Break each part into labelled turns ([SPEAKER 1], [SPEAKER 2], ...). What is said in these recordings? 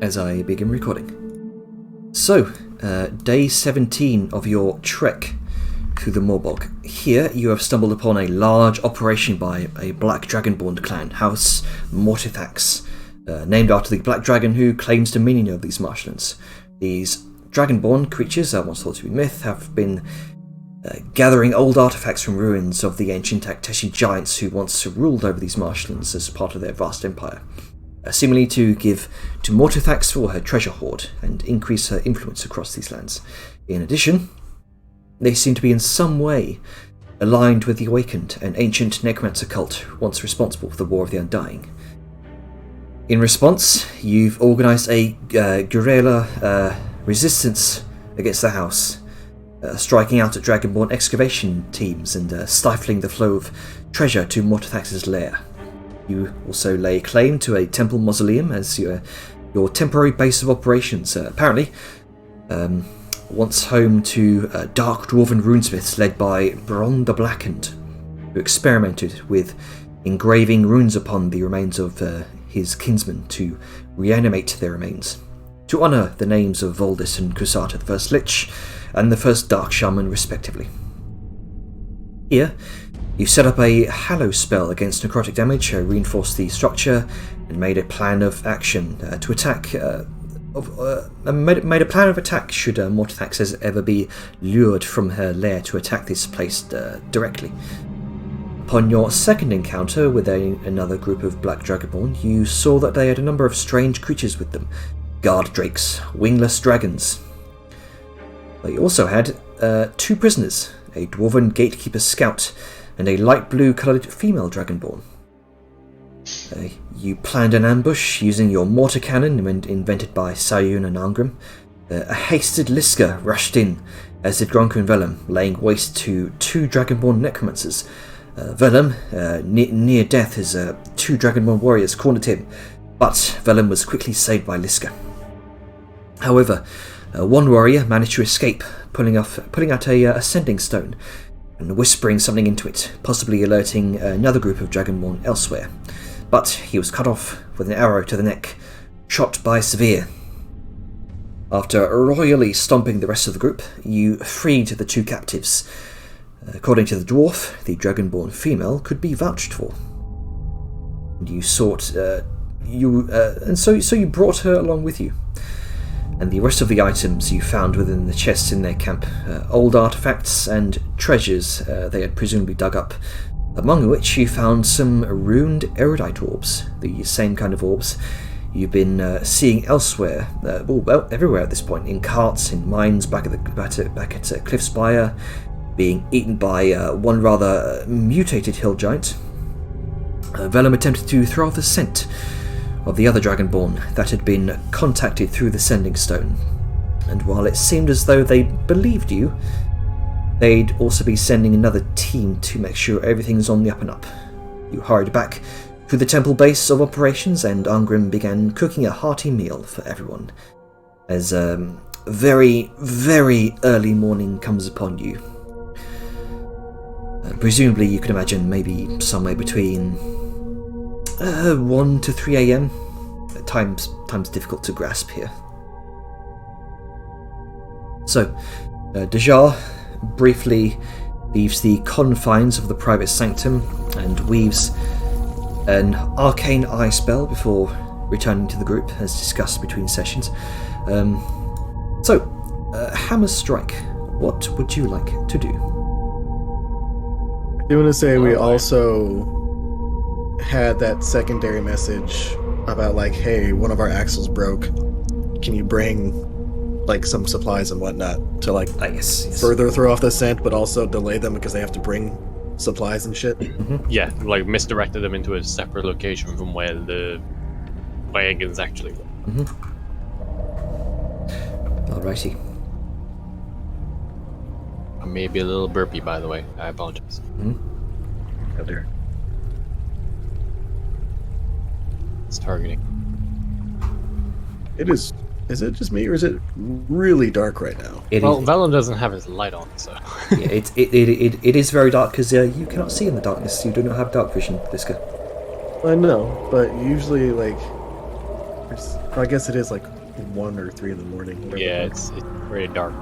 [SPEAKER 1] as I begin recording. So, day 17 of your trek through the Morbog. Here you have stumbled upon a large operation by a Black Dragonborn clan, House Mortithax, named after the Black Dragon who claims dominion over these marshlands. These Dragonborn creatures, once thought to be myth, have been gathering old artifacts from ruins of the ancient Akteshi giants who once ruled over these marshlands as part of their vast empire. Seemingly to give to Mortithax for her treasure hoard and increase her influence across these lands. In addition, they seem to be in some way aligned with the Awakened, an ancient necromancer cult once responsible for the War of the Undying. In response, you've organised a guerrilla resistance against the house, striking out at Dragonborn excavation teams and stifling the flow of treasure to Mortithax's lair. You also lay claim to a temple mausoleum as your temporary base of operations, apparently once home to dark dwarven runesmiths led by Bron the Blackened, who experimented with engraving runes upon the remains of his kinsmen to reanimate their remains, to honour the names of Voldis and Kusata, the first Lich and the first Dark Shaman respectively. Here, you set up a Hallow spell against necrotic damage, reinforced the structure, and made a plan of action to attack. Made a plan of attack should Mortithax ever be lured from her lair to attack this place directly. Upon your second encounter with another group of Black Dragonborn, you saw that they had a number of strange creatures with them, guard drakes, wingless dragons. They also had two prisoners, a dwarven gatekeeper scout and a light blue coloured female Dragonborn. You planned an ambush using your mortar cannon invented by Sayun and Angrim. A hasted Liska rushed in, as did Gronk and Velum, laying waste to two Dragonborn necromancers. Velum, near death as two Dragonborn warriors cornered him, but Velum was quickly saved by Liska. However, one warrior managed to escape, pulling out a ascending stone and whispering something into it, possibly alerting another group of Dragonborn elsewhere. But he was cut off with an arrow to the neck, shot by Severe. After royally stomping the rest of the group, you freed the two captives. According to the dwarf, the Dragonborn female could be vouched for. And you sought, so you brought her along with you. And the rest of the items you found within the chests in their camp, old artifacts and treasures they had presumably dug up, among which you found some ruined erudite orbs, the same kind of orbs you've been seeing elsewhere, everywhere at this point, in carts, in mines back at Cliffspire, being eaten by one rather mutated hill giant. Velum attempted to throw off the scent of the other Dragonborn that had been contacted through the Sending Stone, and while it seemed as though they believed you, they'd also be sending another team to make sure everything's on the up and up. You hurried back to the temple base of operations, and Angrim began cooking a hearty meal for everyone, as very, very early morning comes upon you. Presumably you can imagine maybe somewhere between 1 to 3 a.m. Time's difficult to grasp here. So, Dejar briefly leaves the confines of the private sanctum and weaves an arcane eye spell before returning to the group, as discussed between sessions. Hammer Strike, what would you like to do?
[SPEAKER 2] I do want to say we also had that secondary message about hey, one of our axles broke. Can you bring some supplies and whatnot to
[SPEAKER 1] yes.
[SPEAKER 2] further throw off the scent, but also delay them because they have to bring supplies and shit?
[SPEAKER 1] Mm-hmm.
[SPEAKER 3] Yeah, misdirected them into a separate location from where the wagons actually were.
[SPEAKER 1] Mm-hmm. Alrighty.
[SPEAKER 3] I may be a little burpy, by the way. I apologize.
[SPEAKER 1] Mm-hmm.
[SPEAKER 2] Oh, there.
[SPEAKER 3] It's targeting.
[SPEAKER 2] It is. Is it just me, or is it really dark right now?
[SPEAKER 3] Velum doesn't have his light on, so.
[SPEAKER 1] Yeah, it is very dark because you cannot see in the darkness. You do not have dark vision, Liska.
[SPEAKER 2] I know, but usually I guess it is like 1 or 3 in the morning. whatever.
[SPEAKER 3] Yeah, it's very dark.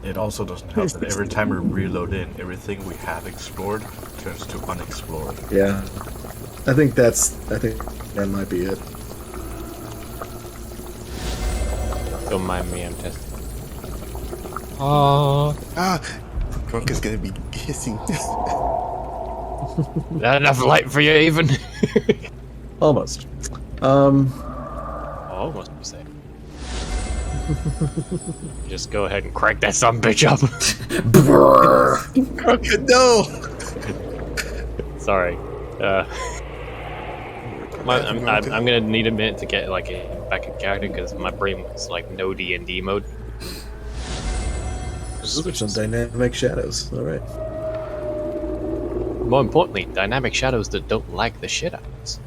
[SPEAKER 4] It also doesn't help that every time we reload in, everything we have explored turns to unexplored.
[SPEAKER 2] Yeah. I think that might be it.
[SPEAKER 3] Don't mind me, I'm testing. Oh,
[SPEAKER 5] Drunk is gonna be hissing.
[SPEAKER 3] not enough light for you, even.
[SPEAKER 2] Almost.
[SPEAKER 3] Almost be safe. Just go ahead and crank that son bitch up.
[SPEAKER 5] No!
[SPEAKER 3] Sorry. I'm gonna need a minute to get like back in character because my brain was like no D&D mode.
[SPEAKER 2] Switch on dynamic shadows. All right.
[SPEAKER 3] More importantly, dynamic shadows that don't like the shit out of us.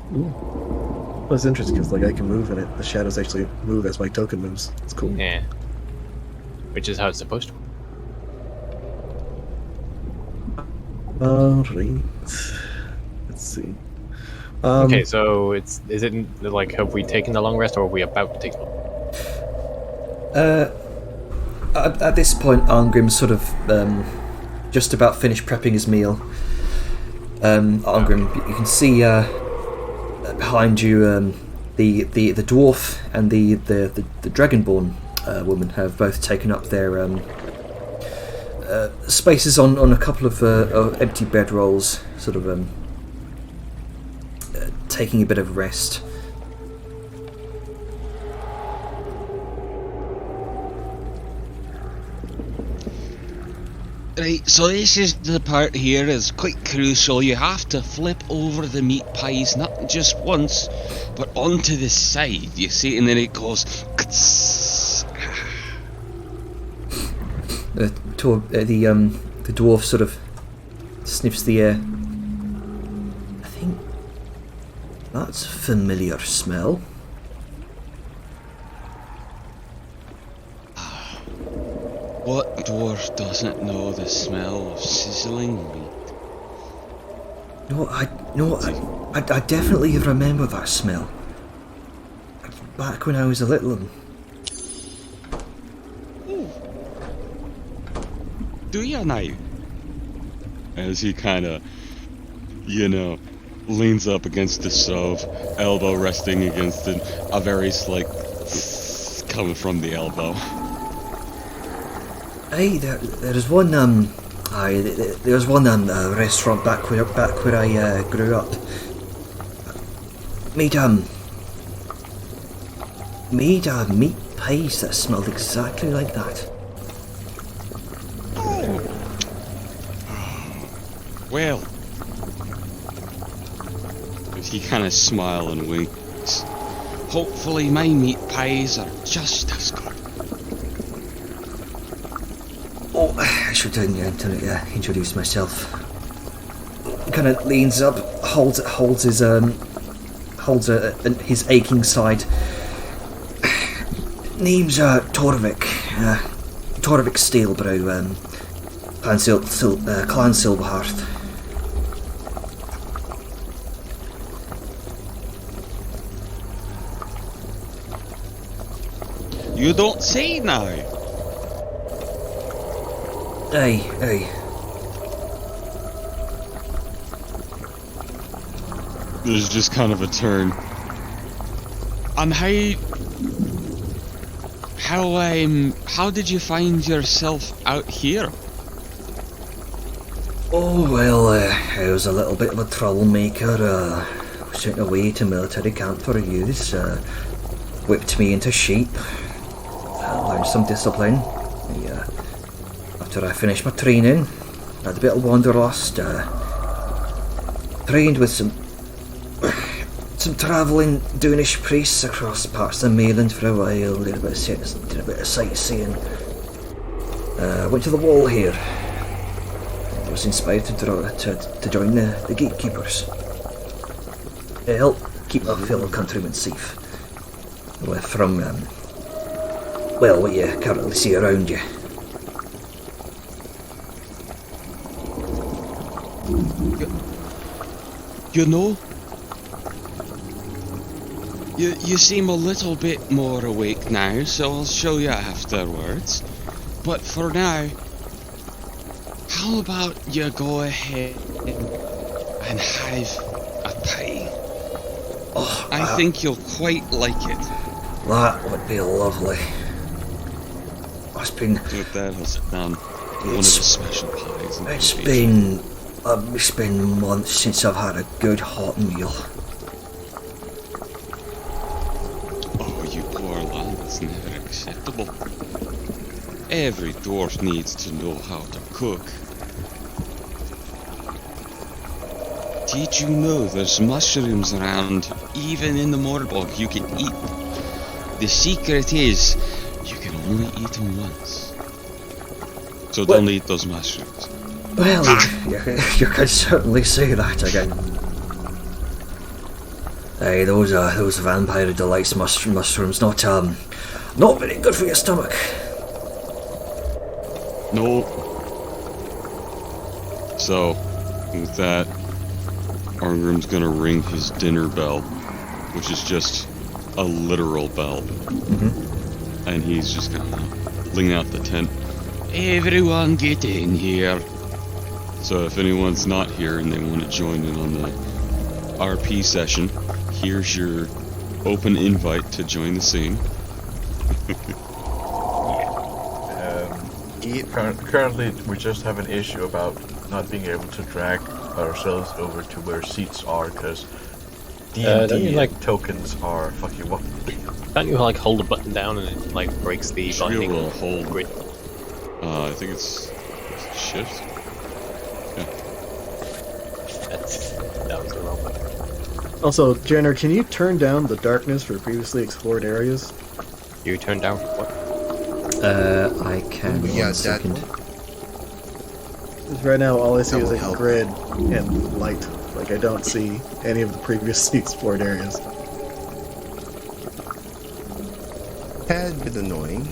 [SPEAKER 2] Well, it's interesting because like I can move in it. The shadows actually move as my token moves. It's cool.
[SPEAKER 3] Yeah. Which is how it's supposed to.
[SPEAKER 2] Alright. Let's see.
[SPEAKER 3] Okay, so is it like, have we taken the long rest or are we about to take the long rest?
[SPEAKER 1] At this point, Arngrim's sort of just about finished prepping his meal. Arngrim, you can see behind you the dwarf and the dragonborn woman have both taken up their spaces on a couple of empty bedrolls, sort of taking a bit of rest.
[SPEAKER 6] Right, so this is the part here is quite crucial. You have to flip over the meat pies, not just once, but onto the side, you see, and then it goes...
[SPEAKER 1] The dwarf sort of sniffs the air. I think that's a familiar smell.
[SPEAKER 6] What dwarf doesn't know the smell of sizzling meat?
[SPEAKER 1] I definitely remember that smell. Back when I was a little one.
[SPEAKER 6] Do you now? As he kind of, leans up against the stove, elbow resting against it, a very slight coming from the elbow.
[SPEAKER 1] Hey, there's one there's one restaurant back where I grew up. Made meat pies that smelled exactly like that.
[SPEAKER 6] Well, he kind of smiles and winks. Hopefully my meat pies are just as good.
[SPEAKER 1] Oh, I should introduce myself. Kind of leans up, holds his aching side. Name's Torvik Steelbrow, Clan Silverhearth.
[SPEAKER 6] You don't say now.
[SPEAKER 1] Aye.
[SPEAKER 6] There's just kind of a turn. And how did you find yourself out here?
[SPEAKER 1] Oh well, I was a little bit of a troublemaker. Sent away to military camp for a use. Whipped me into sheep. Learned some discipline. After I finished my training, had a bit of wanderlust. Trained with some travelling Dunish priests across parts of the mainland for a while. Did a bit of sightseeing. Went to the wall here. I was inspired to join the gatekeepers. Help keep my fellow countrymen safe. From what you currently see around you.
[SPEAKER 6] You seem a little bit more awake now, so I'll show you afterwards. But for now, how about you go ahead and have a pie?
[SPEAKER 1] Oh,
[SPEAKER 6] I think you'll quite like it.
[SPEAKER 1] that would be lovely. It's been
[SPEAKER 6] With that, I'll sit down. One of the special pies. And
[SPEAKER 1] it's been months since I've had a good hot meal.
[SPEAKER 6] Oh, you poor lad, it's never acceptable. Every dwarf needs to know how to cook. Did you know there's mushrooms around, even in the Morbog, you can eat? The secret is, you can only eat them once. So don't eat those mushrooms.
[SPEAKER 1] Well, you could certainly say that again. Hey, those vampire delights mushrooms, not very good for your stomach.
[SPEAKER 6] No. So, with that, Arngrim's gonna ring his dinner bell, which is just a literal bell. And he's just gonna lean out the tent. Everyone get in here. So if anyone's not here and they want to join in on the RP session, here's your open invite to join the scene.
[SPEAKER 4] Currently, we just have an issue about not being able to drag ourselves over to where seats are because D&D tokens are fucking up.
[SPEAKER 3] Can't you like hold a button down and it like breaks the binding?
[SPEAKER 6] Will hold grid. I think it's shift. Yeah.
[SPEAKER 3] That was the wrong button.
[SPEAKER 2] Also, Jenner, can you turn down the darkness for previously explored areas?
[SPEAKER 3] You turn down what?
[SPEAKER 1] I can.
[SPEAKER 5] Yeah,
[SPEAKER 1] one second.
[SPEAKER 2] Because right now all I see
[SPEAKER 5] That
[SPEAKER 2] is
[SPEAKER 5] will
[SPEAKER 2] like
[SPEAKER 5] help.
[SPEAKER 2] grid and light. Like I don't see any of the previously explored areas.
[SPEAKER 5] Tad bit annoying.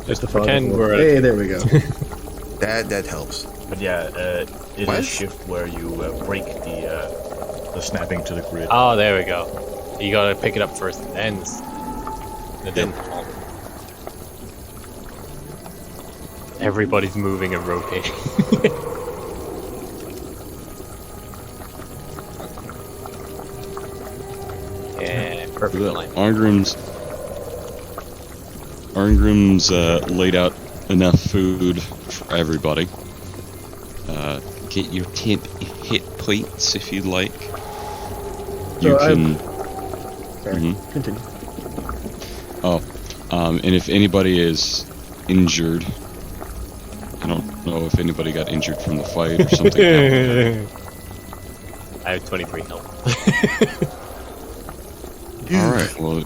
[SPEAKER 3] Just
[SPEAKER 2] The fog
[SPEAKER 3] pretend
[SPEAKER 2] of war.
[SPEAKER 3] we're
[SPEAKER 2] Hey, there we go.
[SPEAKER 5] That helps.
[SPEAKER 4] But yeah, it
[SPEAKER 5] What?
[SPEAKER 4] is shift where you break the snapping to the grid.
[SPEAKER 3] Oh, there we go. You gotta pick it up first, and then everybody's moving and rotating. Yeah, perfect line.
[SPEAKER 6] Arngrim's laid out enough food for everybody. Get your 10 hit points if you'd like. You
[SPEAKER 2] So I've-
[SPEAKER 6] can.
[SPEAKER 2] Sorry, continue.
[SPEAKER 6] And if anybody is injured, I don't know if anybody got injured from the fight or something.
[SPEAKER 3] I have 23 health.
[SPEAKER 6] Alright, well,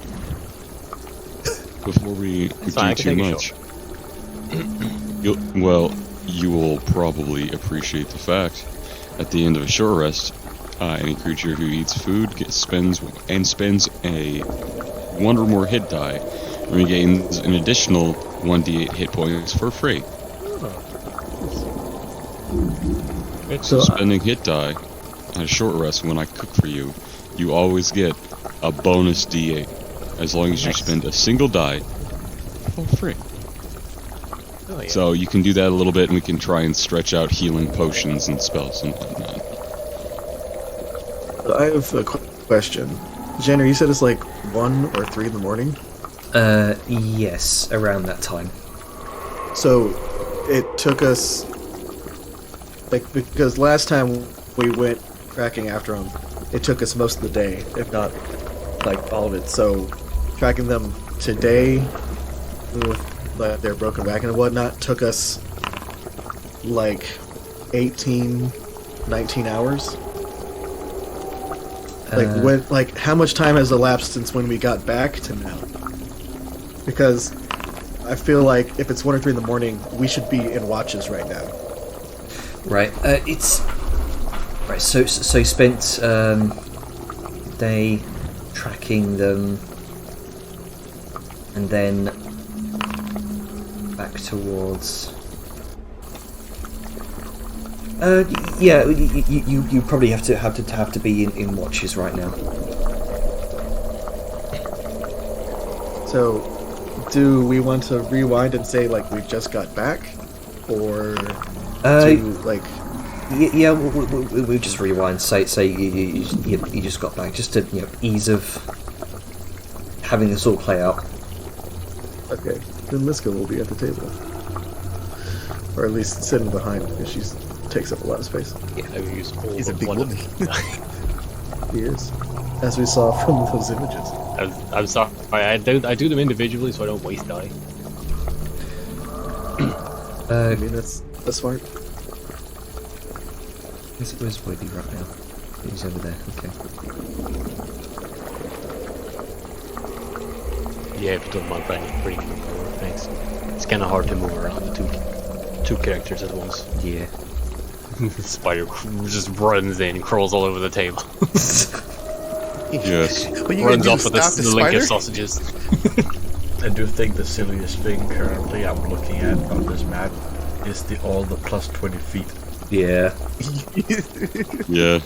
[SPEAKER 6] before we do
[SPEAKER 3] fine, I can
[SPEAKER 6] too
[SPEAKER 3] take a
[SPEAKER 6] much, you will probably appreciate the fact at the end of a short rest, any creature who eats food spends a 1 or more hit die regains an additional 1d8 hit points for free. So spending hit die at a short rest when I cook for you, you always get a bonus d8 as long as you spend a single die for free.
[SPEAKER 3] Oh, yeah.
[SPEAKER 6] So you can do that a little bit, and we can try and stretch out healing potions and spells and whatnot.
[SPEAKER 2] I have a question. Jenner, you said it's like 1 or 3 in the morning?
[SPEAKER 1] Yes, around that time.
[SPEAKER 2] So it took us, like, because last time we went tracking after them, it took us most of the day, if not like all of it. So tracking them today with like their broken back and whatnot took us like 18, 19 hours. Like how much time has elapsed since when we got back to now? Because I feel like if it's 1 or 3 in the morning, we should be in watches right now.
[SPEAKER 1] Right. It's right. So you spent day tracking them, and then back towards. Yeah. You probably have to be in watches right now.
[SPEAKER 2] So, do we want to rewind and say like we just got back, or like?
[SPEAKER 1] Yeah, we just rewind. Say you just got back, just to ease of having this all play out.
[SPEAKER 2] Okay, then Liska will be at the table, or at least sitting behind because she takes up a lot of space.
[SPEAKER 3] Yeah,
[SPEAKER 5] He's a big woman.
[SPEAKER 2] He is, as we saw from those images.
[SPEAKER 3] I'm sorry. I do them individually so I don't waste die.
[SPEAKER 2] I mean that's smart.
[SPEAKER 1] Where's Woody right now? He's over there. Okay.
[SPEAKER 3] Yeah, if you don't mind, Brandon, pretty good. Thanks. It's kind of hard to move around the two characters at once.
[SPEAKER 1] Yeah.
[SPEAKER 3] Spider just runs in, crawls all over the table.
[SPEAKER 6] Yes.
[SPEAKER 5] What you
[SPEAKER 3] Runs
[SPEAKER 5] gonna
[SPEAKER 3] off
[SPEAKER 5] do,
[SPEAKER 3] with
[SPEAKER 5] stop
[SPEAKER 3] the
[SPEAKER 5] the
[SPEAKER 3] link of
[SPEAKER 5] spider?
[SPEAKER 3] sausages.
[SPEAKER 4] I do think the silliest thing currently I'm looking at on this map is all the plus 20 feet.
[SPEAKER 1] Yeah.
[SPEAKER 6] Yeah.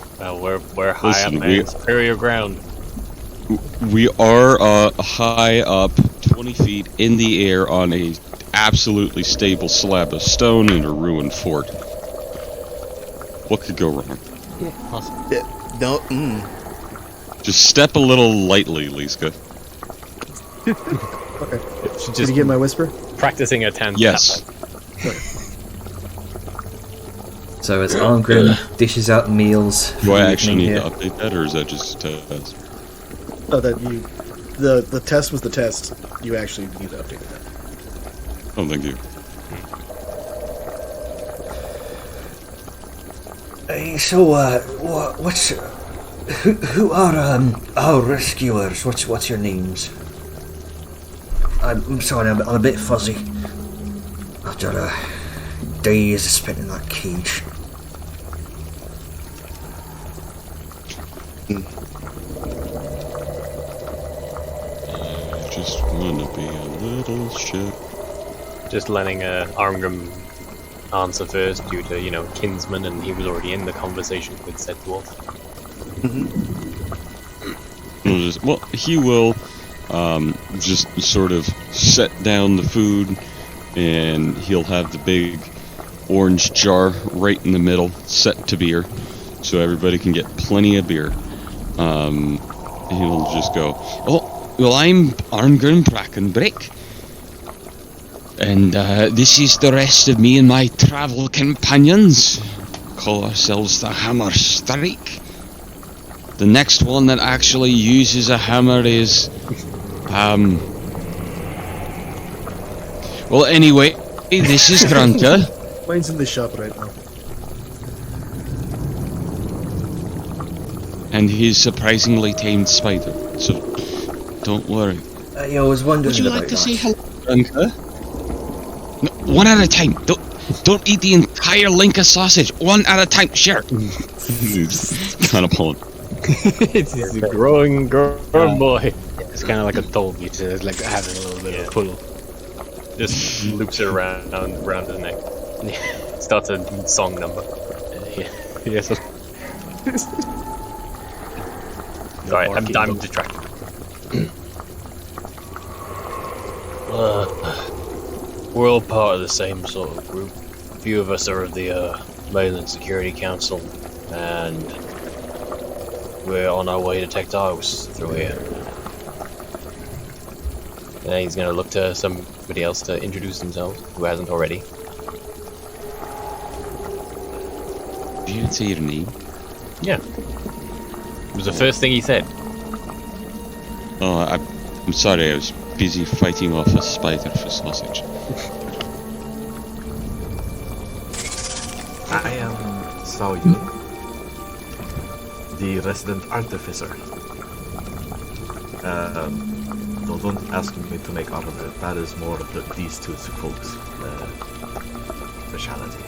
[SPEAKER 3] We're high
[SPEAKER 6] Listen,
[SPEAKER 3] up, man. Superior ground.
[SPEAKER 6] We are high up, 20 feet in the air on a absolutely stable slab of stone in a ruined fort. What could go wrong?
[SPEAKER 3] Awesome.
[SPEAKER 5] No,
[SPEAKER 6] Just step a little lightly, Liska.
[SPEAKER 2] Okay.
[SPEAKER 3] Just
[SPEAKER 2] Did you get my whisper?
[SPEAKER 3] practicing a 10.
[SPEAKER 6] Yes.
[SPEAKER 1] So as Arngrim dishes out meals for
[SPEAKER 6] Do I
[SPEAKER 1] the
[SPEAKER 6] actually
[SPEAKER 1] evening
[SPEAKER 6] need
[SPEAKER 1] here.
[SPEAKER 6] to update that, or is that just a test?
[SPEAKER 2] Oh, that you. The test was the test. You actually need to update that.
[SPEAKER 6] Oh, thank you.
[SPEAKER 1] Who are our rescuers? What's your names? I'm sorry, I'm a bit fuzzy after days spent in that cage.
[SPEAKER 6] I just wanna be a little shit.
[SPEAKER 3] Just letting Arngrim answer first due to, kinsman, and he was already in the conversation with said dwarf.
[SPEAKER 6] Well, he will just sort of set down the food, and he'll have the big orange jar right in the middle set to beer, so everybody can get plenty of beer. He'll just go, "Oh, well, I'm Arngrim Brackenbrick, and this is the rest of me and my travel companions. Call ourselves the Hammer Strike. The next one that actually uses a hammer is, well, anyway, this is Grunka."
[SPEAKER 2] Mine's in the shop right now.
[SPEAKER 6] And he's surprisingly tamed spider, so don't worry.
[SPEAKER 1] I was wondering
[SPEAKER 6] Would you
[SPEAKER 1] about
[SPEAKER 6] like to
[SPEAKER 1] that.
[SPEAKER 6] say hello, Grunka? No, one at a time. Don't eat the entire link of sausage. One at a time. Share. Kind of pulling.
[SPEAKER 3] It's a growing boy. It's kind of like a dog. It's like having a little bit of a pull. Just loops it around his neck. Starts a song number. Yes. Sorry, I'm distracted. We're all part of the same sort of group. A few of us are of the Leyland Security Council, and we're on our way to Tectaros through here. And he's gonna look to somebody else to introduce themselves, who hasn't already.
[SPEAKER 6] Did you say your name?
[SPEAKER 3] Yeah. It was the first thing he said.
[SPEAKER 6] Oh, I'm sorry. I was busy fighting off a spider for sausage.
[SPEAKER 4] I am Sao Yun, the resident artificer. Don't ask me to make armor. That is more of these two folks' speciality.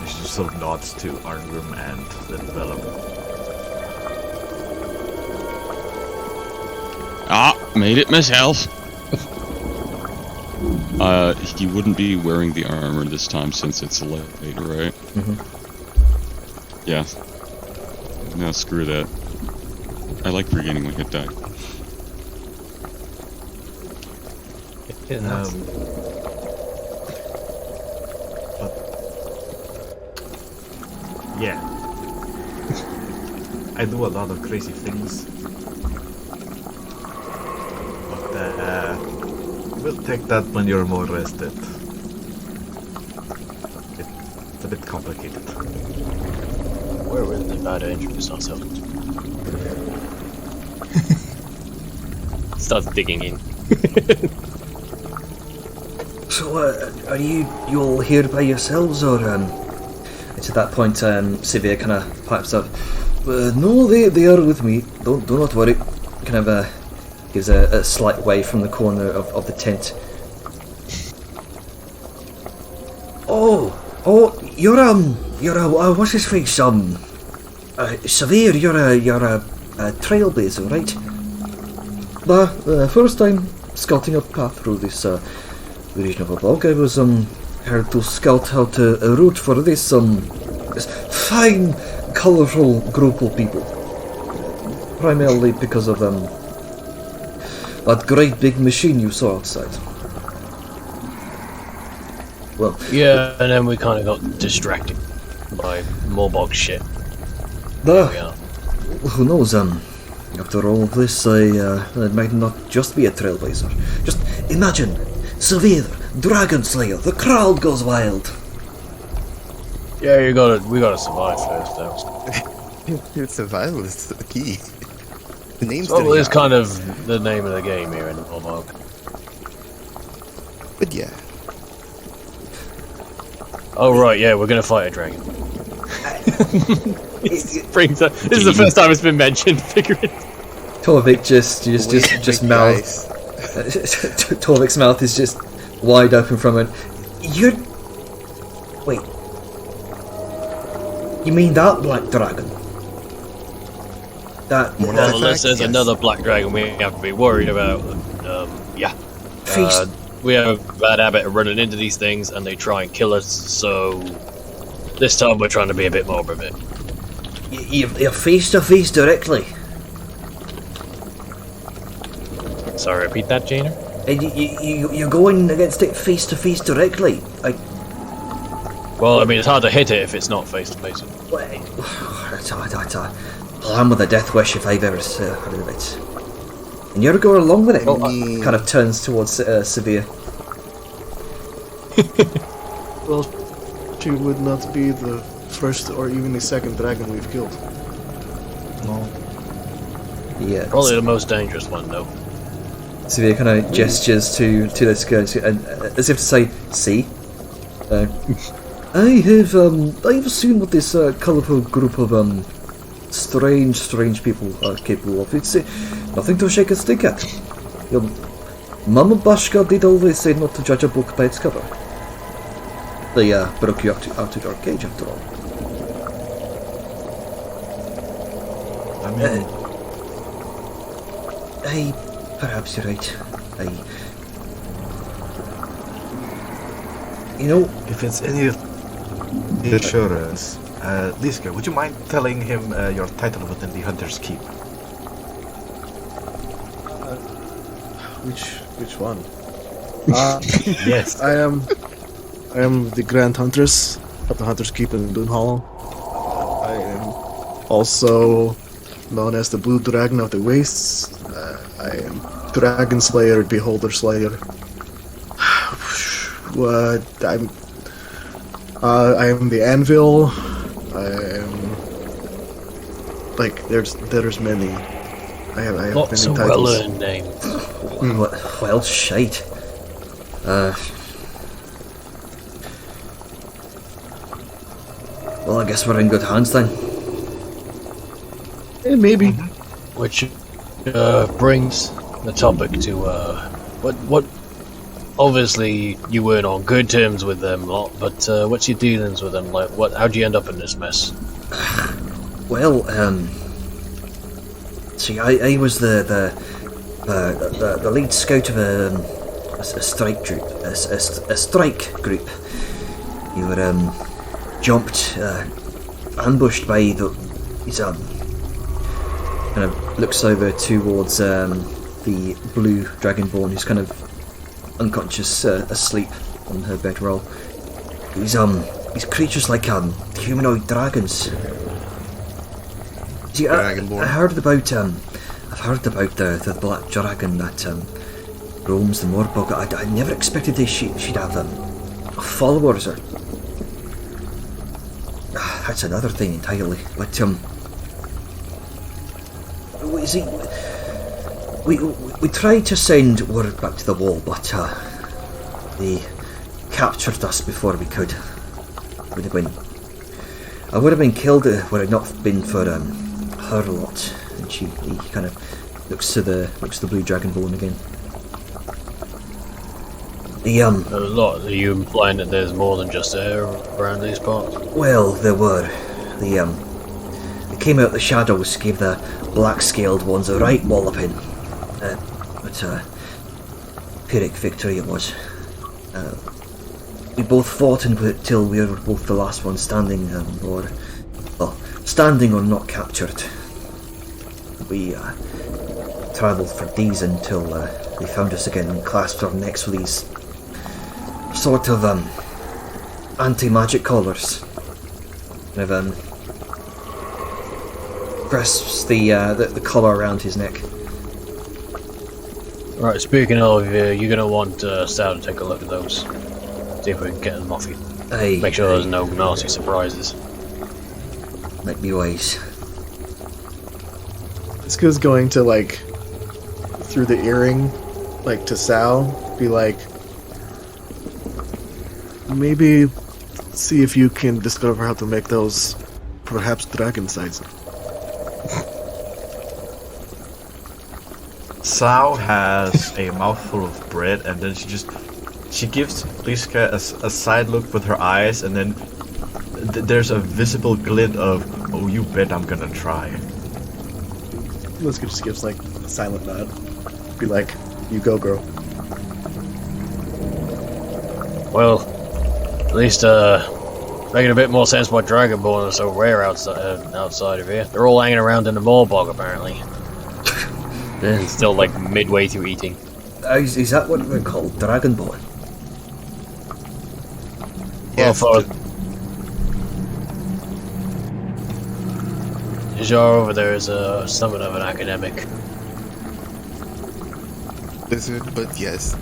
[SPEAKER 4] She just sort of nods to Arngrim and the developer.
[SPEAKER 6] Ah, made it myself. He wouldn't be wearing the armor this time since it's late, right? Yeah. No, screw that. I like regaining my hit die.
[SPEAKER 4] But yeah, I do a lot of crazy things. But we'll take that when you're more rested. It's a bit complicated.
[SPEAKER 3] We're really about to introduce ourselves. Starts digging in.
[SPEAKER 1] So, are you all here by yourselves, or It's at that point, Severe kind of pipes up. No, they are with me. Do not worry. Kind of gives a slight wave from the corner of the tent. Oh, you're what's his face? Severe, you're a trailblazer, right? The first time scouting a path through this region of a bog, I was hired to scout out a route for this fine, colourful group of people. Primarily because of that great big machine you saw outside. Well,
[SPEAKER 3] yeah, and then we kind of got distracted by more bog shit.
[SPEAKER 1] Who knows? After all of this, it might not just be a trailblazer. Just imagine, Severe, Dragon Slayer, the crowd goes wild.
[SPEAKER 3] Yeah, we gotta survive first, though.
[SPEAKER 5] Survival is the key. The name's
[SPEAKER 3] Survival is kind of the name of the game here in Ormog.
[SPEAKER 5] But yeah.
[SPEAKER 3] Oh right, yeah, we're gonna fight a dragon. This is the first time it's been mentioned. Figure it.
[SPEAKER 1] Torvik just mouth. Torvik's mouth is just wide open from it. Wait. You mean that black dragon? That.
[SPEAKER 3] Well, unless there's another black dragon we have to be worried about. Yeah. We have a bad habit of running into these things, and they try and kill us. So this time we're trying to be a bit more prepared.
[SPEAKER 1] You're face to face directly.
[SPEAKER 3] Sorry, repeat that, Jainer?
[SPEAKER 1] And you're going against it face to face directly.
[SPEAKER 3] Well, I mean, it's hard to hit it if it's not face to face.
[SPEAKER 1] That's a plan with a death wish if I've ever heard of it. And you're going along with it. Kind of turns towards Severe.
[SPEAKER 2] Well, she would not be the first or even the second dragon we've killed.
[SPEAKER 4] No.
[SPEAKER 1] Yeah.
[SPEAKER 3] Probably the most dangerous one, though.
[SPEAKER 1] Severe kind of gestures to this guy, and as if to say, "See, I have seen what this colourful group of strange people are capable of. It's nothing to shake a stick at. Your Mama Bashka did always say not to judge a book by its cover. They broke you out of your cage after all."
[SPEAKER 4] I mean,
[SPEAKER 1] perhaps you're right. You know,
[SPEAKER 4] if it's any reassurance, Liska, would you mind telling him your title within the Hunter's Keep?
[SPEAKER 2] Which one?
[SPEAKER 4] Yes.
[SPEAKER 2] I am the Grand Huntress of the Hunter's Keep in Dune Hollow. I am also known as the Blue Dragon of the Wastes. I am Dragon Slayer, Beholder Slayer. I am the Anvil. I am there's many. I have
[SPEAKER 3] Lots
[SPEAKER 2] many
[SPEAKER 3] of
[SPEAKER 2] titles.
[SPEAKER 3] well-earned names.
[SPEAKER 1] well, shite. Well, I guess we're in good hands then.
[SPEAKER 2] Maybe.
[SPEAKER 3] Which brings the topic to what obviously you weren't on good terms with them lot, but what's your dealings with them like? How'd you end up in this mess?
[SPEAKER 1] Well, see, I was the lead scout of a strike group. A strike group. You were jumped, ambushed by he's kind of looks over towards the blue dragonborn, who's kind of unconscious, asleep on her bedroll. These creatures like humanoid dragons. See,
[SPEAKER 5] Dragonborn.
[SPEAKER 1] I've heard about the black dragon that roams the Morbog. I never expected she'd have followers, or that's another thing entirely. But see, we tried to send word back to the wall, but they captured us before we could. I would have been killed were it not been for her lot. And he kind of looks to the blue dragonborn again.
[SPEAKER 3] A lot. Are you implying that there's more than just air around these parts?
[SPEAKER 1] Well, there were. They came out of the shadows, gave the black-scaled ones a right walloping. But Pyrrhic victory it was. We both fought until we were both the last ones standing, standing or not captured. We travelled for days until they found us again and clasped our necks with these sort of anti-magic collars. Kind of grasps the collar around his neck.
[SPEAKER 3] Right, speaking of, you're gonna want Sal to take a look at those. See if we can get them off you. Make sure there's no nasty surprises.
[SPEAKER 1] Might be wise.
[SPEAKER 2] Iska's going to, like, through the earring, like, to Sal, be like, maybe see if you can discover how to make those, perhaps, dragon sides.
[SPEAKER 4] Sao has a mouthful of bread, and then she gives Liska a side look with her eyes, and then there's a visible glint of, oh, you bet I'm gonna try.
[SPEAKER 2] Liska just gives, like, a silent nod. Be like, you go, girl.
[SPEAKER 3] Well, at least making a bit more sense why Dragonborn are so rare outside of here. They're all hanging around in the Morbog, apparently. And still, like, midway through eating.
[SPEAKER 1] Is that what they're called? Dragonborn?
[SPEAKER 5] Yes.
[SPEAKER 3] Well, Jar over there is somewhat of an academic.
[SPEAKER 5] Wizard, but yes.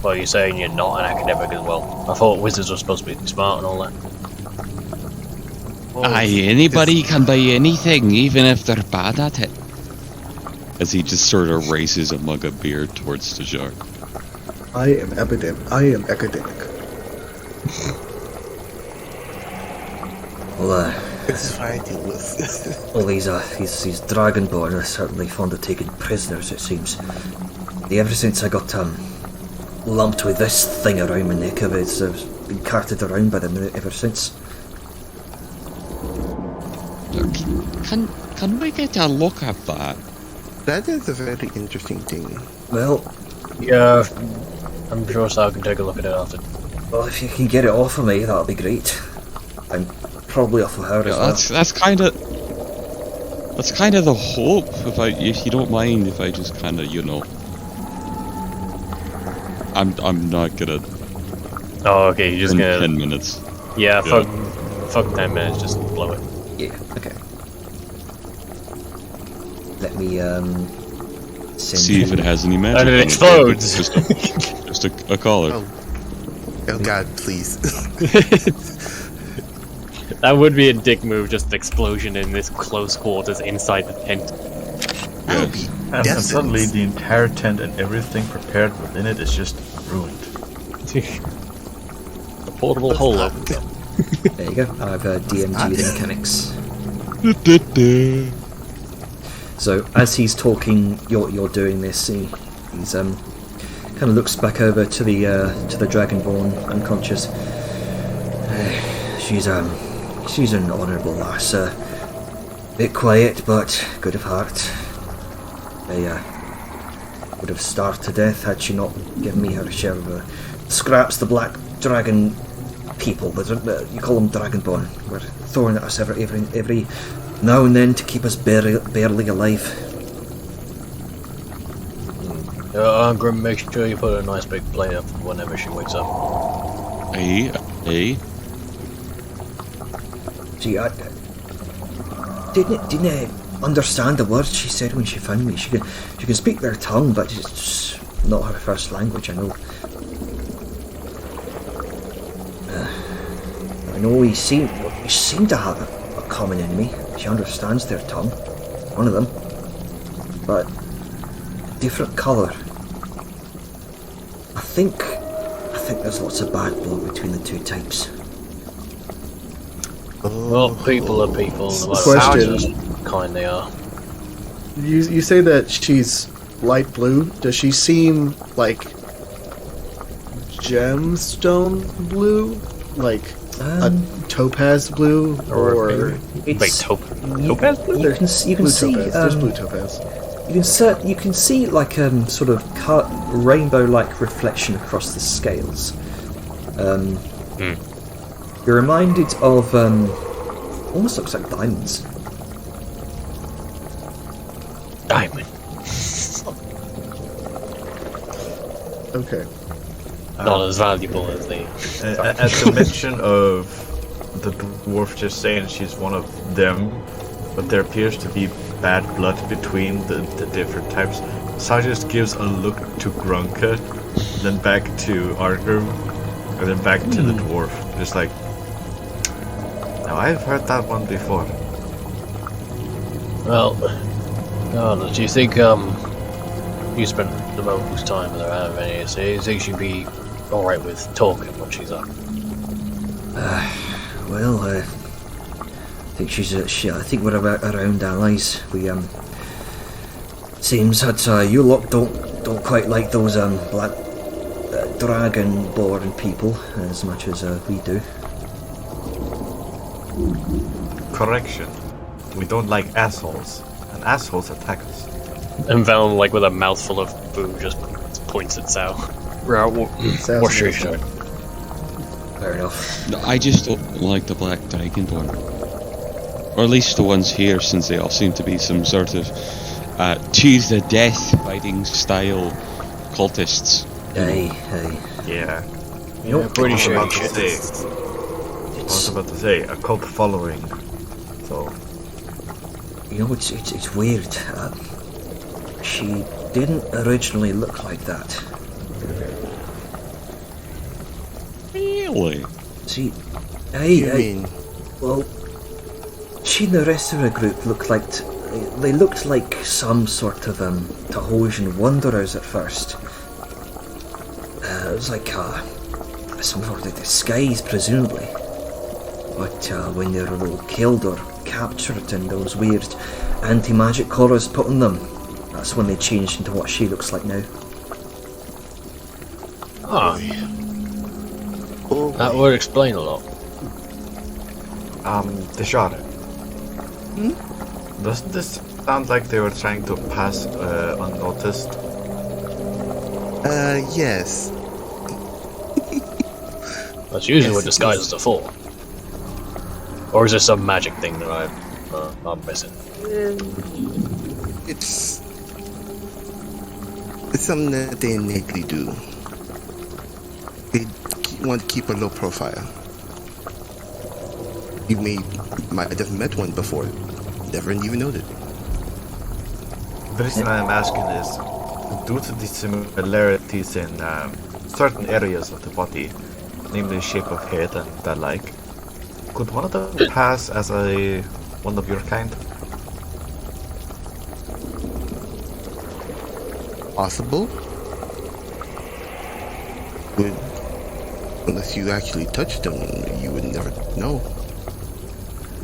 [SPEAKER 3] Well, you're saying you're not an academic as well. I thought wizards were supposed to be smart and all that.
[SPEAKER 6] Aye, anybody can buy anything, even if they're bad at it. As he just sort of raises a mug of beer towards the jar.
[SPEAKER 2] I am academic.
[SPEAKER 1] Well,
[SPEAKER 5] It's fighting with.
[SPEAKER 1] all these Dragonborn are certainly fond of taking prisoners, it seems. Ever since I got lumped with this thing around my neck, I've been carted around by them ever since.
[SPEAKER 6] Look, can we get a look at that?
[SPEAKER 5] That is a very interesting thing.
[SPEAKER 1] Well,
[SPEAKER 3] Yeah, I'm sure Sal can take a look at it after.
[SPEAKER 1] well, if you can get it off of me, that'll be great. I'm probably off of her as well.
[SPEAKER 6] That's kind of the hope. If you don't mind, if I just kind of, I'm not gonna.
[SPEAKER 3] Oh, okay, you're just
[SPEAKER 6] in
[SPEAKER 3] gonna.
[SPEAKER 6] 10 minutes.
[SPEAKER 3] Yeah, fuck 10 minutes, just blow it.
[SPEAKER 1] Yeah, okay. Let me send
[SPEAKER 6] See if
[SPEAKER 1] him-
[SPEAKER 6] it has any magic.
[SPEAKER 3] And it
[SPEAKER 6] on
[SPEAKER 3] explodes.
[SPEAKER 6] Just a collar.
[SPEAKER 5] Oh god, please.
[SPEAKER 3] That would be a dick move, just explosion in this close quarters inside the tent.
[SPEAKER 5] That would be
[SPEAKER 4] And
[SPEAKER 5] deafened.
[SPEAKER 4] suddenly the entire tent and everything prepared within it is just ruined.
[SPEAKER 3] A portable hole open.
[SPEAKER 1] There you go. I've DMG the mechanics. So as he's talking, you're doing this. He's kind of looks back over to the Dragonborn, unconscious. She's an honourable lass. Bit quiet, but good of heart. I would have starved to death had she not given me her share of the scraps the black dragon people, you call them Dragonborn, were throwing at us every now and then to keep us barely alive.
[SPEAKER 7] Grim, make sure you put a nice big plate up whenever she wakes up.
[SPEAKER 6] Aye, aye.
[SPEAKER 1] See, I didn't understand the words she said when she found me. She can speak their tongue, but it's just not her first language, I know. I know we seem to have a common enemy. She understands their tongue, one of them, but different colour. I think there's lots of bad blood between the two types.
[SPEAKER 7] Well, people are people, no matter
[SPEAKER 2] Question.
[SPEAKER 7] what kind they are.
[SPEAKER 2] You say that she's light blue. Does she seem like gemstone blue, like a topaz blue, or
[SPEAKER 7] Wait, topaz blue?
[SPEAKER 1] You can
[SPEAKER 2] blue
[SPEAKER 1] see
[SPEAKER 2] topaz? There's blue topaz.
[SPEAKER 1] you can see like sort of rainbow-like reflection across the scales. You're reminded of almost looks like diamonds.
[SPEAKER 7] Diamond.
[SPEAKER 2] Okay.
[SPEAKER 7] Not as valuable as the.
[SPEAKER 4] At the mention of the dwarf just saying she's one of them, but there appears to be bad blood between the different types, Sai just gives a look to Grunka, then back to Argrim, and then back to the dwarf. Just like, now I've heard that one before.
[SPEAKER 7] Well, do you think you spent the most time with her out of any? So you think she'd be all right with talking when she's up?
[SPEAKER 1] Well, I think I think we're around allies. We seems that you lot don't quite like those black dragon-born people as much as we do.
[SPEAKER 4] Correction. We don't like assholes, and assholes attack us.
[SPEAKER 7] And Velen, like with a mouthful of food, just points at Sao.
[SPEAKER 2] Sounds
[SPEAKER 7] What's your
[SPEAKER 2] good.
[SPEAKER 1] Fair enough.
[SPEAKER 6] No, I just don't like the Black Dragonborn. Or at least the ones here, since they all seem to be some sort of cheese to death fighting style cultists.
[SPEAKER 1] Aye.
[SPEAKER 4] Yeah.
[SPEAKER 1] You know,
[SPEAKER 7] Pretty sure you
[SPEAKER 4] about to
[SPEAKER 7] should.
[SPEAKER 4] say, I was about to say, a cult following. So,
[SPEAKER 1] you know, it's weird. She didn't originally look like that.
[SPEAKER 6] Really?
[SPEAKER 1] See,
[SPEAKER 5] You mean
[SPEAKER 1] well, she and the rest of her group looked like they looked like some sort of Tahosian wanderers at first. It was like some sort of disguise, presumably. But when they were all killed or captured and those weird anti-magic collars put on them, that's when they changed into what she looks like now.
[SPEAKER 7] Ah,
[SPEAKER 5] oh,
[SPEAKER 7] that would explain a lot.
[SPEAKER 4] Deshara. Doesn't this sound like they were trying to pass unnoticed?
[SPEAKER 5] yes.
[SPEAKER 7] That's usually what
[SPEAKER 5] Yes,
[SPEAKER 7] disguises are for. Or is there some magic thing that I'm missing?
[SPEAKER 5] It's something that they innately do. They want to keep a low profile. You might have met one before, never even noted.
[SPEAKER 4] The reason I'm asking is, due to the similarities in certain areas of the body, namely shape of head and the like, could one of them pass as one of your kind?
[SPEAKER 5] Possible? Unless you actually touched them, you would never know.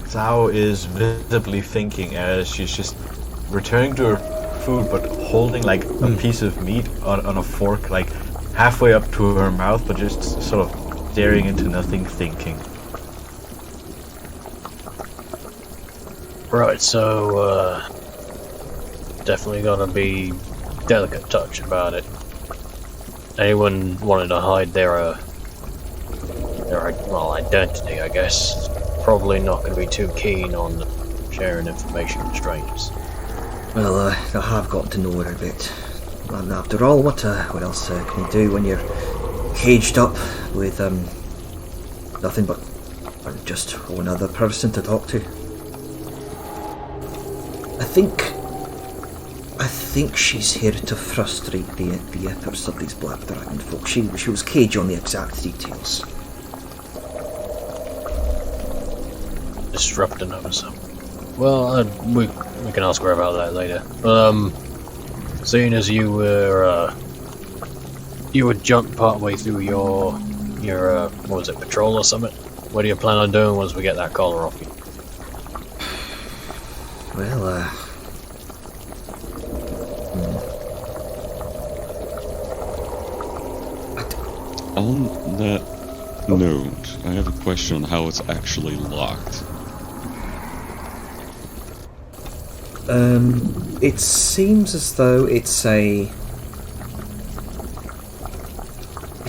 [SPEAKER 4] Zhao is visibly thinking as she's just returning to her food, but holding like a piece of meat on a fork, like halfway up to her mouth, but just sort of staring into nothing, thinking.
[SPEAKER 7] Right, so, definitely gonna be delicate touch about it. Anyone wanting to hide their identity, I guess, probably not gonna be too keen on sharing information with strangers.
[SPEAKER 1] Well, I have gotten to know her a bit. And after all, what else can you do when you're caged up with nothing but just another person to talk to? I think she's here to frustrate the efforts of these Black Dragon folk. She was cagey on the exact details.
[SPEAKER 7] Disrupting us. Well, we can ask her about that later. Seeing as you were jumped part way through your what was it, patrol or something? What do you plan on doing once we get that collar off you?
[SPEAKER 1] Well,
[SPEAKER 6] On that note, I have a question on how it's actually locked.
[SPEAKER 1] It seems as though it's a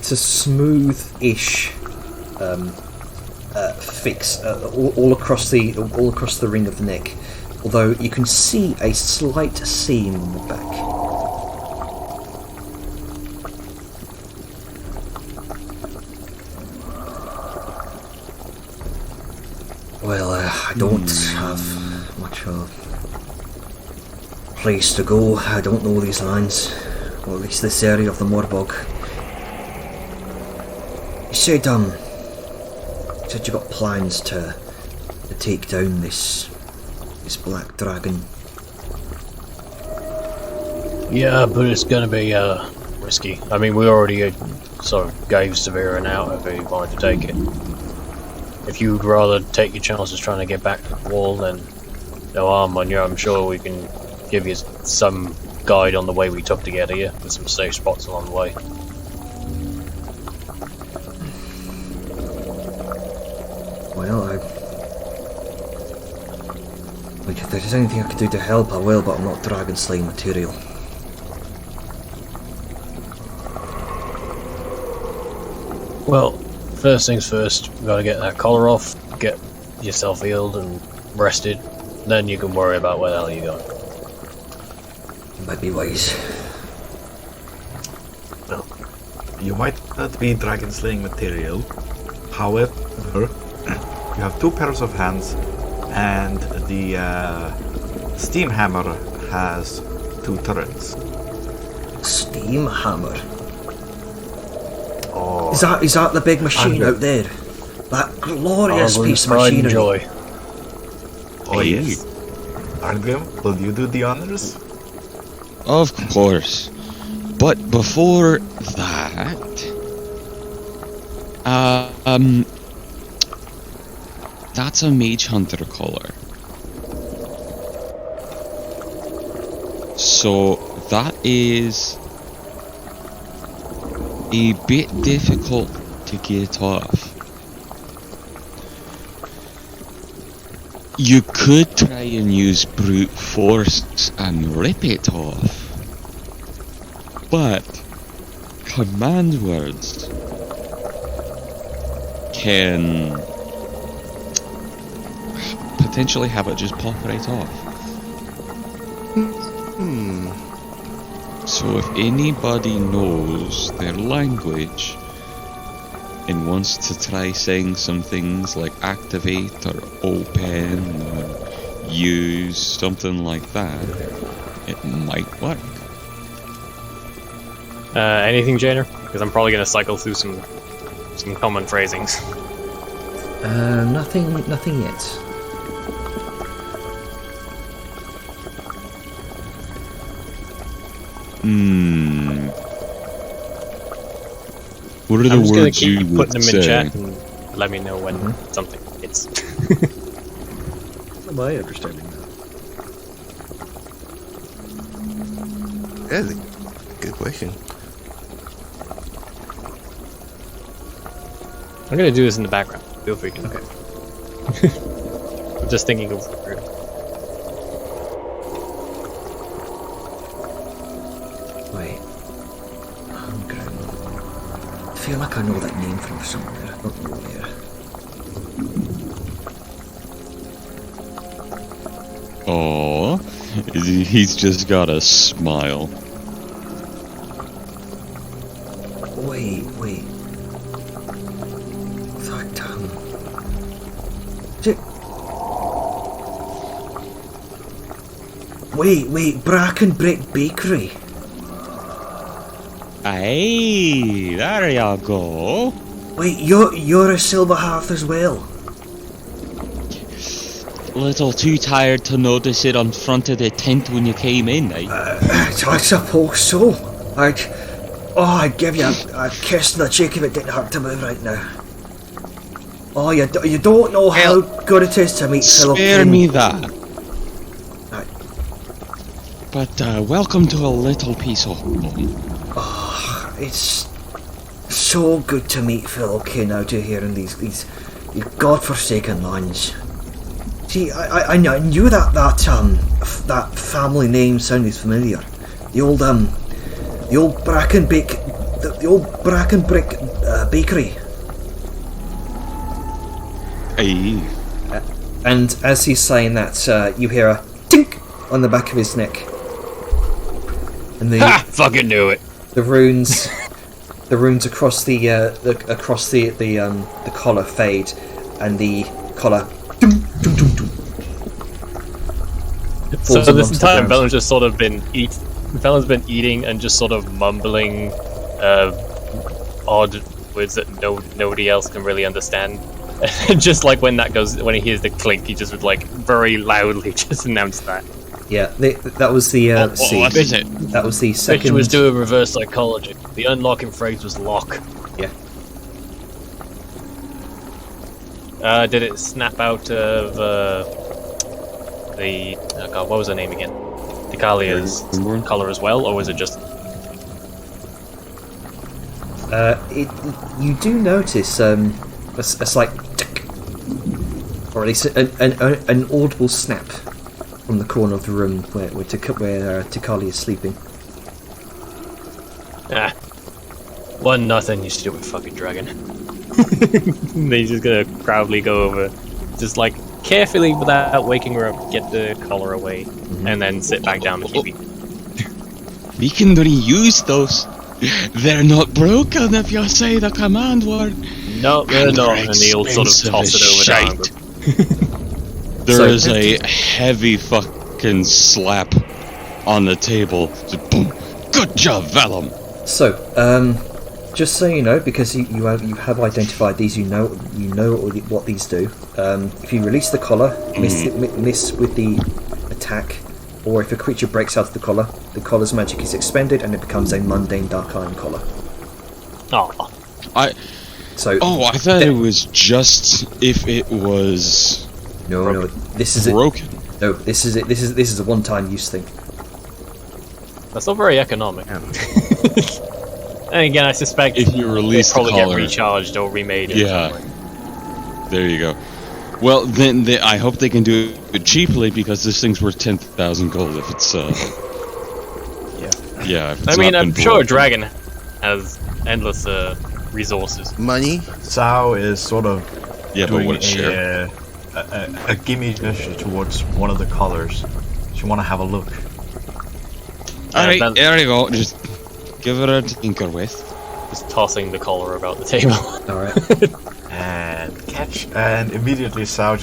[SPEAKER 1] smooth-ish fix all across the ring of the neck. Although you can see a slight seam on the back. Well, I don't have much of a place to go. I don't know these lands, or at least this area of the Morbog. You said you got plans to take down this Black Dragon.
[SPEAKER 7] Yeah, but it's gonna be risky. I mean, we already sort of gave Severa an out if he wanted to take it. If you'd rather take your chances trying to get back to the wall, then no harm on you. I'm sure we can give you some guide on the way we took to get here, with some safe spots along the way.
[SPEAKER 1] Well, if there's anything I can do to help, I will, but I'm not dragon slaying material.
[SPEAKER 7] Well, first things first, we gotta get that collar off, get yourself healed and rested, then you can worry about where the hell you go.
[SPEAKER 1] Might be wise.
[SPEAKER 4] Well, you might not be dragon slaying material. However, you have 2 pairs of hands, and the steam hammer has 2 turrets.
[SPEAKER 1] Steam hammer?
[SPEAKER 4] Oh,
[SPEAKER 1] Is that the big machine out there? That glorious piece of
[SPEAKER 7] pride and
[SPEAKER 1] machinery.
[SPEAKER 7] joy.
[SPEAKER 4] oh yes. Arngrim, will you do the honors?
[SPEAKER 6] Of course. But before that... That's a Mage Hunter collar. So that is a bit difficult to get off. You could try and use brute force and rip it off, but command words can potentially have it just pop right off. So if anybody knows their language and wants to try saying some things like activate or open or use, something like that, it might work.
[SPEAKER 3] Anything, Jainer? Because I'm probably going to cycle through some common phrasings.
[SPEAKER 1] Nothing yet.
[SPEAKER 6] What are
[SPEAKER 3] I'm
[SPEAKER 6] the
[SPEAKER 3] just going to
[SPEAKER 6] words you
[SPEAKER 3] keep
[SPEAKER 6] would
[SPEAKER 3] putting them
[SPEAKER 6] say?
[SPEAKER 3] in chat and let me know when something hits.
[SPEAKER 2] Am I understanding that?
[SPEAKER 5] That's a good question.
[SPEAKER 3] I'm going to do this in the background. Feel free to.
[SPEAKER 2] Okay.
[SPEAKER 3] I'm just thinking of.
[SPEAKER 1] Wait. I feel like I know that name from somewhere. I don't know where.
[SPEAKER 6] Oh, he's just got a smile.
[SPEAKER 1] Wait. Wait, Brackenbrick Bakery.
[SPEAKER 6] Aye, there you go.
[SPEAKER 1] Wait, you're a Silver Hearth as well?
[SPEAKER 6] Little too tired to notice it on front of the tent when you came in, eh?
[SPEAKER 1] I suppose so. I'd give you a kiss on the cheek if it didn't hurt to move right now. Oh, you don't know how good it is to meet Philip
[SPEAKER 6] Spare
[SPEAKER 1] King.
[SPEAKER 6] me that.
[SPEAKER 1] Right.
[SPEAKER 6] But welcome to a little piece of home.
[SPEAKER 1] It's so good to meet Phil King out here in these godforsaken lands. See, I knew that family name sounded familiar. The old Brackenbrick Bakery.
[SPEAKER 6] Aye.
[SPEAKER 1] And as he's saying that, you hear a tink on the back of his neck, and
[SPEAKER 7] Ha! Fucking knew it.
[SPEAKER 1] the runes across the collar fade, and the collar.
[SPEAKER 3] So
[SPEAKER 1] falls
[SPEAKER 3] this
[SPEAKER 1] amongst the
[SPEAKER 3] entire
[SPEAKER 1] ground.
[SPEAKER 3] Velen's just sort of been eating and just sort of mumbling odd words that nobody else can really understand. Just like when he hears the clink, he just would like very loudly just announce that.
[SPEAKER 1] Yeah, that was the.
[SPEAKER 6] What is it?
[SPEAKER 1] That was the
[SPEAKER 7] Victor
[SPEAKER 1] second.
[SPEAKER 7] was doing reverse psychology. The unlocking phrase was lock.
[SPEAKER 1] Yeah.
[SPEAKER 3] Did it snap out of the oh god, what was her name again? Ticalia's color as well, or was it just?
[SPEAKER 1] You do notice a slight tick, or at least an audible snap from the corner of the room where Tikali is sleeping.
[SPEAKER 3] Ah, 1-0, you stupid fucking dragon. Then he's just gonna proudly go over, just like carefully without waking her up, get the collar away, and then sit back down and keep eating.
[SPEAKER 6] We can reuse those. They're not broken if you say the command word.
[SPEAKER 3] No, they're not, and he'll sort of toss it over to Angram.
[SPEAKER 6] There
[SPEAKER 1] So-
[SPEAKER 6] is a heavy fucking slap on the table. Just boom. Good job, Vellum.
[SPEAKER 1] So, just so you know, because you have identified these, you know what these do. If you release the collar, miss with the attack, or if a creature breaks out of the collar's magic is expended and it becomes a mundane dark iron collar.
[SPEAKER 3] Oh,
[SPEAKER 6] I
[SPEAKER 1] So
[SPEAKER 6] thought it was just if it was
[SPEAKER 1] no, this is it.
[SPEAKER 6] broken.
[SPEAKER 1] No, this is it. This is a one-time use thing.
[SPEAKER 3] that's not very economic. And again, I suspect
[SPEAKER 6] If you release
[SPEAKER 3] they'll
[SPEAKER 6] the
[SPEAKER 3] probably
[SPEAKER 6] collar.
[SPEAKER 3] get recharged or remade. in
[SPEAKER 6] Yeah.
[SPEAKER 3] some way.
[SPEAKER 6] There you go. Well, then I hope they can do it cheaply because this thing's worth 10,000 gold if it's yeah. If it's
[SPEAKER 3] I mean,
[SPEAKER 6] not
[SPEAKER 3] I'm
[SPEAKER 6] been
[SPEAKER 3] sure a
[SPEAKER 6] broken.
[SPEAKER 3] dragon has endless resources.
[SPEAKER 5] Money?
[SPEAKER 4] Sao is sort of
[SPEAKER 6] Yeah, but
[SPEAKER 4] doing
[SPEAKER 6] what share?
[SPEAKER 4] a gimme gesture towards one of the collars. She want to have a look.
[SPEAKER 6] Alright,
[SPEAKER 3] Vel-
[SPEAKER 6] there you go. Just give it a tinker with.
[SPEAKER 3] Just tossing the collar about the table.
[SPEAKER 1] All right.
[SPEAKER 4] And immediately Sao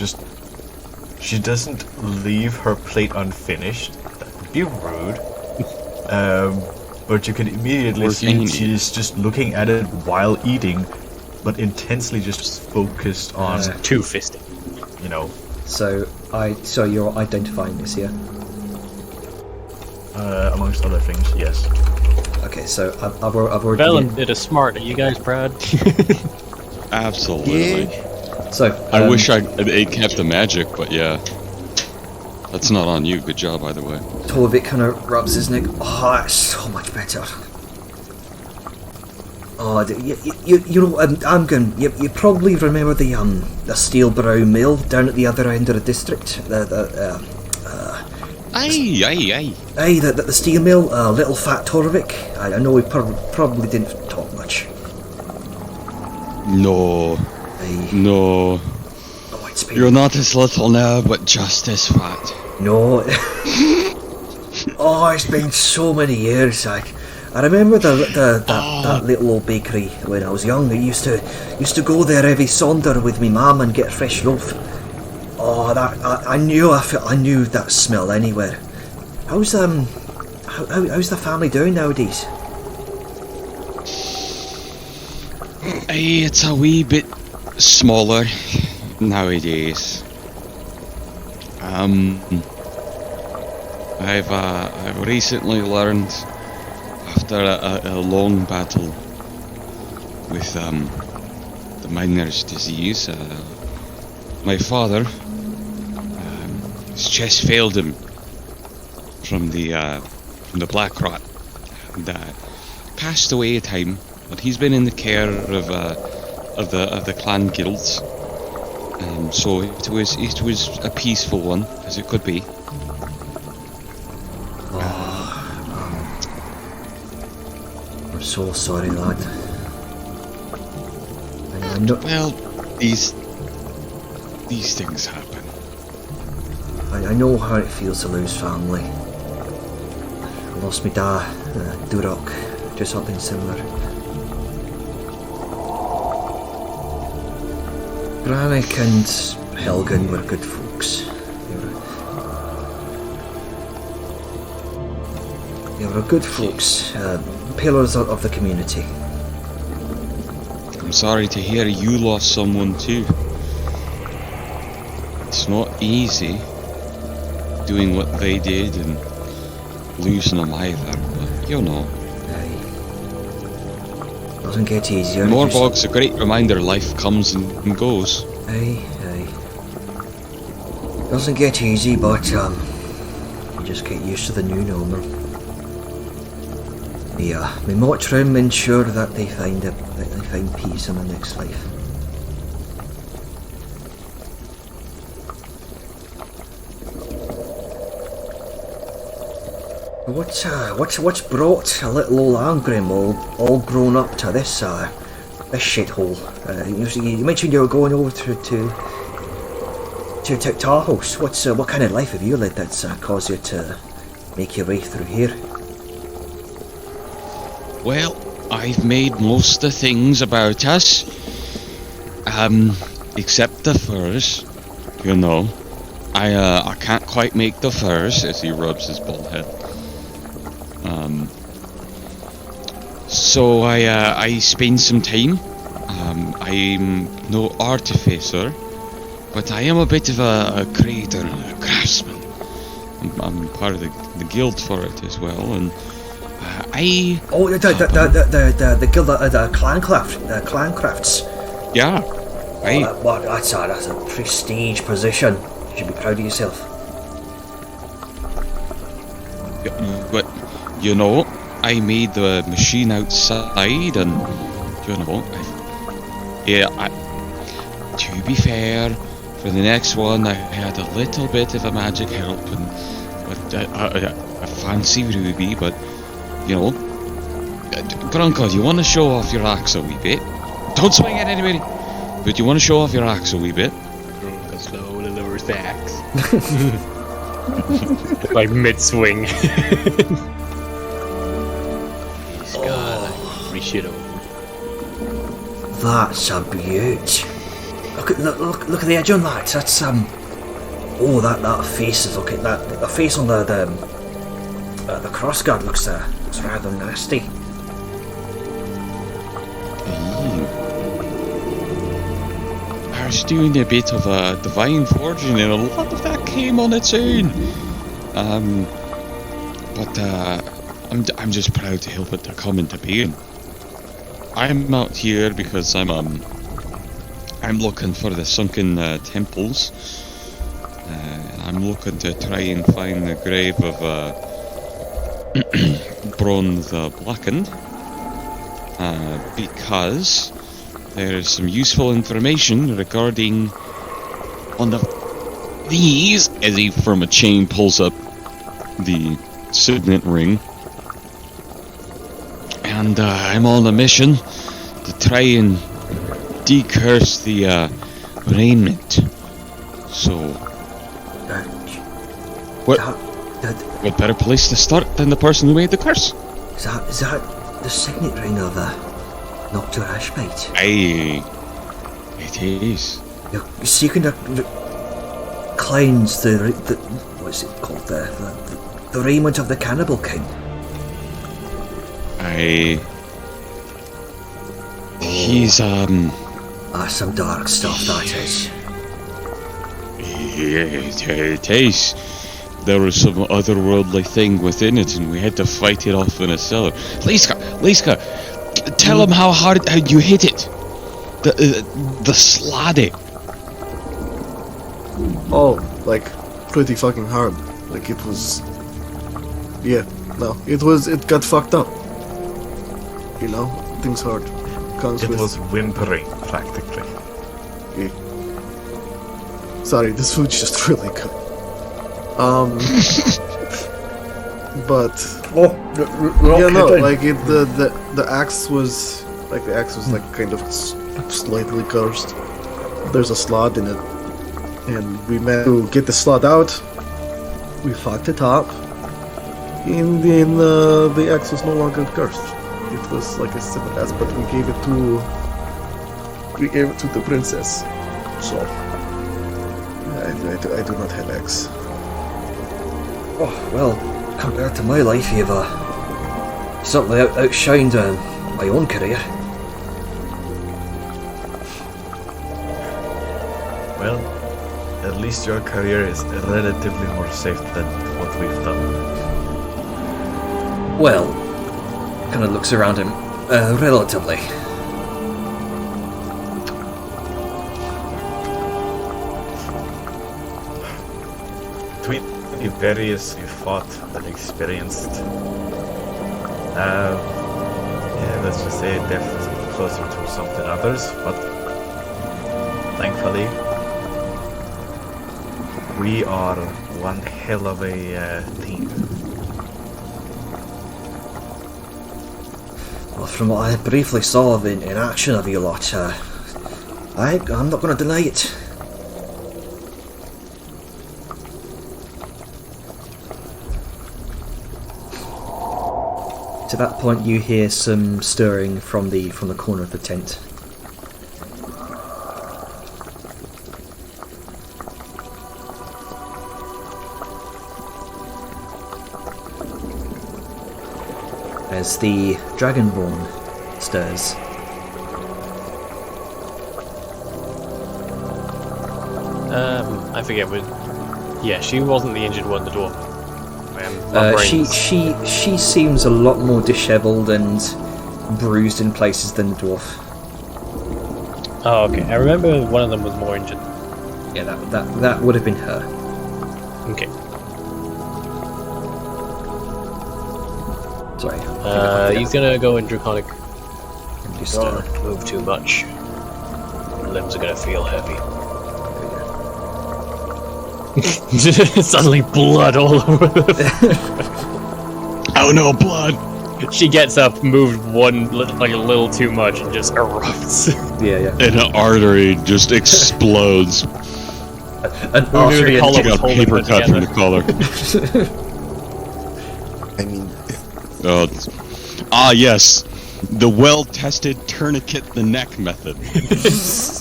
[SPEAKER 4] she doesn't leave her plate unfinished. That would be rude. But you can immediately see
[SPEAKER 6] Organic.
[SPEAKER 4] she's just looking at it while eating, but intensely just focused on,
[SPEAKER 3] Two-fisted.
[SPEAKER 4] you know,
[SPEAKER 1] So you're identifying this, yeah?
[SPEAKER 4] amongst other things, yes.
[SPEAKER 1] Okay, so I've already.
[SPEAKER 3] Velen did a smart. Are you guys proud?
[SPEAKER 6] Absolutely.
[SPEAKER 1] So
[SPEAKER 6] I wish it kept the magic, but yeah. That's not on you. Good job, either way.
[SPEAKER 1] Torvik kind of rubs his neck. Oh, that's so much better. Oh, you know, Amgun, you probably remember the Steel Brow Mill down at the other end of the district.
[SPEAKER 6] Aye.
[SPEAKER 1] Aye, the steel mill, little fat Torvik. I know we probably didn't talk much.
[SPEAKER 6] No.
[SPEAKER 1] Aye.
[SPEAKER 6] No.
[SPEAKER 1] Oh, it's been
[SPEAKER 6] You're not as little now, but just as fat.
[SPEAKER 1] no. Oh, it's been so many years. I remember that little old bakery when I was young. I used to go there every Sonder with me mum and get a fresh loaf. Oh, I knew that smell anywhere. How's the family doing nowadays?
[SPEAKER 6] It's a wee bit smaller nowadays. I've recently learned, after a long battle with the miner's disease, my father, his chest failed him from the black rot, and passed away in time. But he's been in the care of the clan guilds, so it was a peaceful one, as it could be.
[SPEAKER 1] I'm so sorry, lad. I know.
[SPEAKER 6] Well, these things happen.
[SPEAKER 1] I know how it feels to lose family. I lost my dad, Durok, just something similar. Brannick and Helgen were good folks. They were good folks, pillars of the community.
[SPEAKER 6] I'm sorry to hear you lost someone too. It's not easy doing what they did and losing them either, but you know.
[SPEAKER 1] Doesn't get easier.
[SPEAKER 6] Morbog's a great reminder life comes and goes.
[SPEAKER 1] Aye. Doesn't get easy, but you just get used to the new normal. Yeah, my Mottrim ensure that they find peace in the next life. What's brought a little old Angrim all grown up to this shithole? You mentioned you were going over to Tahoe. What kind of life have you led that's caused you to make your way through here?
[SPEAKER 6] Well, I've made most of the things about us, except the furs. You know, I can't quite make the furs, as he rubs his bald head. So I spend some time. I'm no artificer, but I am a bit of a creator and a craftsman. I'm part of the guild for it as well, and the guild, the Clancrafts. Yeah, right.
[SPEAKER 1] That's a prestige position. You should be proud of yourself.
[SPEAKER 6] But you know, I made the machine outside, and you know, to be fair, for the next one I had a little bit of a magic help and a fancy ruby, but you know, Grunka, do you want to show off your axe a wee bit? Don't swing at anybody, but you want to show off your axe a wee bit?
[SPEAKER 3] Grunka slowly lowers the axe. Like mid-swing. He's got like free shit over.
[SPEAKER 1] That's a beaut. Look at the edge on that. That's that face is okay. The face on the crossguard looks rather nasty.
[SPEAKER 6] I was doing a bit of divine forging, and a lot of that came on its own. But I'm just proud to help it to come into being. I'm out here because I'm looking for the sunken temples. I'm looking to try and find the grave of Bron the Blackened, because there is some useful information regarding one of these, as he from a chain pulls up the signet ring. And I'm on a mission to try and decurse the raiment. So, what better place to start than the person who made the curse?
[SPEAKER 1] Is that the signet ring of Dr. Ashbite?
[SPEAKER 6] Aye, it is.
[SPEAKER 1] You're seeking to cleanse the what's it called the raiment of the Cannibal King.
[SPEAKER 6] Aye. He's
[SPEAKER 1] Some dark stuff that is.
[SPEAKER 6] It is. There was some otherworldly thing within it, and we had to fight it off in a cellar. Liska, tell him how hard you hit it. The sladdy.
[SPEAKER 2] Oh, like, pretty fucking hard. Like, it was... Yeah, no, it got fucked up. You know, things hard. Comes
[SPEAKER 4] It
[SPEAKER 2] with...
[SPEAKER 4] was whimpering, practically.
[SPEAKER 2] Yeah. Sorry, this food's just really good. But... yeah, no, like, the axe was... Like, the axe was, like, kind of slightly cursed. There's a slot in it. And we managed to get the slot out. We fucked it up. And then the axe was no longer cursed. It was like a simple axe, but we gave it to the princess. So I do not have axe.
[SPEAKER 1] Oh, well, compared to my life, you've certainly outshined my own career.
[SPEAKER 4] Well, at least your career is relatively more safe than what we've done.
[SPEAKER 1] Well, kind of looks around him. Relatively.
[SPEAKER 4] Between the various you fought and experienced, yeah, let's just say death is closer to some than others, but thankfully, we are one hell of a team.
[SPEAKER 1] Well, from what I briefly saw in action of you lot, I'm not going to deny it. To that point, you hear some stirring from the corner of the tent. As the Dragonborn stirs.
[SPEAKER 3] I forget what. Yeah, she wasn't the injured one, the dwarf. My brain's-
[SPEAKER 1] She seems a lot more dishevelled and bruised in places than the dwarf.
[SPEAKER 3] Oh, okay. I remember one of them was more injured.
[SPEAKER 1] Yeah, that would have been her.
[SPEAKER 3] Okay.
[SPEAKER 1] Sorry.
[SPEAKER 3] He's gonna go in Draconic.
[SPEAKER 1] Just,
[SPEAKER 3] Don't move too much. Limbs are gonna feel heavy. Suddenly blood all over the
[SPEAKER 6] Oh no, blood!
[SPEAKER 3] She gets up, moved like a little too much, and just erupts.
[SPEAKER 1] yeah.
[SPEAKER 6] And an artery just explodes.
[SPEAKER 1] An
[SPEAKER 3] Who knew the collar
[SPEAKER 6] She
[SPEAKER 3] was
[SPEAKER 6] got
[SPEAKER 3] holding
[SPEAKER 6] paper
[SPEAKER 3] them
[SPEAKER 6] cut from the
[SPEAKER 3] together?
[SPEAKER 6] collar.
[SPEAKER 5] I mean,
[SPEAKER 6] Yes. The well-tested tourniquet the neck method.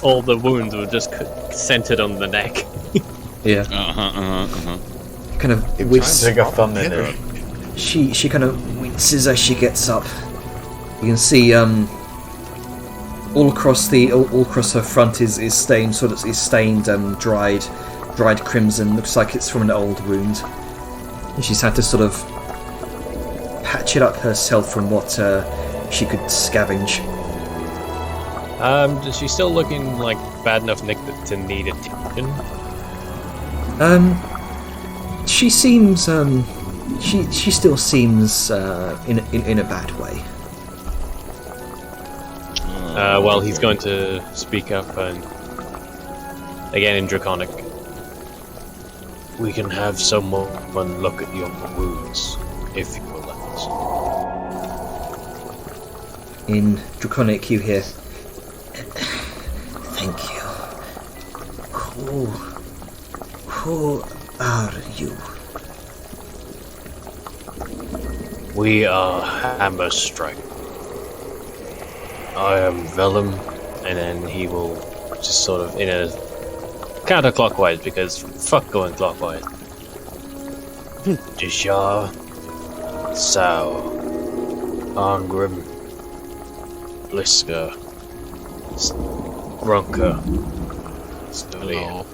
[SPEAKER 3] All the wounds were just centered on the neck.
[SPEAKER 1] Yeah. Kind of
[SPEAKER 4] Take a thumb in there.
[SPEAKER 1] She kind of winces as she gets up. You can see all across her front is stained, dried crimson. Looks like it's from an old wound. And she's had to sort of patch it up herself from what she could scavenge.
[SPEAKER 3] Is she still looking like bad enough nick to need attention?
[SPEAKER 1] She seems she still seems in a bad way.
[SPEAKER 3] Well, he's going to speak up and again in Draconic. We can have someone look at your wounds, if you will let us.
[SPEAKER 1] In Draconic, you hear, "Thank you. Who are you?"
[SPEAKER 7] We are Hammer Strike. I am Vellum, and then he will just sort of in a counterclockwise because fuck going clockwise. Dishar, Sao, Arngrim, Liska, Grunka, Stolian.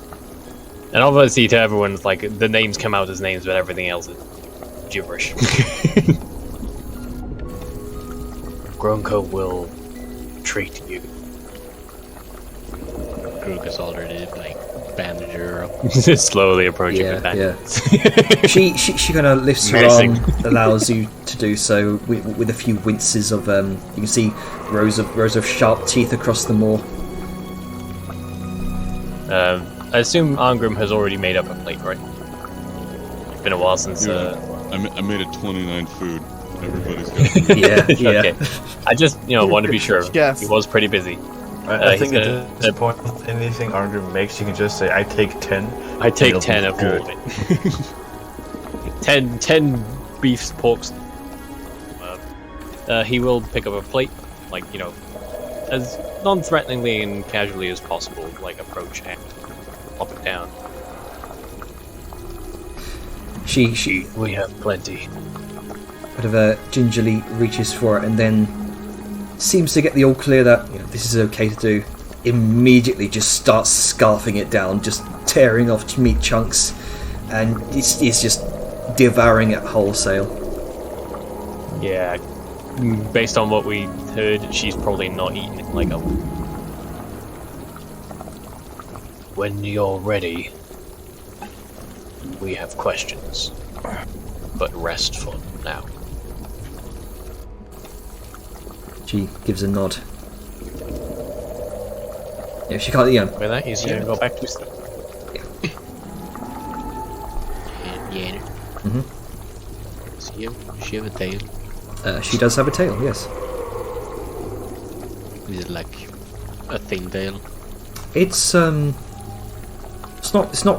[SPEAKER 7] And obviously to everyone, it's like, the names come out as names, but everything else is gibberish. Grunka will treat you.
[SPEAKER 8] Grunka's already, like, bandaged her up.
[SPEAKER 7] Slowly approaching the bandits.
[SPEAKER 1] She kind of lifts her
[SPEAKER 7] Menacing.
[SPEAKER 1] arm, allows you to do so with a few winces of you can see rows of sharp teeth across the moor.
[SPEAKER 7] I assume Arngrim has already made up a plate, right? It's been a while since.
[SPEAKER 6] I made it 29 food. Everybody's got.
[SPEAKER 1] Yeah.
[SPEAKER 7] Okay. I just want to be sure.
[SPEAKER 2] Yes.
[SPEAKER 7] He was pretty busy.
[SPEAKER 4] I think
[SPEAKER 7] he's
[SPEAKER 4] at this point, anything Arngrim makes, you can just say, I take 10.
[SPEAKER 7] I take
[SPEAKER 4] It'll
[SPEAKER 7] 10
[SPEAKER 4] be
[SPEAKER 7] of
[SPEAKER 4] good.
[SPEAKER 7] all of it. 10 beefs, porks. He will pick up a plate, like, as non-threateningly and casually as possible, like approach and pop it down.
[SPEAKER 1] She
[SPEAKER 7] We have plenty.
[SPEAKER 1] kind of gingerly reaches for it and then seems to get the all clear that this is okay to do. Immediately just starts scarfing it down, just tearing off meat chunks, and it's just devouring it wholesale.
[SPEAKER 7] Yeah, based on what we heard, she's probably not eating it like a... When you're ready, we have questions. But rest for now.
[SPEAKER 1] She gives a nod. Yeah, she can't,
[SPEAKER 7] With that, he's gonna go back to sleep.
[SPEAKER 8] Yeah.
[SPEAKER 1] Mhm.
[SPEAKER 8] She have a tail.
[SPEAKER 1] She does have a tail, yes.
[SPEAKER 8] Is it like a thin tail?
[SPEAKER 1] It's not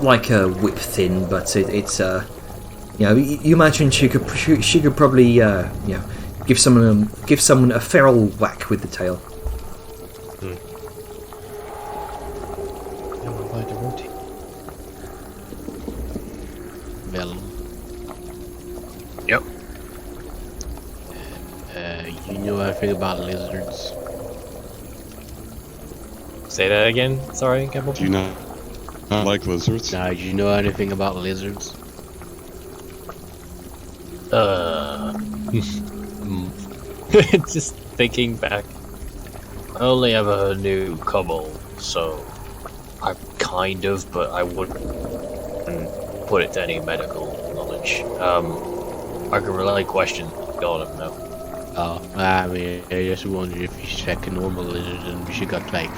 [SPEAKER 1] like a whip thin, but it's you imagine she could probably give someone a feral whack with the tail.
[SPEAKER 8] Well,
[SPEAKER 7] Yep.
[SPEAKER 8] you know everything about lizards.
[SPEAKER 7] Say that again. Sorry, Campbell.
[SPEAKER 6] Do you not like lizards?
[SPEAKER 8] Now, do you know anything about lizards?
[SPEAKER 7] Just thinking back. I only ever knew Cobble, so I kind of, but I wouldn't put it to any medical knowledge. I can relay questions, God, I don't know.
[SPEAKER 8] Oh, I mean, I just wondered if she's like a normal lizard and she got like,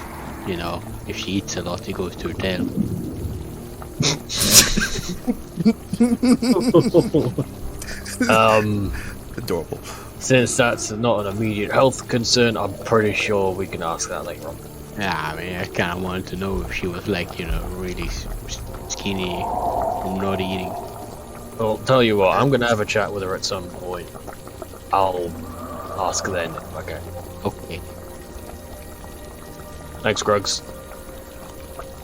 [SPEAKER 8] if she eats a lot, it goes to her tail.
[SPEAKER 2] Adorable.
[SPEAKER 7] Since that's not an immediate health concern, I'm pretty sure we can ask that later on.
[SPEAKER 8] Yeah, I mean, I kind of wanted to know if she was like, really skinny from not eating.
[SPEAKER 7] Well, tell you what, I'm gonna have a chat with her at some point. I'll ask then. Okay.
[SPEAKER 8] Okay.
[SPEAKER 7] Thanks, Grugs.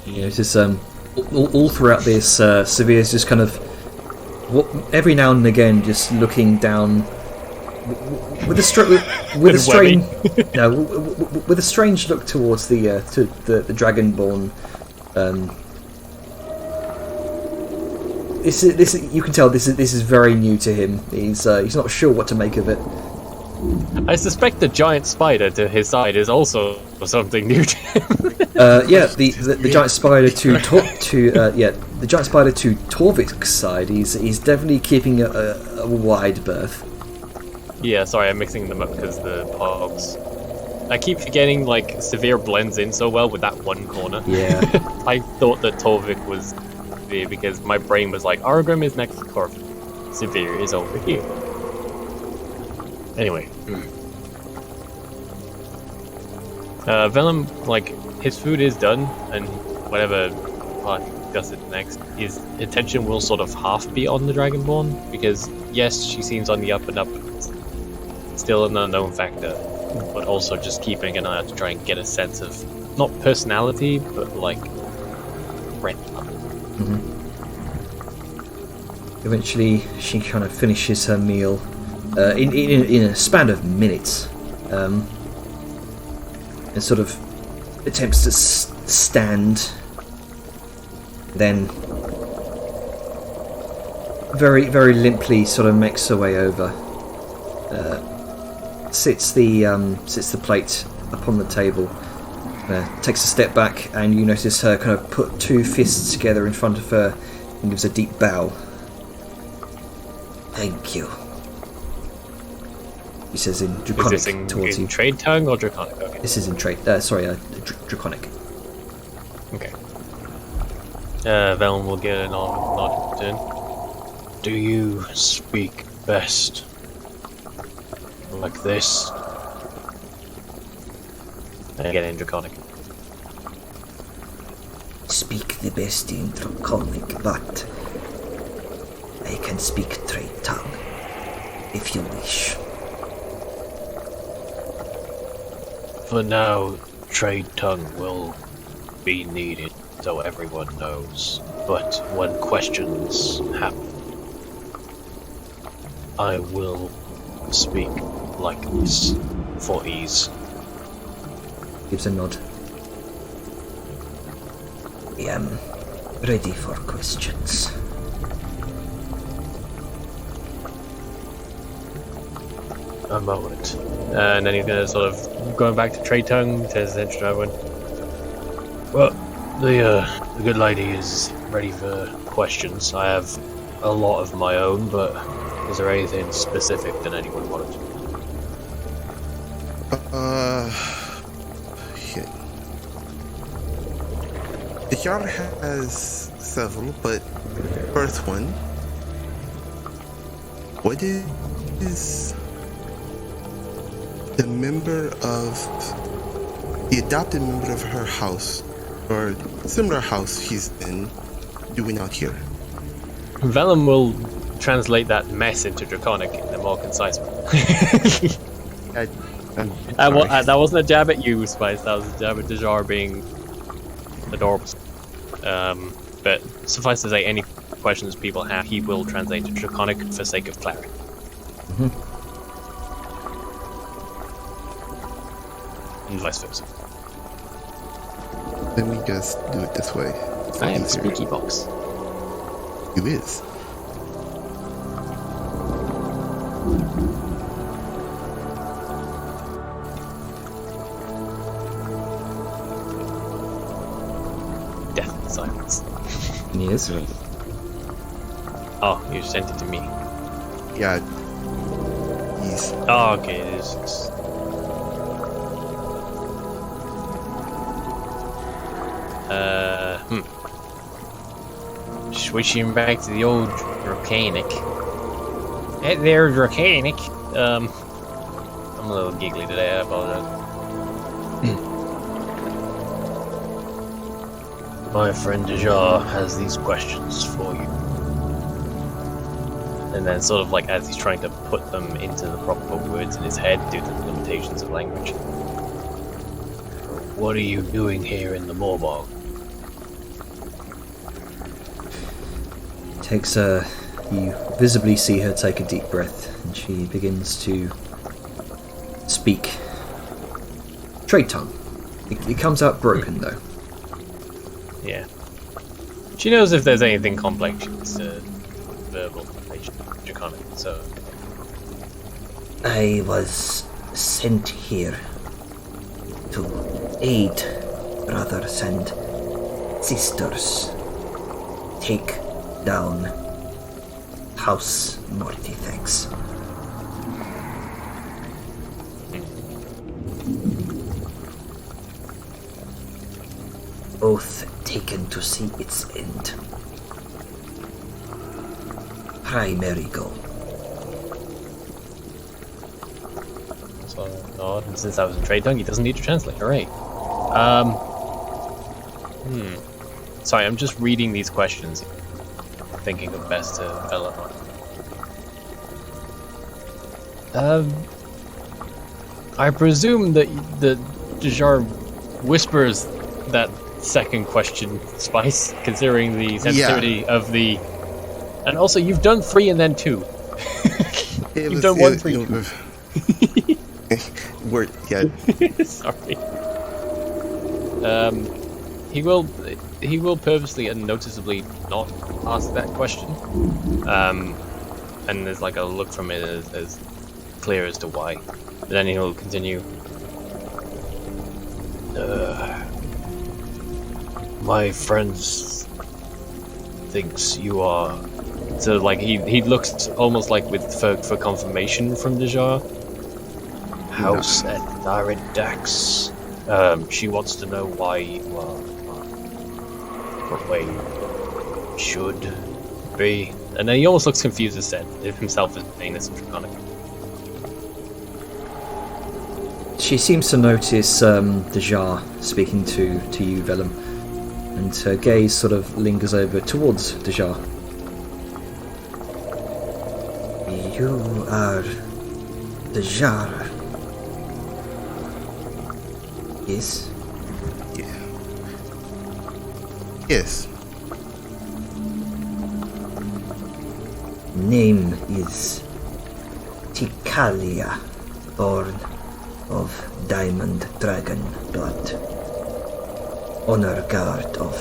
[SPEAKER 1] It's just all throughout this, Severe's just kind of every now and again just looking down with a strange with a strange look towards the Dragonborn. This you can tell this is very new to him. He's not sure what to make of it.
[SPEAKER 7] I suspect the giant spider to his side is also something new to him.
[SPEAKER 1] The giant spider to the giant spider to Torvik's side. He's definitely keeping a wide berth.
[SPEAKER 7] Yeah, sorry, I'm mixing them up because the pogs. I keep forgetting, like, Severe blends in so well with that one corner.
[SPEAKER 1] Yeah.
[SPEAKER 7] I thought that Torvik was there because my brain was like, Argrim is next to Torvik. Severe is over here. Anyway. Vellum, like, his food is done, and whatever part he does it next, his attention will sort of half be on the Dragonborn, because yes, she seems on the up and up, still an unknown factor, but also just keeping an eye out to try and get a sense of not personality, but like rent.
[SPEAKER 1] Eventually, she kind of finishes her meal in a span of minutes, and sort of attempts to stand. Then, very, very limply, sort of makes her way over. Sits the plate upon the table. Takes a step back, and you notice her kind of put two fists together in front of her and gives a deep bow. Thank you. He says in Draconic
[SPEAKER 7] Is this
[SPEAKER 1] towards
[SPEAKER 7] in
[SPEAKER 1] you.
[SPEAKER 7] trade tongue or Draconic? Okay.
[SPEAKER 1] This is in trade. Draconic.
[SPEAKER 7] Okay. Velen will get a nod in. Do you speak best like this? And get in Draconic.
[SPEAKER 1] Speak the best in Draconic, but I can speak trade tongue if you wish.
[SPEAKER 7] For now, trade tongue will be needed so everyone knows. But when questions happen, I will speak like this for ease.
[SPEAKER 1] Gives a nod. I am ready for questions.
[SPEAKER 7] A moment. And then he's gonna sort of going back to trade tongue, says the everyone. Well, the good lady is ready for questions. I have a lot of my own, but is there anything specific that anyone wanted?
[SPEAKER 5] Yeah. The yard has several, but first one. What is the adopted member of her house, or similar house she's in, doing out here?
[SPEAKER 7] Velen will translate that mess into Draconic in a more concise way. That wasn't a jab at you, Spice. That was a jab at Dejar being adorable. But suffice to say, any questions people have, he will translate to Draconic for sake of clarity. And vice versa.
[SPEAKER 5] Let me just do it this way.
[SPEAKER 7] I am a squeaky box.
[SPEAKER 5] You is.
[SPEAKER 7] Death and silence.
[SPEAKER 1] Yes.
[SPEAKER 7] Oh, you sent it to me.
[SPEAKER 5] Yeah. He's
[SPEAKER 7] Oh, okay, it is. Switching back to the old Draconic. Hey there, Draconic. I'm a little giggly today, I apologize. My friend Dejar has these questions for you. And then sort of like as he's trying to put them into the proper words in his head due to the limitations of language. What are you doing here in the Morbog?
[SPEAKER 1] You visibly see her take a deep breath, and she begins to speak trade tongue. It comes out broken though.
[SPEAKER 7] Yeah. She knows if there's anything complex, it's verbal, Draconic, so...
[SPEAKER 1] I was sent here to aid brothers and sisters take down House Mortifex. Oath taken to see its end. Primary goal.
[SPEAKER 7] So, no, since I was in trade tongue, he doesn't need to translate, alright. Sorry, I'm just reading these questions, thinking of best to develop on. I presume that Dejar whispers that second question, Spice, considering the sensitivity of the... And also, you've done 3 and then 2. You've done 1, 3, 2. Sorry. He will purposely and noticeably not ask that question. And there's like a look from it as clear as to why. But then he'll continue. My friends thinks you are. So like he looks almost like for confirmation from Dejar. House at Dax. She wants to know why you are where you should be. And then he almost looks confused as himself as being this draconic.
[SPEAKER 1] She seems to notice Dejar speaking to you, Vellum, and her gaze sort of lingers over towards Dejar. You are Dejar. Yes?
[SPEAKER 5] Yeah. Yes.
[SPEAKER 1] Name is Tikalia, born of Diamond Dragon blood. Honor guard of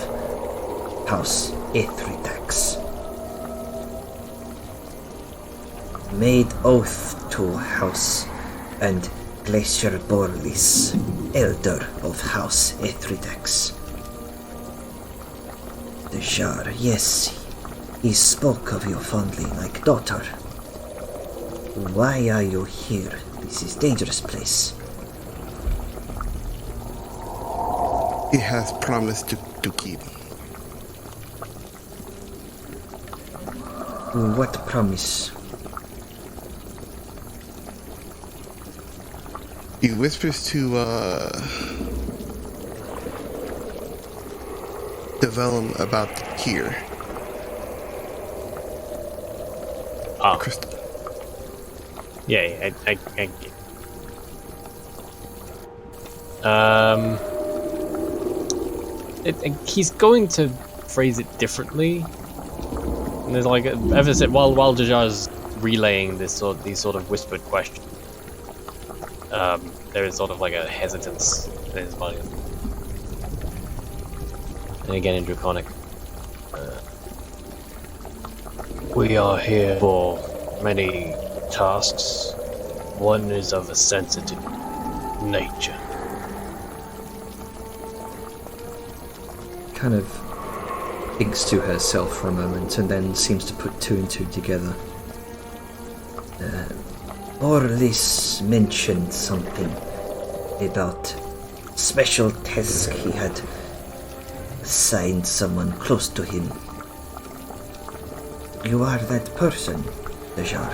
[SPEAKER 1] House Ithridax. Made oath to House and Glacier Borlis, elder of House Ithridax. Dejar, yes, he spoke of you fondly like daughter. Why are you here? This is a dangerous place.
[SPEAKER 5] He has promised to keep.
[SPEAKER 1] What promise?
[SPEAKER 5] He whispers to Vellum about the Kier.
[SPEAKER 3] Ah.
[SPEAKER 5] Crystal.
[SPEAKER 3] Yeah, I he's going to phrase it differently. And there's like ever since while Dejar's relaying these sort of whispered questions, there is sort of like a hesitance in his body. And again in Draconic, we are here for many tasks. One is of a sensitive nature.
[SPEAKER 1] Kind of thinks to herself for a moment and then seems to put 2 and 2 together. Borlis mentioned something about special task he had assigned someone close to him. You are that person, Dejar.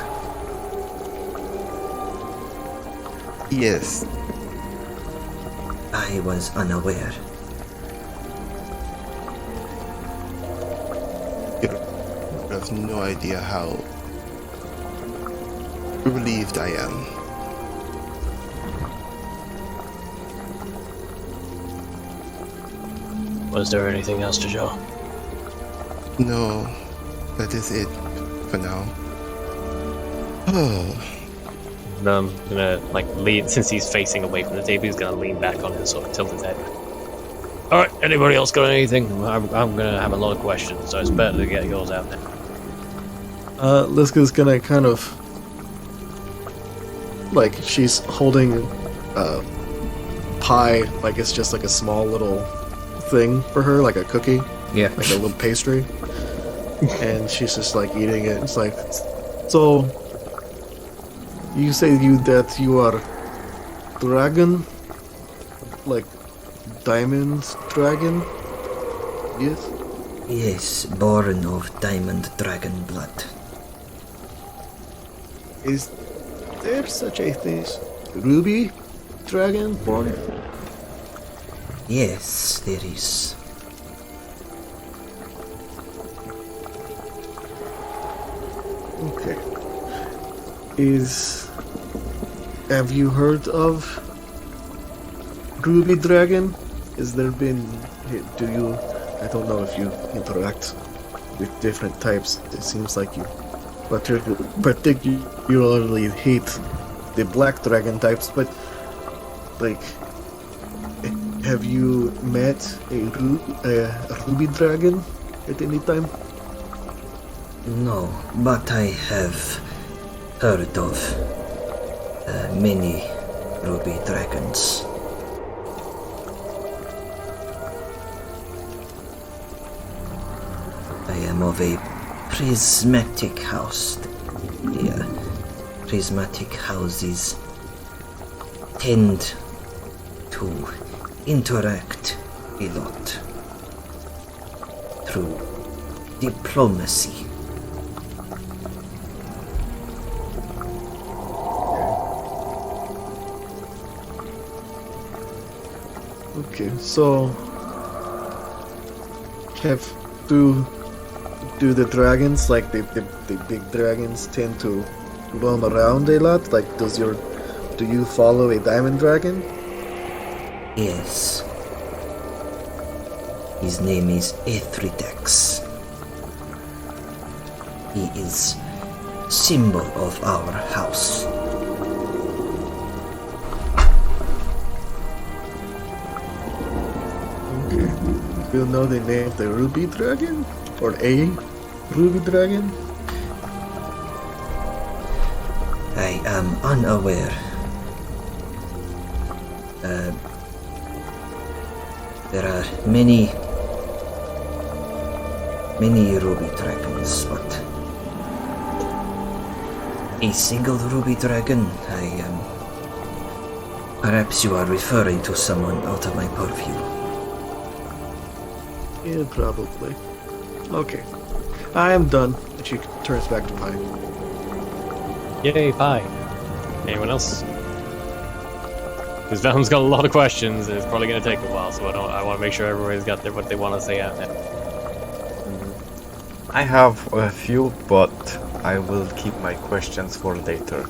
[SPEAKER 5] Yes.
[SPEAKER 1] I was unaware.
[SPEAKER 5] I have no idea how relieved I am.
[SPEAKER 7] Was there anything else to show?
[SPEAKER 5] No, that is it for now. Oh.
[SPEAKER 3] I'm gonna lean, since he's facing away from the table, he's gonna lean back on it and sort of tilt his head.
[SPEAKER 7] Alright, anybody else got anything? I'm gonna have a lot of questions, so it's better to get yours out there.
[SPEAKER 2] Liska's gonna kind of like she's holding pie like it's just like a small little thing for her, like a cookie.
[SPEAKER 1] Yeah.
[SPEAKER 2] Like a little pastry. And she's just like eating it. It's like, so you say that you are dragon? Like diamond dragon? Yes?
[SPEAKER 1] Yes, born of Diamond Dragon blood.
[SPEAKER 2] Is there such a thing? Ruby dragon born?
[SPEAKER 1] Yes, there is.
[SPEAKER 2] Okay. have you heard of Ruby Dragon? Has there been? Do you? I don't know if you interact with different types. It seems like you particularly hate the black dragon types, but like, have you met a ruby dragon at any time?
[SPEAKER 1] No, but I have heard of many ruby dragons. I am of a prismatic house. The prismatic houses tend to interact a lot through diplomacy.
[SPEAKER 2] Okay, so do the dragons, like the big dragons, tend to roam around a lot? Like, do you follow a diamond dragon?
[SPEAKER 1] Yes. His name is Ethridex. He is symbol of our house.
[SPEAKER 2] Okay. Do you know the name of the ruby dragon? Or a ruby dragon?
[SPEAKER 1] I am unaware. There are many ruby dragons, but a single ruby dragon, perhaps you are referring to someone out of my purview.
[SPEAKER 2] Yeah, probably. Okay. I am done. And she turns back to Pine.
[SPEAKER 3] Yay, pie. Anyone else? Because Venom's got a lot of questions, and it's probably going to take a while, so I want to make sure everybody's got what they want to say out there.
[SPEAKER 4] I have a few, but I will keep my questions for later.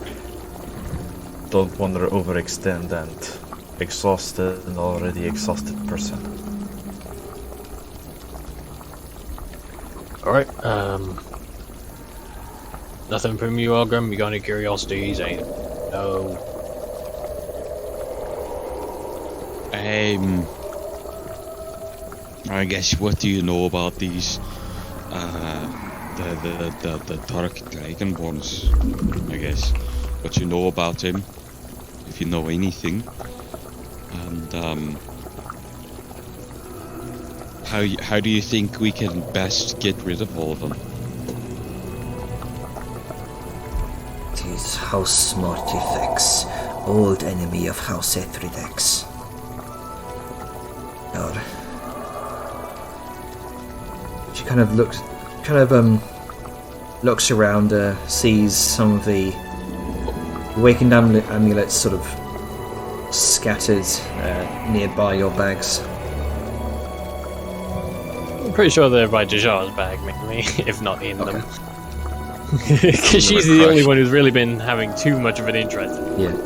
[SPEAKER 4] Don't want to overextend and exhaust an already exhausted person.
[SPEAKER 7] Alright, nothing from you, Algrim? You got any curiosities? No.
[SPEAKER 6] I guess, what do you know about these, the Dark Dragonborns, I guess. What you know about him, if you know anything, and, how do you think we can best get rid of all of them?
[SPEAKER 1] It is House Mortifex, old enemy of House Ethridex. She kind of looks around, sees some of the awakened amulets sort of scattered nearby your bags.
[SPEAKER 3] I'm pretty sure they're by Jajar's bag, mainly, if not in them. Because she's the only one who's really been having too much of an interest.
[SPEAKER 1] Yeah.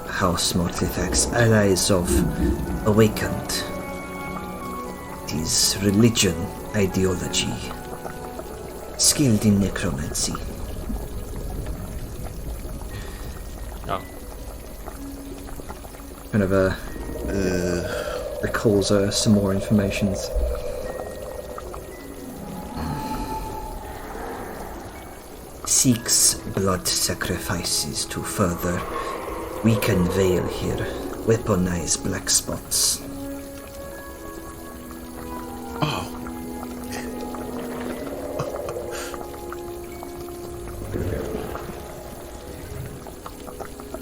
[SPEAKER 1] House Mortifex, allies of Awakened. It is religion, ideology, skilled in necromancy.
[SPEAKER 3] Oh.
[SPEAKER 1] Kind of recalls some more information. Seeks blood sacrifices to further weaken Veil here, weaponize black spots.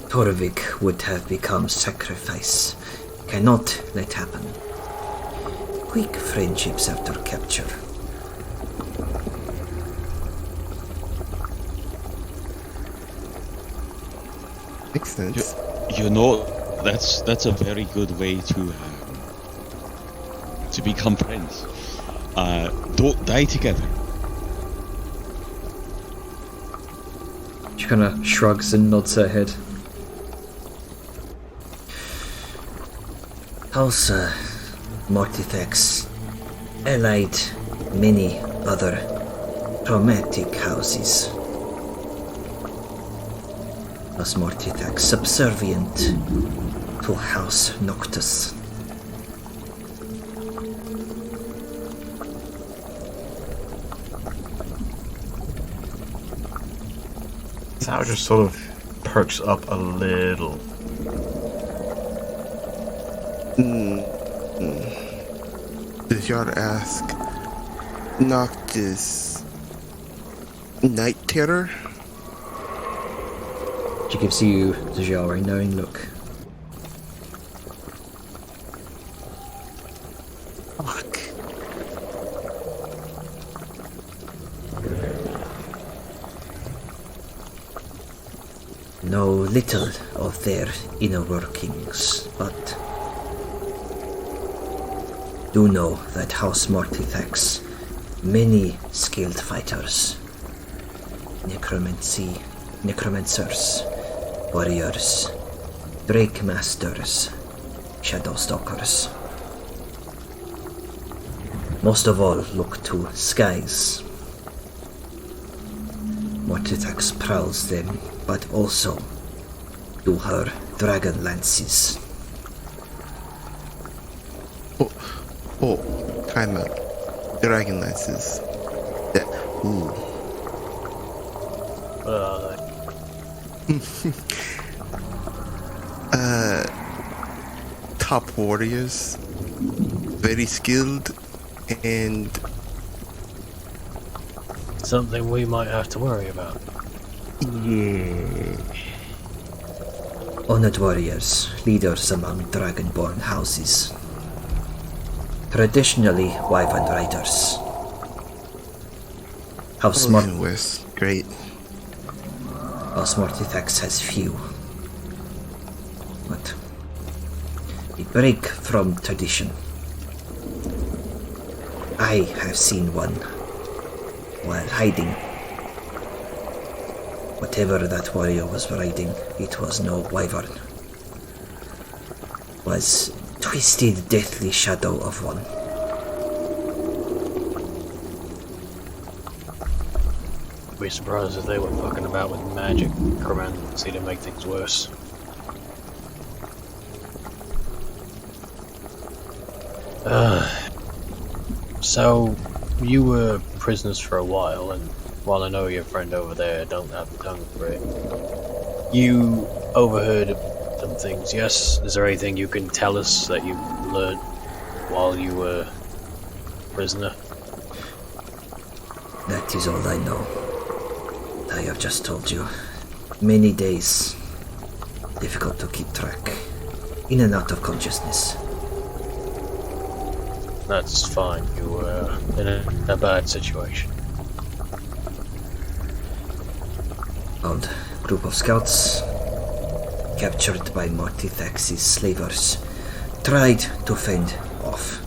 [SPEAKER 1] Torvik would have become sacrifice. Cannot let happen. Quick friendships after capture.
[SPEAKER 5] Makes sense.
[SPEAKER 6] You know, that's a very good way to become friends. Don't die together.
[SPEAKER 1] She kind of shrugs and nods her head. House Mortifex allied many other traumatic houses. House Mortifex subservient to House Noctis.
[SPEAKER 4] Sao just sort of perks up a little.
[SPEAKER 5] Does y'all ask Noctis Night Terror?
[SPEAKER 1] She gives you, Zajara, a knowing look.
[SPEAKER 5] Fuck.
[SPEAKER 1] Know little of their inner workings, but do know that House Mortifex, many skilled fighters, necromancers, warriors, Drake Masters, Shadow Stalkers. Most of all look to skies. Mortifex prowls them, but also to her dragon lances.
[SPEAKER 5] Oh, time out. Dragon lances. That, ooh.
[SPEAKER 7] What are they?
[SPEAKER 5] Top warriors. Very skilled and
[SPEAKER 7] Something we might have to worry about.
[SPEAKER 5] yeah.
[SPEAKER 1] Honored warriors, leaders among dragonborn houses. Traditionally, wyvern riders. House
[SPEAKER 5] West. Great.
[SPEAKER 1] Mortifex has few. But a break from tradition. I have seen one while hiding. Whatever that warrior was riding, it was no wyvern. Was twisted, deathly shadow of one.
[SPEAKER 7] I'd be surprised if they were fucking about with magic necromancy to make things worse. So, you were prisoners for a while, and while I know your friend over there don't have the tongue for it, you overheard some things, yes? Is there anything you can tell us that you learned while you were a prisoner?
[SPEAKER 1] That is all I know. I have just told you. Many days. Difficult to keep track. In and out of consciousness.
[SPEAKER 7] That's fine. You were in a bad situation.
[SPEAKER 1] Found group of scouts. Captured by Mortifex's slavers. Tried to fend off.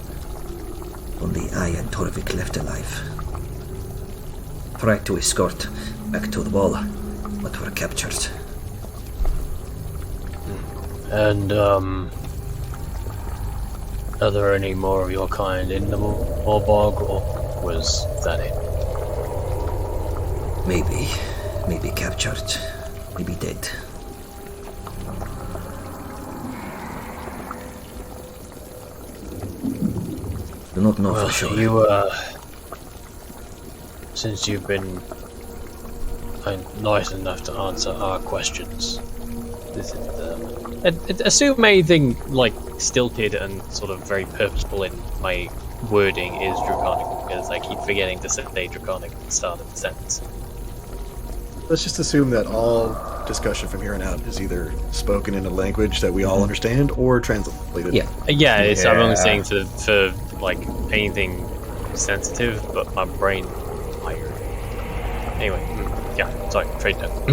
[SPEAKER 1] Only I and Torvik left alive. Tried to escort back to the wall, but were captured.
[SPEAKER 7] And, are there any more of your kind in the Morbog, or was that it?
[SPEAKER 1] Maybe captured, maybe dead. Do not know for sure.
[SPEAKER 7] You, since you've been nice enough to answer our questions, this is, assume anything, like, stilted and sort of very purposeful in my wording is draconic, because I keep forgetting to say draconic at the start of the sentence.
[SPEAKER 2] Let's just assume that all discussion from here on out is either spoken in a language that we all understand or translated.
[SPEAKER 1] Yeah.
[SPEAKER 7] I'm only saying for like anything sensitive, but my brain tired. Anyway, sorry, trade note.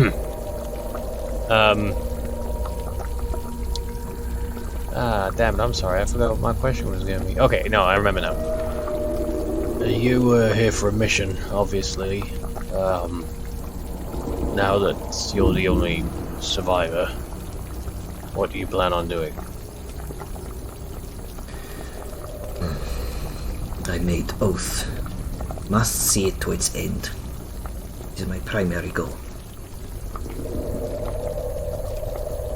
[SPEAKER 7] Damn it, I'm sorry, I forgot what my question was going to be. Okay, no, I remember now. You were here for a mission, obviously. now that you're the only survivor, what do you plan on doing?
[SPEAKER 1] I made oath. Must see it to its end. It is my primary goal.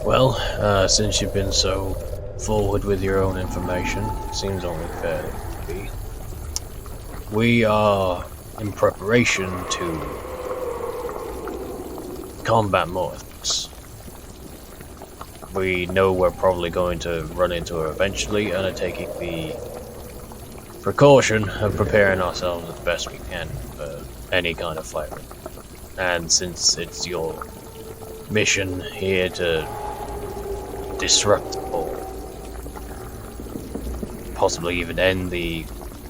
[SPEAKER 7] Well, since you've been so forward with your own information, it seems only fair to be. We are in preparation to combat Morths. We know we're probably going to run into her eventually, and are taking the precaution of preparing ourselves as best we can for any kind of fight. And since it's your mission here to disrupt or possibly even end the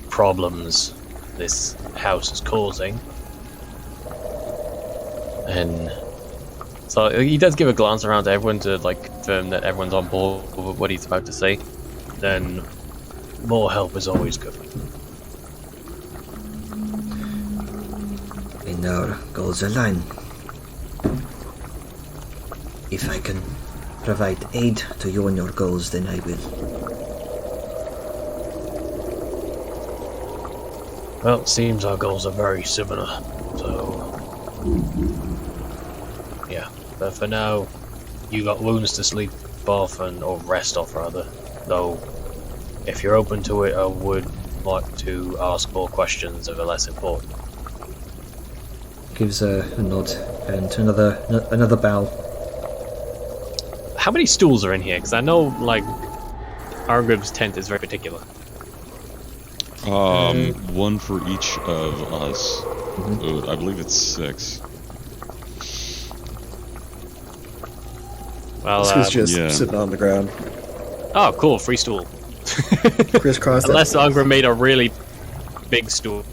[SPEAKER 7] problems this house is causing, and so he does give a glance around to everyone to like confirm that everyone's on board with what he's about to say, then more help is always good.
[SPEAKER 1] And our goals align. If I can provide aid to you and your goals, then I will.
[SPEAKER 7] Well, it seems our goals are very similar, so yeah. But for now, you got wounds to sleep off or rest off rather. Though, if you're open to it, I would like to ask more questions if they're less important.
[SPEAKER 1] Gives a nod and another bow.
[SPEAKER 3] How many stools are in here? Because I know, like, Argrim's tent is very particular.
[SPEAKER 6] One for each of us. I believe it's 6.
[SPEAKER 3] Well,
[SPEAKER 2] This was just
[SPEAKER 6] yeah.
[SPEAKER 2] sitting on the ground.
[SPEAKER 3] oh, cool, free stool.
[SPEAKER 2] Crisscross.
[SPEAKER 3] Unless Argrim made a really big stool.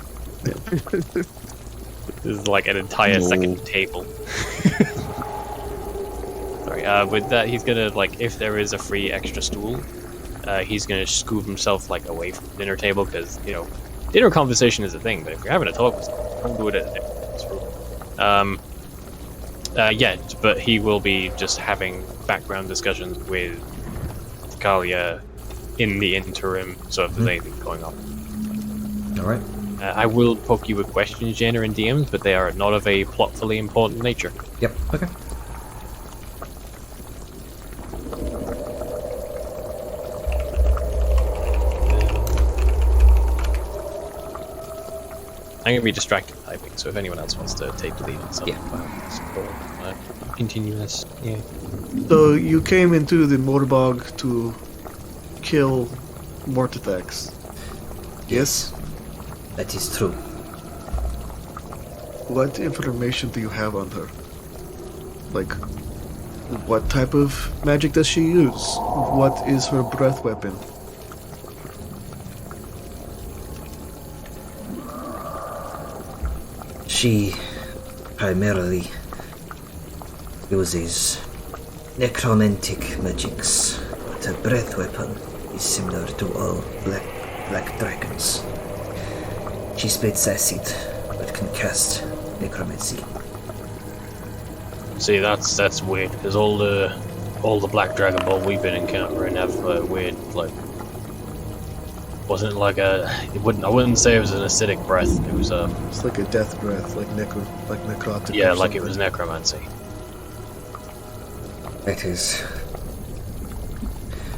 [SPEAKER 3] This is like an entire
[SPEAKER 6] No.
[SPEAKER 3] second table. Sorry, with that, he's gonna, like, if there is a free extra stool, he's gonna scoop himself, like, away from the dinner table, because, you know, dinner conversation is a thing, but if you're having a talk with someone, don't do it in this room. Yeah, but he will be just having background discussions with Kalia in the interim, so if there's anything going on.
[SPEAKER 1] Alright.
[SPEAKER 3] I will poke you with questions, Jenna, and DMs, but they are not of a plotfully important nature.
[SPEAKER 1] Yep, okay.
[SPEAKER 3] I'm going to be distracted typing, so if anyone else wants to take the lead on something, continue this. Yeah.
[SPEAKER 2] So you came into the Morbog to kill Mortifex. Yes?
[SPEAKER 1] That is true.
[SPEAKER 2] What information do you have on her? Like, what type of magic does she use? What is her breath weapon?
[SPEAKER 1] She primarily uses necromantic magics, but her breath weapon is similar to all black dragons. She spits acid, but can cast necromancy.
[SPEAKER 7] See, that's weird because all the black dragon ball we've been encountering have weird, like, wasn't like I wouldn't say it was an acidic breath. It was
[SPEAKER 2] It's like a death breath, like necrotic.
[SPEAKER 7] yeah,
[SPEAKER 2] or
[SPEAKER 7] like it
[SPEAKER 2] something.
[SPEAKER 7] was necromancy.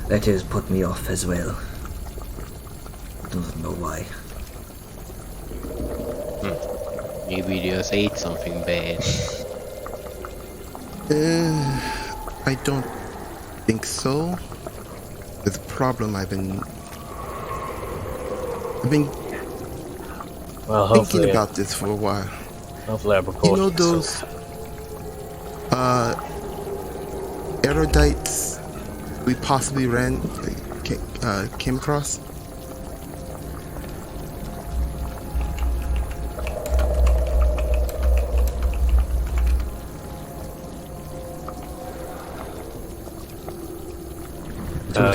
[SPEAKER 1] That has put me off as well. Don't know why.
[SPEAKER 8] Maybe just ate something bad.
[SPEAKER 5] I don't think so. The problem I've been
[SPEAKER 7] Well,
[SPEAKER 5] thinking
[SPEAKER 7] hopefully,
[SPEAKER 5] about this for a while.
[SPEAKER 7] hopefully our
[SPEAKER 5] You
[SPEAKER 7] precautions.
[SPEAKER 5] know those erudites we possibly came across?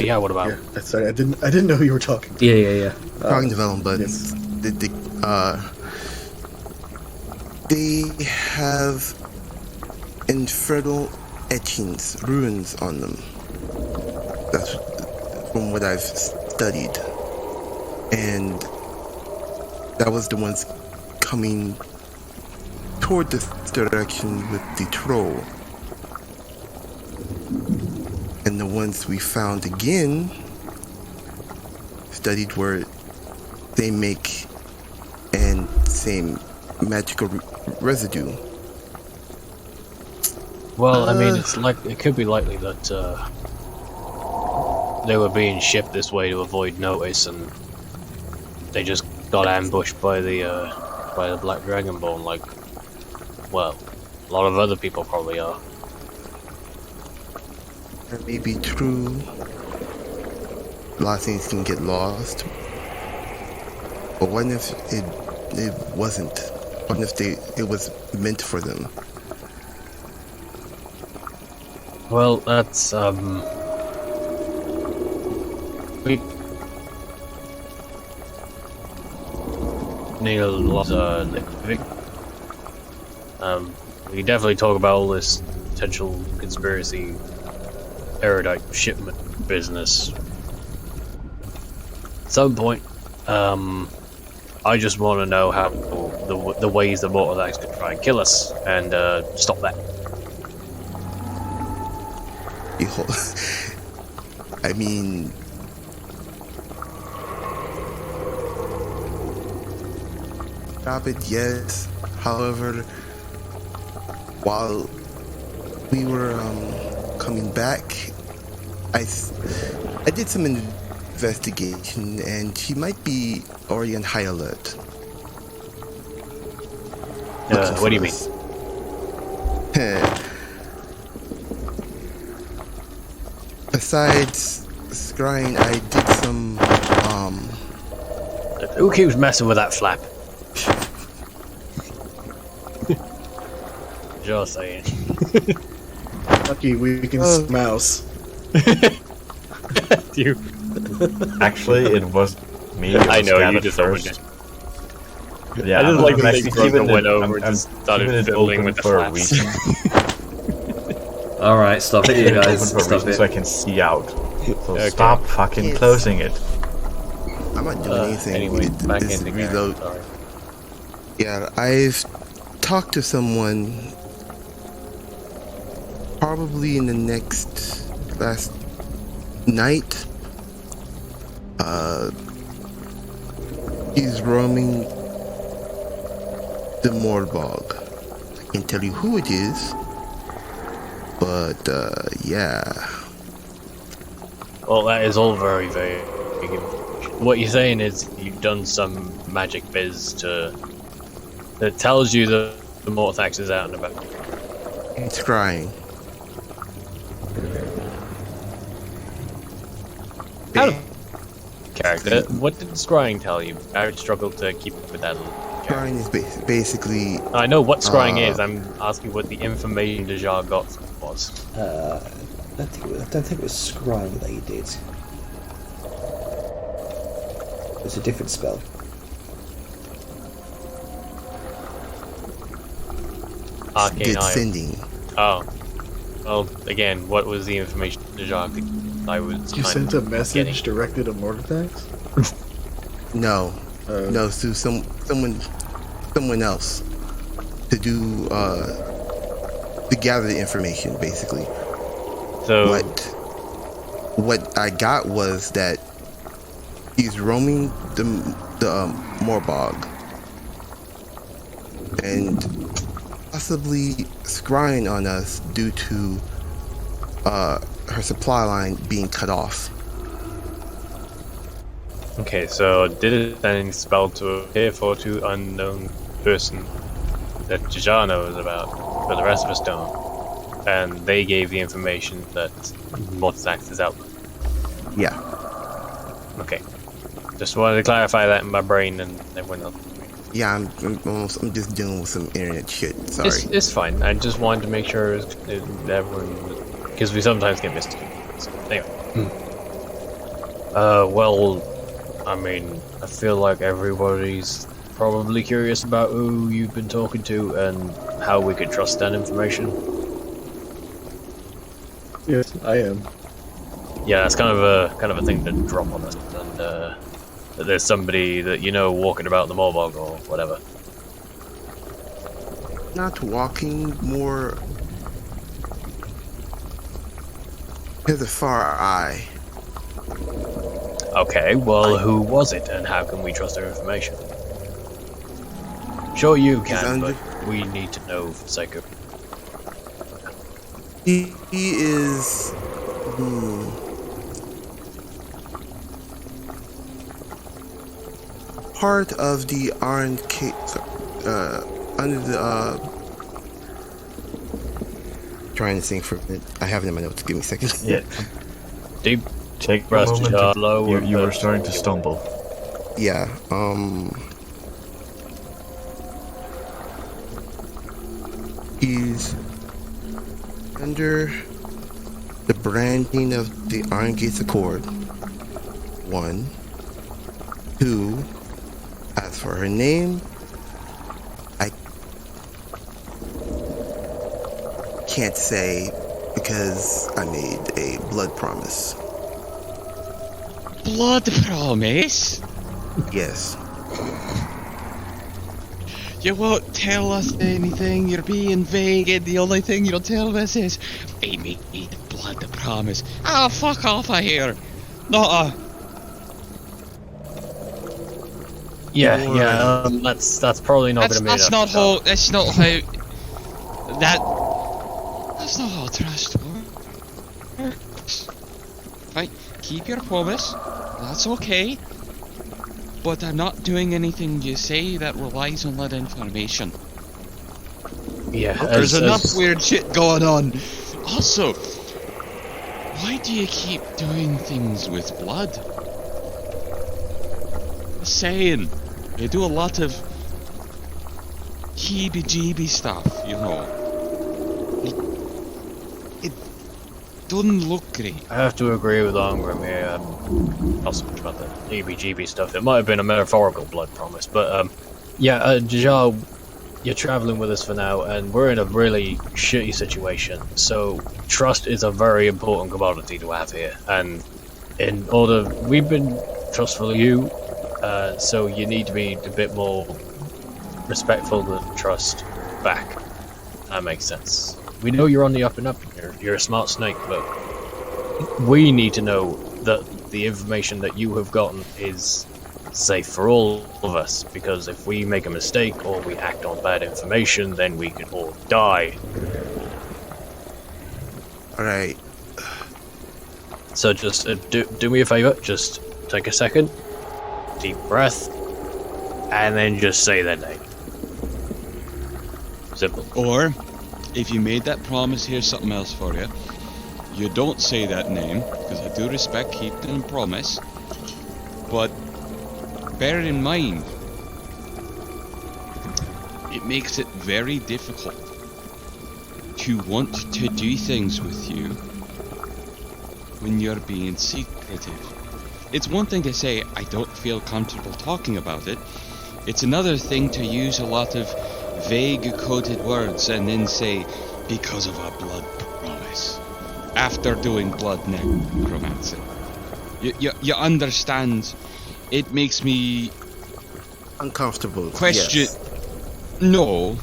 [SPEAKER 7] Yeah, what about?
[SPEAKER 2] Yeah, sorry, I didn't know who you were talking to.
[SPEAKER 1] Yeah.
[SPEAKER 5] Cognitive element, but
[SPEAKER 2] yes.
[SPEAKER 5] they have infernal etchings, runes on them. That's from what I've studied. And that was the ones coming toward this direction with the troll. And the ones we found again, studied where they make and same magical residue.
[SPEAKER 7] Well, I mean, it could be likely that they were being shipped this way to avoid notice, and they just got ambushed by the Black Dragonborn. Like, well, a lot of other people probably are.
[SPEAKER 5] That may be true. A lot of things can get lost. But what if it wasn't? What if it was meant for them?
[SPEAKER 7] Well, that's we need a lot of we can definitely talk about all this potential conspiracy erudite shipment business at some point. I just want to know how the ways the Mortalax could try and kill us and stop that.
[SPEAKER 5] I mean, stop it, yes. However, while we were coming back, I did some investigation, and she might be already on high alert.
[SPEAKER 7] What do you mean?
[SPEAKER 5] Besides scrying, I did some
[SPEAKER 7] Who keeps messing with that flap? Just saying.
[SPEAKER 2] Lucky we can mouse.
[SPEAKER 7] You.
[SPEAKER 4] Actually, it was me.
[SPEAKER 7] I know,
[SPEAKER 4] Scan
[SPEAKER 7] you
[SPEAKER 4] it
[SPEAKER 7] just
[SPEAKER 4] first.
[SPEAKER 7] opened it.
[SPEAKER 4] Yeah,
[SPEAKER 7] I just like
[SPEAKER 4] I'm
[SPEAKER 7] the
[SPEAKER 4] actually
[SPEAKER 7] thing broke
[SPEAKER 4] keeping
[SPEAKER 7] and went
[SPEAKER 4] it-
[SPEAKER 7] over
[SPEAKER 4] I'm-
[SPEAKER 7] and
[SPEAKER 4] I'm
[SPEAKER 7] just started
[SPEAKER 4] keeping it
[SPEAKER 7] fiddling
[SPEAKER 4] open
[SPEAKER 7] with the
[SPEAKER 4] for a
[SPEAKER 7] flaps.
[SPEAKER 4] reason.
[SPEAKER 1] Alright, stop it, you
[SPEAKER 4] It's
[SPEAKER 1] guys.
[SPEAKER 4] open for a
[SPEAKER 1] Stop
[SPEAKER 4] reason so I
[SPEAKER 1] it.
[SPEAKER 4] can see out. So
[SPEAKER 7] Okay.
[SPEAKER 4] stop fucking
[SPEAKER 5] Yes.
[SPEAKER 4] closing it.
[SPEAKER 5] I'm not doing anything.
[SPEAKER 7] Anyway, back
[SPEAKER 5] This
[SPEAKER 7] in the
[SPEAKER 5] reload.
[SPEAKER 7] Sorry.
[SPEAKER 5] Yeah, I've talked to someone probably in the last night. He's roaming the Morbog. I can't tell you who it is, but yeah.
[SPEAKER 7] Well, that is all very vague. What you're saying is you've done some magic biz that tells you that the Morthax is out and about.
[SPEAKER 5] It's crying.
[SPEAKER 7] Out of character. What did Scrying tell you? I would struggle to keep up with that.
[SPEAKER 5] Crying is basically
[SPEAKER 7] I know what Scrying is. I'm asking what the information Dejar got was.
[SPEAKER 1] I don't think it was scrying that he did. It was a different spell.
[SPEAKER 7] Arcane
[SPEAKER 5] did
[SPEAKER 7] Eye.
[SPEAKER 5] sending.
[SPEAKER 7] Oh. Well, again, what was the information Dejar could? I was.
[SPEAKER 2] You
[SPEAKER 7] kind
[SPEAKER 2] sent a
[SPEAKER 7] of
[SPEAKER 2] message
[SPEAKER 7] getting.
[SPEAKER 2] directed at Mortalax?
[SPEAKER 5] No, no, to someone else to do to gather the information. Basically,
[SPEAKER 7] So
[SPEAKER 5] what I got was that he's roaming the Morbog and possibly scrying on us due to her supply line being cut off.
[SPEAKER 7] okay, so did it then spell to appear for to unknown person that Dejar knows about, but the rest of us don't, and they gave the information that Morthax is out.
[SPEAKER 5] Yeah.
[SPEAKER 7] Okay, just wanted to clarify that in my brain, and everyone else.
[SPEAKER 5] Yeah, I'm just dealing with some internet shit. Sorry.
[SPEAKER 7] It's fine. I just wanted to make sure everyone, because we sometimes get missed. So, anyway. Well, I mean, I feel like everybody's probably curious about who you've been talking to and how we could trust that information.
[SPEAKER 2] Yes, I am.
[SPEAKER 7] Yeah, it's kind of a thing to drop on us, and that there's somebody that you know walking about the Morbog or whatever.
[SPEAKER 5] Not walking, more has a far eye.
[SPEAKER 7] Okay, well, who was it, and how can we trust their information? Sure, you can, but we need to know for the sake of.
[SPEAKER 5] He is. Part of the RNK. Under the. Trying to think for a minute. I have it in my notes. Give me a second.
[SPEAKER 4] Yeah.
[SPEAKER 7] Deep
[SPEAKER 4] Take a
[SPEAKER 7] breath,
[SPEAKER 4] moment.
[SPEAKER 7] just low.
[SPEAKER 4] You were starting to stumble.
[SPEAKER 5] Yeah. He's under the branding of the Iron Gates Accord. 1. 2. As for her name, I can't say because I made a blood promise.
[SPEAKER 6] Blood promise?
[SPEAKER 5] Yes.
[SPEAKER 6] You won't tell us anything, you're being vague, and the only thing you'll tell us is, I made a blood promise. Oh, fuck off of here. Not a...
[SPEAKER 7] Yeah, that's probably not going to be
[SPEAKER 6] That's
[SPEAKER 7] enough.
[SPEAKER 6] that's not how, that's not how trust works. Right, keep your promise, that's okay. But I'm not doing anything you say that relies on that information.
[SPEAKER 7] Yeah,
[SPEAKER 6] There's enough weird shit going on. Also, why do you keep doing things with blood? Just saying, you do a lot of heebie-jeebie stuff, you know. It doesn't look great.
[SPEAKER 7] I have to agree with Angrim here. Not so much about the EBGB stuff. It might have been a metaphorical blood promise, but Jajal, you're traveling with us for now, and we're in a really shitty situation. So trust is a very important commodity to have here, and we've been trustful of you, so you need to be a bit more respectful to trust back. That makes sense. We know you're on the up and up. You're a smart snake, but we need to know that the information that you have gotten is safe for all of us, because if we make a mistake or we act on bad information, then we could all die.
[SPEAKER 5] Alright.
[SPEAKER 7] So just do me a favor, just take a second, deep breath, and then just say their name. Simple.
[SPEAKER 6] Or, if you made that promise, here's something else for you. You don't say that name, because I do respect keeping a promise, but bear in mind, it makes it very difficult to want to do things with you when you're being secretive. It's one thing to say, I don't feel comfortable talking about it. It's another thing to use a lot of vague coded words and then say, because of a blood promise, after doing blood necromancy. You understand, it makes me
[SPEAKER 5] Uncomfortable.
[SPEAKER 6] question.
[SPEAKER 5] Yes.
[SPEAKER 6] No,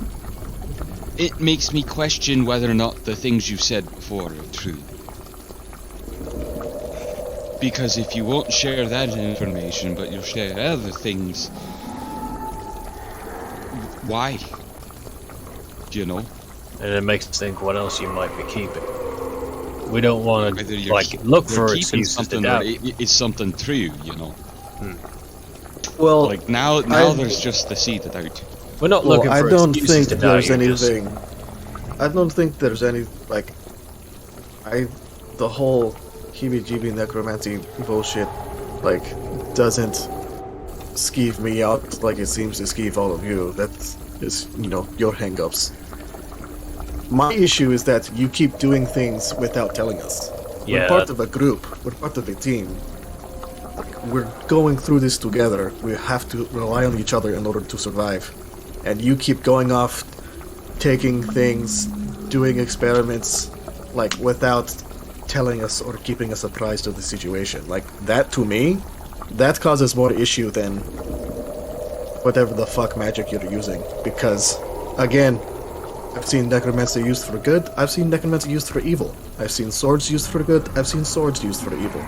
[SPEAKER 6] it makes me question whether or not the things you said before are true. Because if you won't share that information, but you'll share other things, why? Do you know?
[SPEAKER 7] And it makes us think what else you might be keeping. We don't want
[SPEAKER 6] Whether
[SPEAKER 7] to
[SPEAKER 6] you're
[SPEAKER 7] look
[SPEAKER 6] you're
[SPEAKER 7] for
[SPEAKER 6] keeping
[SPEAKER 7] excuses to
[SPEAKER 6] something,
[SPEAKER 7] doubt.
[SPEAKER 6] or it's something true, you know.
[SPEAKER 2] Well,
[SPEAKER 6] Like now there's just the seed of doubt.
[SPEAKER 7] We're not
[SPEAKER 2] well,
[SPEAKER 7] looking
[SPEAKER 2] I
[SPEAKER 7] for
[SPEAKER 2] don't
[SPEAKER 7] excuses
[SPEAKER 2] think
[SPEAKER 7] to doubt
[SPEAKER 2] there's
[SPEAKER 7] you, just-
[SPEAKER 2] anything. I don't think there's any like. The whole heebie-jeebie necromancy bullshit, like, doesn't skeeve me out like it seems to skeeve all of you. That is, your hang-ups. My issue is that you keep doing things without telling us.
[SPEAKER 7] Yeah.
[SPEAKER 2] We're part of a group. We're part of a team. We're going through this together. We have to rely on each other in order to survive. And you keep going off, taking things, doing experiments, like, without telling us or keeping us apprised of the situation. Like, that to me, that causes more issue than whatever the fuck magic you're using. Because, again, I've seen necromancy used for good, I've seen necromancy used for evil. I've seen swords used for good, I've seen swords used for evil.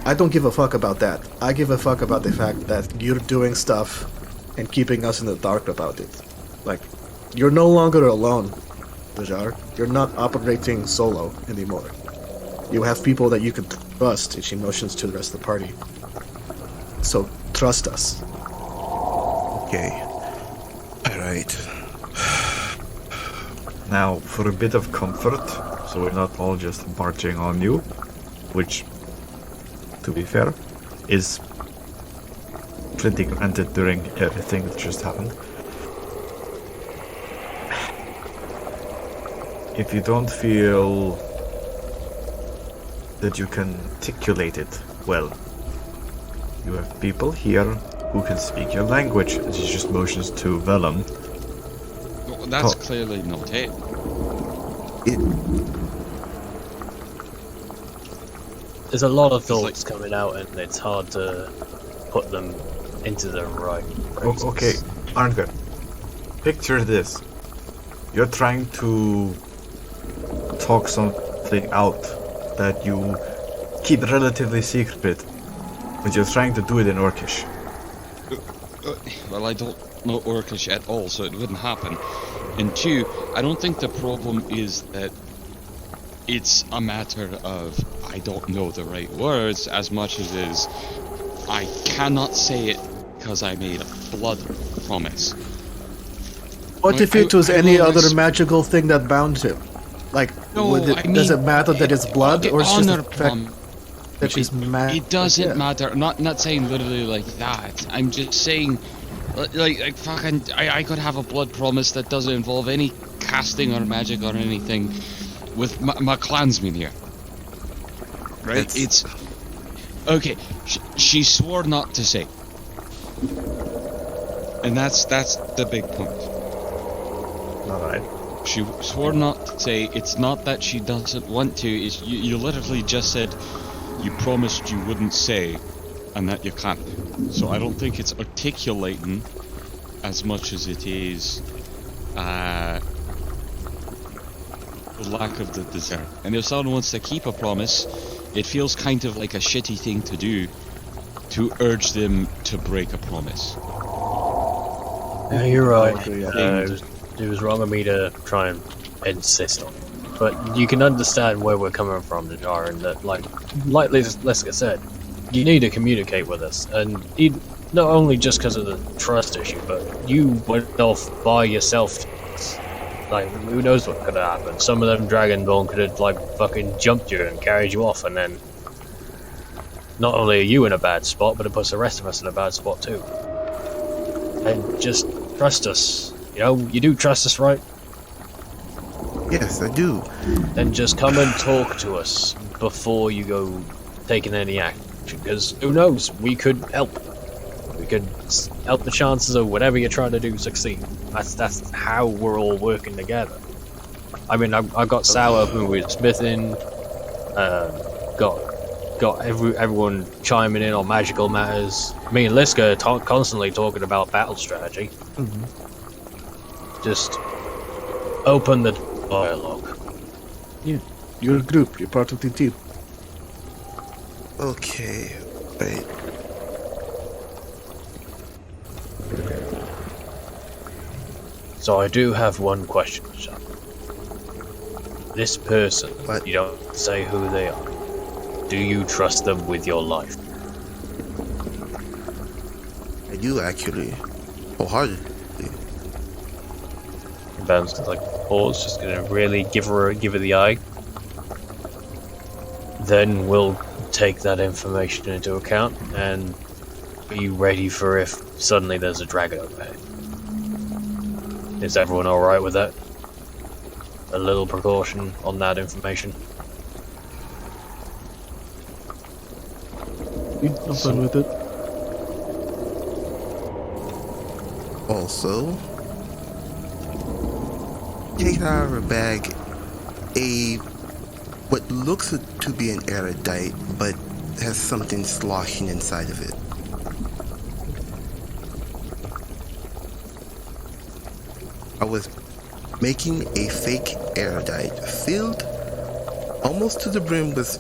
[SPEAKER 2] I don't give a fuck about that. I give a fuck about the fact that you're doing stuff and keeping us in the dark about it. Like, you're no longer alone, Dajar. You're not operating solo anymore. You have people that you can trust, and she motions to the rest of the party. So, trust us.
[SPEAKER 5] Okay. Alright.
[SPEAKER 4] Now, for a bit of comfort, so we're not all just marching on you, which, to be fair, is pretty granted during everything that just happened. If you don't feel that you can articulate it well, you have people here who can speak your language, and she just motions to Vellum.
[SPEAKER 6] Well, that's clearly not it.
[SPEAKER 7] There's a lot of
[SPEAKER 6] It's like-
[SPEAKER 7] thoughts coming out, and it's hard to put them into the right phrases.
[SPEAKER 4] Okay, Arngrim, picture this. You're trying to talk something out that you keep relatively secret, but you're trying to do it in Orcish.
[SPEAKER 6] Well, I don't know Orcish at all, so it wouldn't happen. And two, I don't think the problem is that it's a matter of I don't know the right words as much as it is I cannot say it because I made a blood promise.
[SPEAKER 2] What
[SPEAKER 6] Like,
[SPEAKER 2] if it was
[SPEAKER 6] I
[SPEAKER 2] any
[SPEAKER 6] will
[SPEAKER 2] other
[SPEAKER 6] res-
[SPEAKER 2] magical thing that bound him? Like,
[SPEAKER 6] No, I
[SPEAKER 2] does
[SPEAKER 6] mean,
[SPEAKER 2] it matter that it's blood,
[SPEAKER 6] the
[SPEAKER 2] or it's just the
[SPEAKER 6] honor
[SPEAKER 2] fact
[SPEAKER 6] prom-
[SPEAKER 2] that she's mad?
[SPEAKER 6] It doesn't
[SPEAKER 2] Yeah.
[SPEAKER 6] matter. Not saying literally like that. I'm just saying, like fucking, I could have a blood promise that doesn't involve any casting or magic or anything, with my clansmen here. Right? It's okay. She swore not to say, and that's the big point.
[SPEAKER 4] Alright.
[SPEAKER 6] She swore not to say. It's not that she doesn't want to. It's you literally just said you promised you wouldn't say, and that you can't. So I don't think it's articulating as much as it is the lack of the desire. And if someone wants to keep a promise, it feels kind of like a shitty thing to do to urge them to break a promise.
[SPEAKER 7] Yeah, you're right.
[SPEAKER 2] Yeah.
[SPEAKER 7] It was wrong of me to try and insist on it. But you can understand where we're coming from, Dajar, and that, like Liska said, you need to communicate with us. And not only just because of the trust issue, but you went off by yourself. Like, who knows what could have happened? Some of them Dragonborn could have, like, fucking jumped you and carried you off, and then not only are you in a bad spot, but it puts the rest of us in a bad spot too. And just trust us. You know, you do trust us, right?
[SPEAKER 5] Yes, I do.
[SPEAKER 7] Then just come and talk to us before you go taking any action. Because who knows, we could help. We could help the chances of whatever you're trying to do succeed. That's how we're all working together. I mean, I got Sour who was smithing. Got everyone chiming in on magical matters. Me and Liska constantly talking about battle strategy. Just open the dialogue.
[SPEAKER 2] You're a group. You're part of the team.
[SPEAKER 5] Okay. Wait.
[SPEAKER 7] So I do have one question, Sean. This person,
[SPEAKER 5] What?
[SPEAKER 7] you don't say who they are. Do you trust them with your life?
[SPEAKER 5] I do actually. Wholeheartedly.
[SPEAKER 7] Ben's like, Paul's just gonna really give her the eye. Then we'll take that information into account and be ready for if suddenly there's a dragon overhead. Is everyone alright with that? A little precaution on that information?
[SPEAKER 2] I'm fine with it.
[SPEAKER 5] Also, take out of her bag what looks to be an erudite, but has something sloshing inside of it. I was making a fake erudite filled almost to the brim with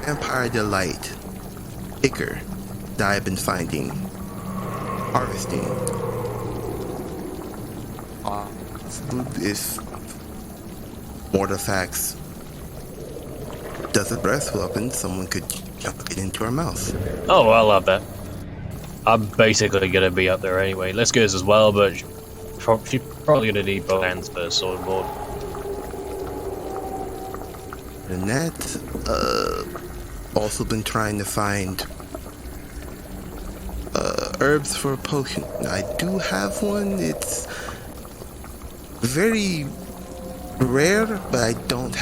[SPEAKER 5] vampire delight, ichor that I've been finding, harvesting. If Mortifacts does a breath weapon, someone could jump it into our mouth.
[SPEAKER 7] Oh, I'll have that. I'm basically gonna be up there anyway. Liska's as well, but she's probably gonna need both hands for sword and board.
[SPEAKER 5] And that, also been trying to find herbs for a potion. I do have one. It's very rare, but I don't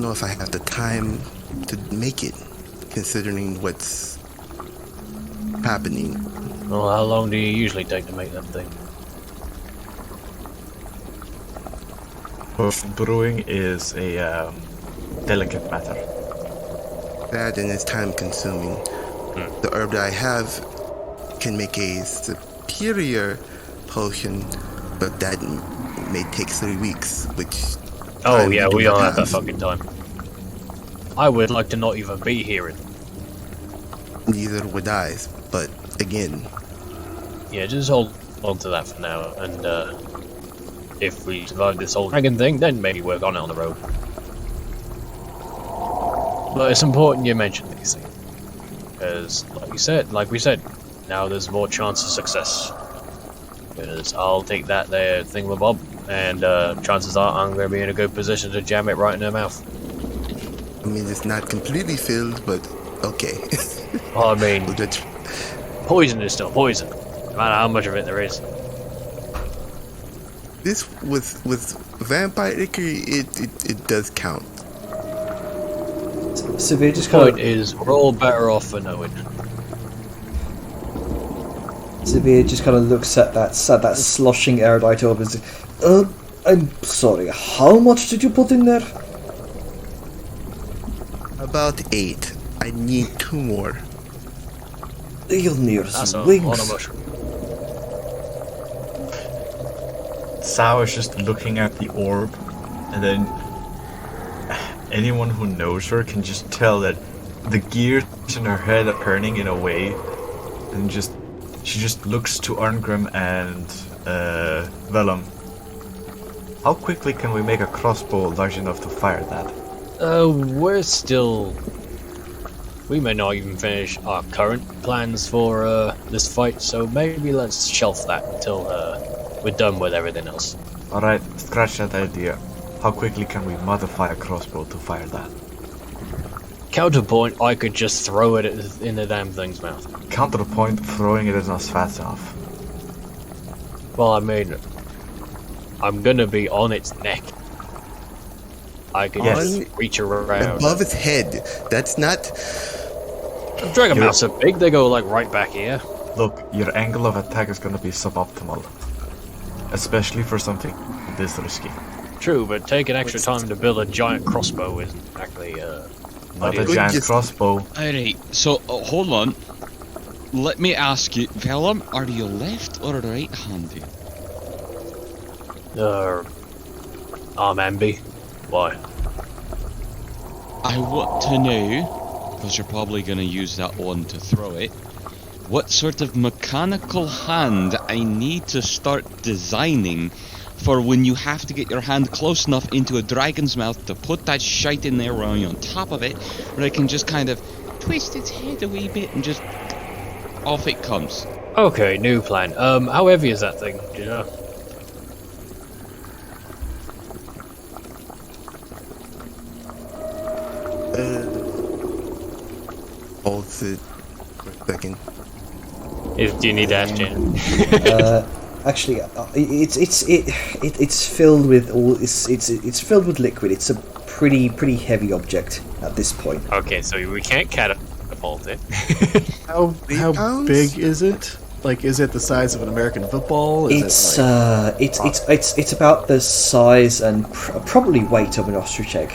[SPEAKER 5] know if I have the time to make it, considering what's happening.
[SPEAKER 7] Well, how long do you usually take to make that thing?
[SPEAKER 4] Brewing is a delicate matter.
[SPEAKER 5] That and it's time consuming. The herb that I have can make a superior potion, but that may take 3 weeks, which...
[SPEAKER 7] Oh yeah, we don't have that fucking time. I would like to not even be here.
[SPEAKER 5] Neither would I, but again...
[SPEAKER 7] Yeah, just hold on to that for now, and if we survive this whole dragon thing, then maybe work on it on the road. But it's important you mention these things, because like we said, now there's more chance of success. Because I'll take that there thingamabob, and chances are I'm going to be in a good position to jam it right in her mouth.
[SPEAKER 5] I mean, it's not completely filled, but okay.
[SPEAKER 7] Well, I mean, poison is still poison, no matter how much of it there is.
[SPEAKER 5] This with vampire ichor, it does count.
[SPEAKER 1] Severe just kind
[SPEAKER 7] Point is, we're all better off for knowing.
[SPEAKER 1] Severe just kind of looks at that sloshing erudite orb and says, I'm sorry, how much did you put in there?
[SPEAKER 5] About 8. I need 2 more.
[SPEAKER 1] You'll need
[SPEAKER 7] That's
[SPEAKER 1] some
[SPEAKER 7] a
[SPEAKER 1] wings.
[SPEAKER 7] lot of mushroom.
[SPEAKER 4] Sao is just looking at the orb, and then anyone who knows her can just tell that the gears in her head are turning in a way, and she just looks to Arngrim and Vellum. How quickly can we make a crossbow large enough to fire that?
[SPEAKER 7] We may not even finish our current plans for this fight, so maybe let's shelf that until we're done with everything else.
[SPEAKER 4] Alright, scratch that idea. How quickly can we modify a crossbow to fire that?
[SPEAKER 7] Counterpoint, I could just throw it in the damn thing's mouth.
[SPEAKER 4] Counterpoint, throwing it is not fast enough.
[SPEAKER 7] Well, I mean, I'm gonna be on its neck. I could just reach around.
[SPEAKER 5] Above its head. That's not...
[SPEAKER 7] Dragon mouths are big, they go like right back here.
[SPEAKER 4] Look, your angle of attack is gonna be suboptimal. Especially for something this risky.
[SPEAKER 7] True, but taking extra time to build a giant crossbow isn't exactly,
[SPEAKER 4] Not a
[SPEAKER 7] ideal.
[SPEAKER 4] giant crossbow.
[SPEAKER 6] Alright, so hold on. Let me ask you, Vellum, are you left or right-handed?
[SPEAKER 7] I'm ambi. Why?
[SPEAKER 6] I want to know, because you're probably going to use that one to throw it, what sort of mechanical hand I need to start designing for when you have to get your hand close enough into a dragon's mouth to put that shite in there while you're on top of it, where I can just kind of twist its head a wee bit and just off it comes.
[SPEAKER 7] Okay, new plan. How heavy is that thing? Do you know?
[SPEAKER 5] Holds it for a second.
[SPEAKER 7] Do you need to ask Jan?
[SPEAKER 1] Actually, it's filled with it's filled with liquid. It's a pretty heavy object at this point.
[SPEAKER 7] Okay, so we can't catapult it.
[SPEAKER 2] How
[SPEAKER 5] 3 pounds?
[SPEAKER 2] big is it? Like, is it the size of an American football? Is
[SPEAKER 1] It's about the size and probably weight of an ostrich egg.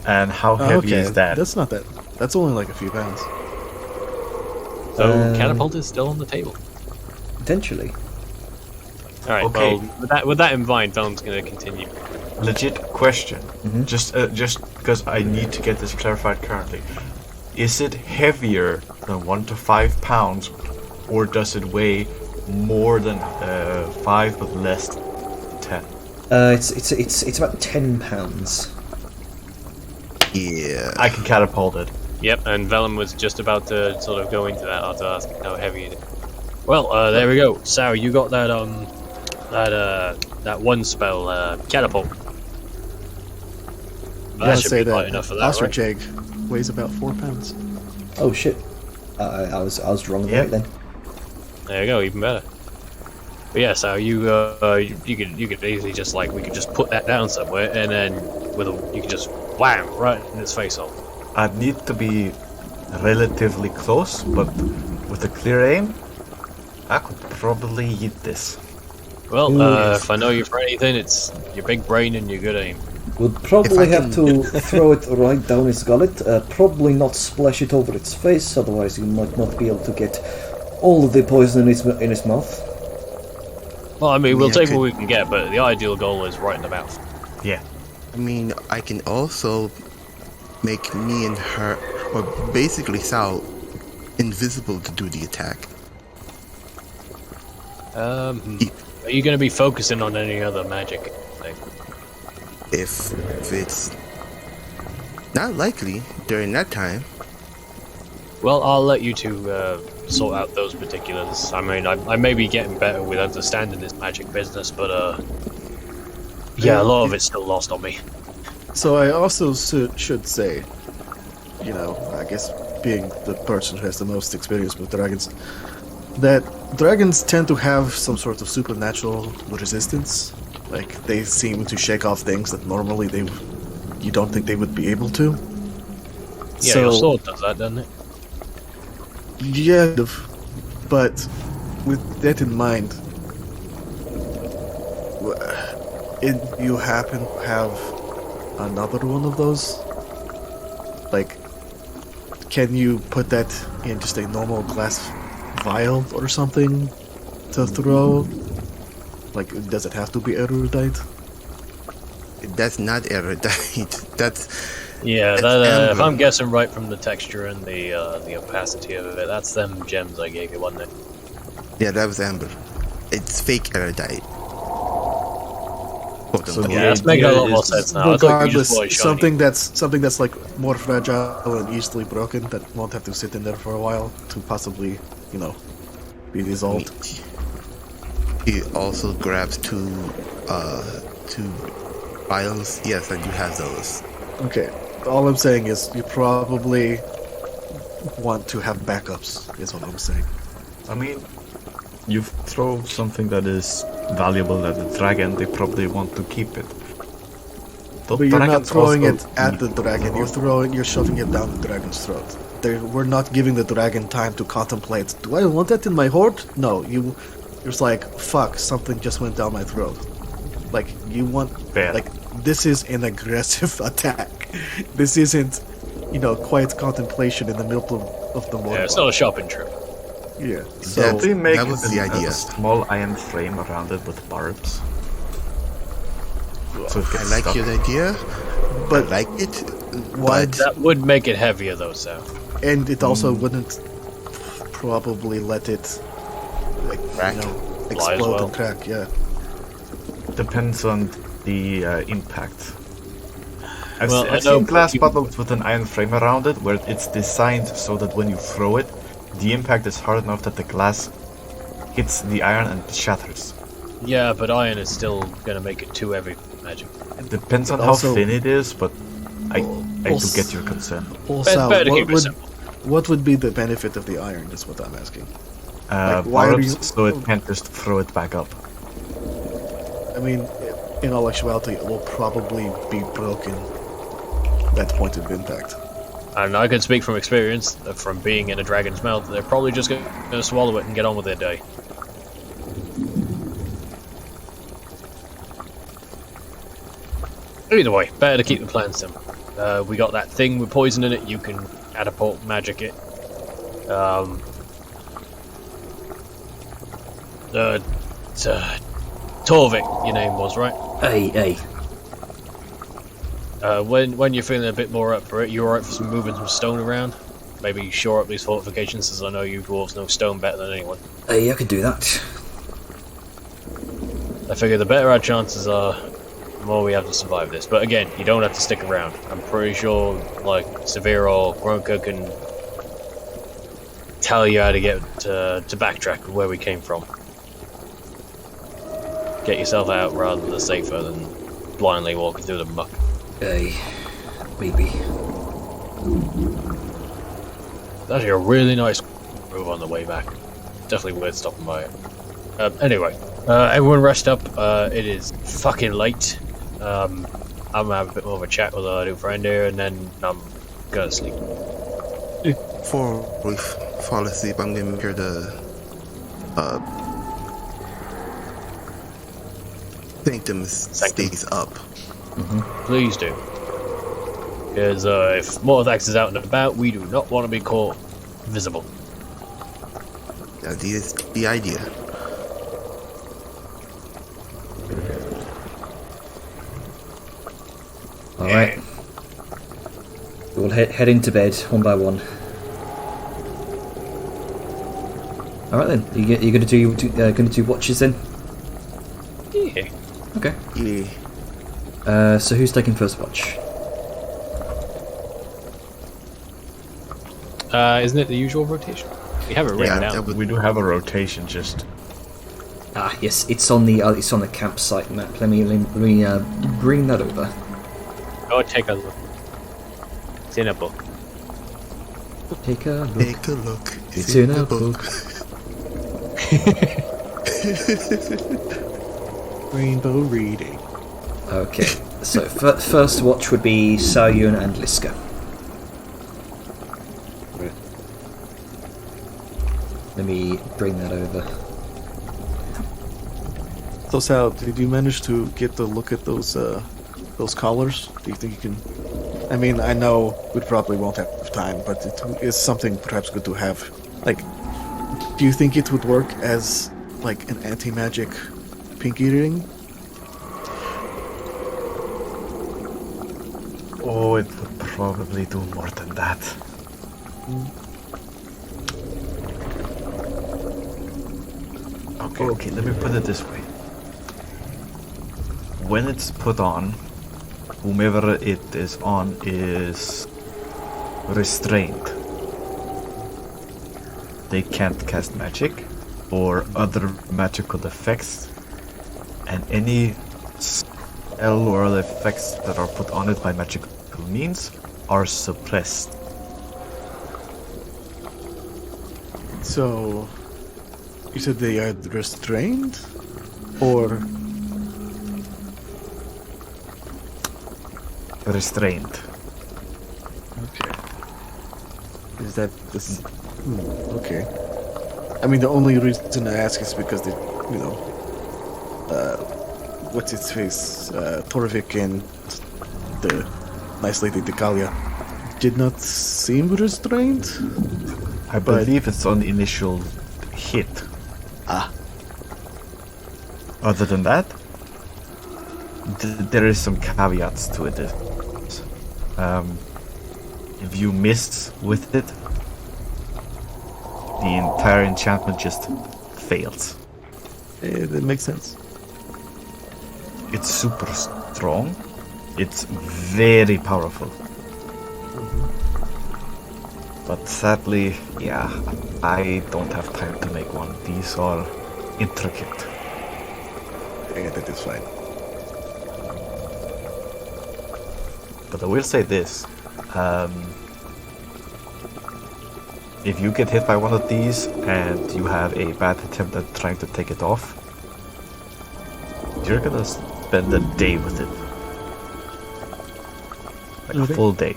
[SPEAKER 4] And how heavy
[SPEAKER 2] okay,
[SPEAKER 4] is that?
[SPEAKER 2] that's not that. That's only like a few pounds.
[SPEAKER 3] So
[SPEAKER 1] Um,
[SPEAKER 3] catapult is still on the table.
[SPEAKER 1] Potentially.
[SPEAKER 3] All right.
[SPEAKER 4] Okay.
[SPEAKER 3] Well, with that in mind, Dom's going to continue.
[SPEAKER 4] Legit question.
[SPEAKER 1] Mhm.
[SPEAKER 4] Just because I need to get this clarified currently. Is it heavier than 1 to 5 pounds, or does it weigh more than 5 but less than 10?
[SPEAKER 1] It's about 10 pounds.
[SPEAKER 5] Yeah.
[SPEAKER 4] I can catapult it.
[SPEAKER 3] Yep, and Vellum was just about to sort of go into that after asking how heavy it is. Well, there we go. Sao, you got that that one spell, catapult. That
[SPEAKER 2] I'd
[SPEAKER 3] should
[SPEAKER 2] say
[SPEAKER 3] be light
[SPEAKER 2] that
[SPEAKER 3] enough for that, right?
[SPEAKER 2] ostrich egg weighs about 4 pounds.
[SPEAKER 1] Oh shit. I was wrong about
[SPEAKER 4] Yeah.
[SPEAKER 1] it then.
[SPEAKER 3] There you go, even better. But yeah, so you could easily just we could just put that down somewhere, and then you could just wham right in its face off.
[SPEAKER 4] I'd need to be relatively close, but with a clear aim, I could probably eat this.
[SPEAKER 3] Well,
[SPEAKER 1] Ooh.
[SPEAKER 3] if I know you for anything, it's your big brain and your good aim.
[SPEAKER 1] Would probably
[SPEAKER 5] If I
[SPEAKER 1] have
[SPEAKER 5] can-
[SPEAKER 1] to throw it right down its gullet. Probably not splash it over its face, otherwise you might not be able to get all of the poison in its mouth.
[SPEAKER 3] Well, I mean, we'll
[SPEAKER 5] Yeah,
[SPEAKER 3] take
[SPEAKER 5] could-
[SPEAKER 3] what we can get, but the ideal goal is right in the mouth.
[SPEAKER 4] Yeah.
[SPEAKER 5] I mean, I can also make me and her, or basically Sal, invisible to do the attack.
[SPEAKER 3] Are you going to be focusing on any other magic thing?
[SPEAKER 5] If it's not likely during that time.
[SPEAKER 3] Well, I'll let you two sort out those particulars. I mean, I may be getting better with understanding this magic business, but yeah, a lot of it's still lost on me.
[SPEAKER 2] So I also should say, you know, I guess being the person who has the most experience with dragons, that dragons tend to have some sort of supernatural resistance. Like, they seem to shake off things that normally you don't think they would be able to.
[SPEAKER 3] Yeah, your sword does that, doesn't it?
[SPEAKER 2] Yeah, but with that in mind, you happen to have another one of those? Like, can you put that in just a normal glass vial or something to throw? Like, does it have to be erudite?
[SPEAKER 5] That's not erudite. That's
[SPEAKER 3] Yeah,
[SPEAKER 5] It's
[SPEAKER 3] that, if
[SPEAKER 5] amber.
[SPEAKER 3] I'm guessing right from the texture and the opacity of it, that's them gems I gave you, wasn't it?
[SPEAKER 5] yeah, that was amber. It's fake erudite.
[SPEAKER 4] So
[SPEAKER 3] Yeah,
[SPEAKER 4] the
[SPEAKER 3] that's making a
[SPEAKER 4] idea
[SPEAKER 3] lot more
[SPEAKER 4] is-
[SPEAKER 3] sense now. I thought you
[SPEAKER 2] Regardless,
[SPEAKER 3] just shiny.
[SPEAKER 2] something that's like more fragile and easily broken that won't have to sit in there for a while to possibly, you know, be dissolved.
[SPEAKER 5] He also grabs two vials. Yes, I do have those.
[SPEAKER 2] Okay, all I'm saying is you probably want to have backups, is what I'm saying.
[SPEAKER 4] I mean, you throw something that is valuable at the dragon, they probably want to keep it. The
[SPEAKER 2] But you're not
[SPEAKER 4] dragons
[SPEAKER 2] throwing
[SPEAKER 4] also
[SPEAKER 2] it at
[SPEAKER 4] eat
[SPEAKER 2] the dragon, you're shoving it down the dragon's throat. We're not giving the dragon time to contemplate, do I want that in my hoard? No, you're just like, fuck, something just went down my throat. Like, you want,
[SPEAKER 4] Bad.
[SPEAKER 2] like, this is an aggressive attack. This isn't, you know, quiet contemplation in the middle of the morning.
[SPEAKER 3] Yeah, it's not a shopping trip.
[SPEAKER 2] Yeah, so,
[SPEAKER 5] That-
[SPEAKER 4] we make
[SPEAKER 5] that was the idea.
[SPEAKER 4] a small iron frame around it with barbs. So it
[SPEAKER 5] I
[SPEAKER 4] gets
[SPEAKER 5] like
[SPEAKER 4] stuck.
[SPEAKER 5] your idea,
[SPEAKER 2] but
[SPEAKER 5] I like it.
[SPEAKER 2] why?
[SPEAKER 5] But
[SPEAKER 3] That would make it heavier, though, Sam.
[SPEAKER 2] And it also wouldn't probably let it, like,
[SPEAKER 5] Crack.
[SPEAKER 2] you know,
[SPEAKER 3] Fly as
[SPEAKER 2] explode
[SPEAKER 3] well.
[SPEAKER 2] and crack. Yeah.
[SPEAKER 4] Depends on the impact. I've,
[SPEAKER 3] Well,
[SPEAKER 4] se-
[SPEAKER 3] I
[SPEAKER 4] I've
[SPEAKER 3] know
[SPEAKER 4] seen glass
[SPEAKER 3] people-
[SPEAKER 4] bottles with an iron frame around it where it's designed so that when you throw it, the impact is hard enough that the glass hits the iron and shatters.
[SPEAKER 3] Yeah, but iron is still gonna make it too heavy for magic.
[SPEAKER 4] It depends on
[SPEAKER 2] Also-
[SPEAKER 4] how thin it is, but I do
[SPEAKER 2] Also-
[SPEAKER 4] get your concern.
[SPEAKER 2] Also,
[SPEAKER 3] Better to keep it
[SPEAKER 2] what
[SPEAKER 3] simple.
[SPEAKER 2] would be the benefit of the iron? Is what I'm asking. Like, why are
[SPEAKER 4] Barbs,
[SPEAKER 2] you-
[SPEAKER 4] so it can't just throw it back up.
[SPEAKER 2] I mean, in all actuality, it will probably be broken at point of impact.
[SPEAKER 3] And I can speak from experience, from being in a dragon's mouth, they're probably just gonna swallow it and get on with their day. Either way, better to keep the plan simple.
[SPEAKER 7] We got that thing with poison in it. You can catapult magic it. Torvik, your name was, right?
[SPEAKER 1] Hey.
[SPEAKER 7] When you're feeling a bit more up for it, you're alright for moving some stone around? Maybe shore up these fortifications, as I know you dwarves know stone better than anyone.
[SPEAKER 1] Hey, I could do that.
[SPEAKER 7] I figure the better our chances are, the more we have to survive this. But again, you don't have to stick around. I'm pretty sure, like, Severe or Gronka can tell you how to get to backtrack where we came from. Get yourself out rather than safer than blindly walking through the muck.
[SPEAKER 1] Hey, maybe.
[SPEAKER 7] It's actually a really nice move on the way back. Definitely worth stopping by it. Anyway, everyone rest up. It is fucking late. I'm gonna have a bit more of a chat with our new friend here, and then I'm gonna sleep.
[SPEAKER 5] Before we fall asleep, I'm gonna make sure the sanctum stays up.
[SPEAKER 7] Please do. Because if Morthax is out and about, we do not want to be caught visible.
[SPEAKER 5] That is the idea.
[SPEAKER 1] Alright. We'll head into bed one by one. Alright then, you're gonna do watches then?
[SPEAKER 7] Yeah.
[SPEAKER 1] Okay.
[SPEAKER 5] Yeah.
[SPEAKER 1] So who's taking first watch?
[SPEAKER 7] Isn't it the usual rotation? We have it written down.
[SPEAKER 4] We do have a rotation, just...
[SPEAKER 1] Ah, yes, it's on the campsite map. Let me bring that over.
[SPEAKER 7] Go take a look. It's in a book.
[SPEAKER 1] Take a look.
[SPEAKER 5] Take a look.
[SPEAKER 1] It's in a book.
[SPEAKER 2] Rainbow reading.
[SPEAKER 1] Okay, so first watch would be Saoyun and Liska. Let me bring that over.
[SPEAKER 2] So Sal, did you manage to get to look at those collars? Do you think you can? I mean, I know we probably won't have time, but it is something perhaps good to have. Like, do you think it would work as like an anti-magic pinky ring?
[SPEAKER 4] Oh, it would probably do more than that. Okay, let me put it this way. When it's put on, whomever it is on is restrained. They can't cast magic or other magical effects, and any spell or other effects that are put on it by magical means are suppressed.
[SPEAKER 2] So, you said they are restrained, or
[SPEAKER 4] Restrained.
[SPEAKER 2] okay? Is that this? Okay. I mean, the only reason I ask is because what's its face, Torvik and the nice lady Decalia did not seem restrained.
[SPEAKER 4] I believe it's on the initial hit.
[SPEAKER 2] Ah.
[SPEAKER 4] Other than that, there is some caveats to it. If you miss with it, the entire enchantment just fails.
[SPEAKER 2] That makes sense.
[SPEAKER 4] It's super strong. It's very powerful. But sadly, yeah, I don't have time to make one. These are intricate.
[SPEAKER 2] Yeah, that is fine.
[SPEAKER 4] But I will say this. If you get hit by one of these and you have a bad attempt at trying to take it off, you're gonna spend a day with it. Like a full day.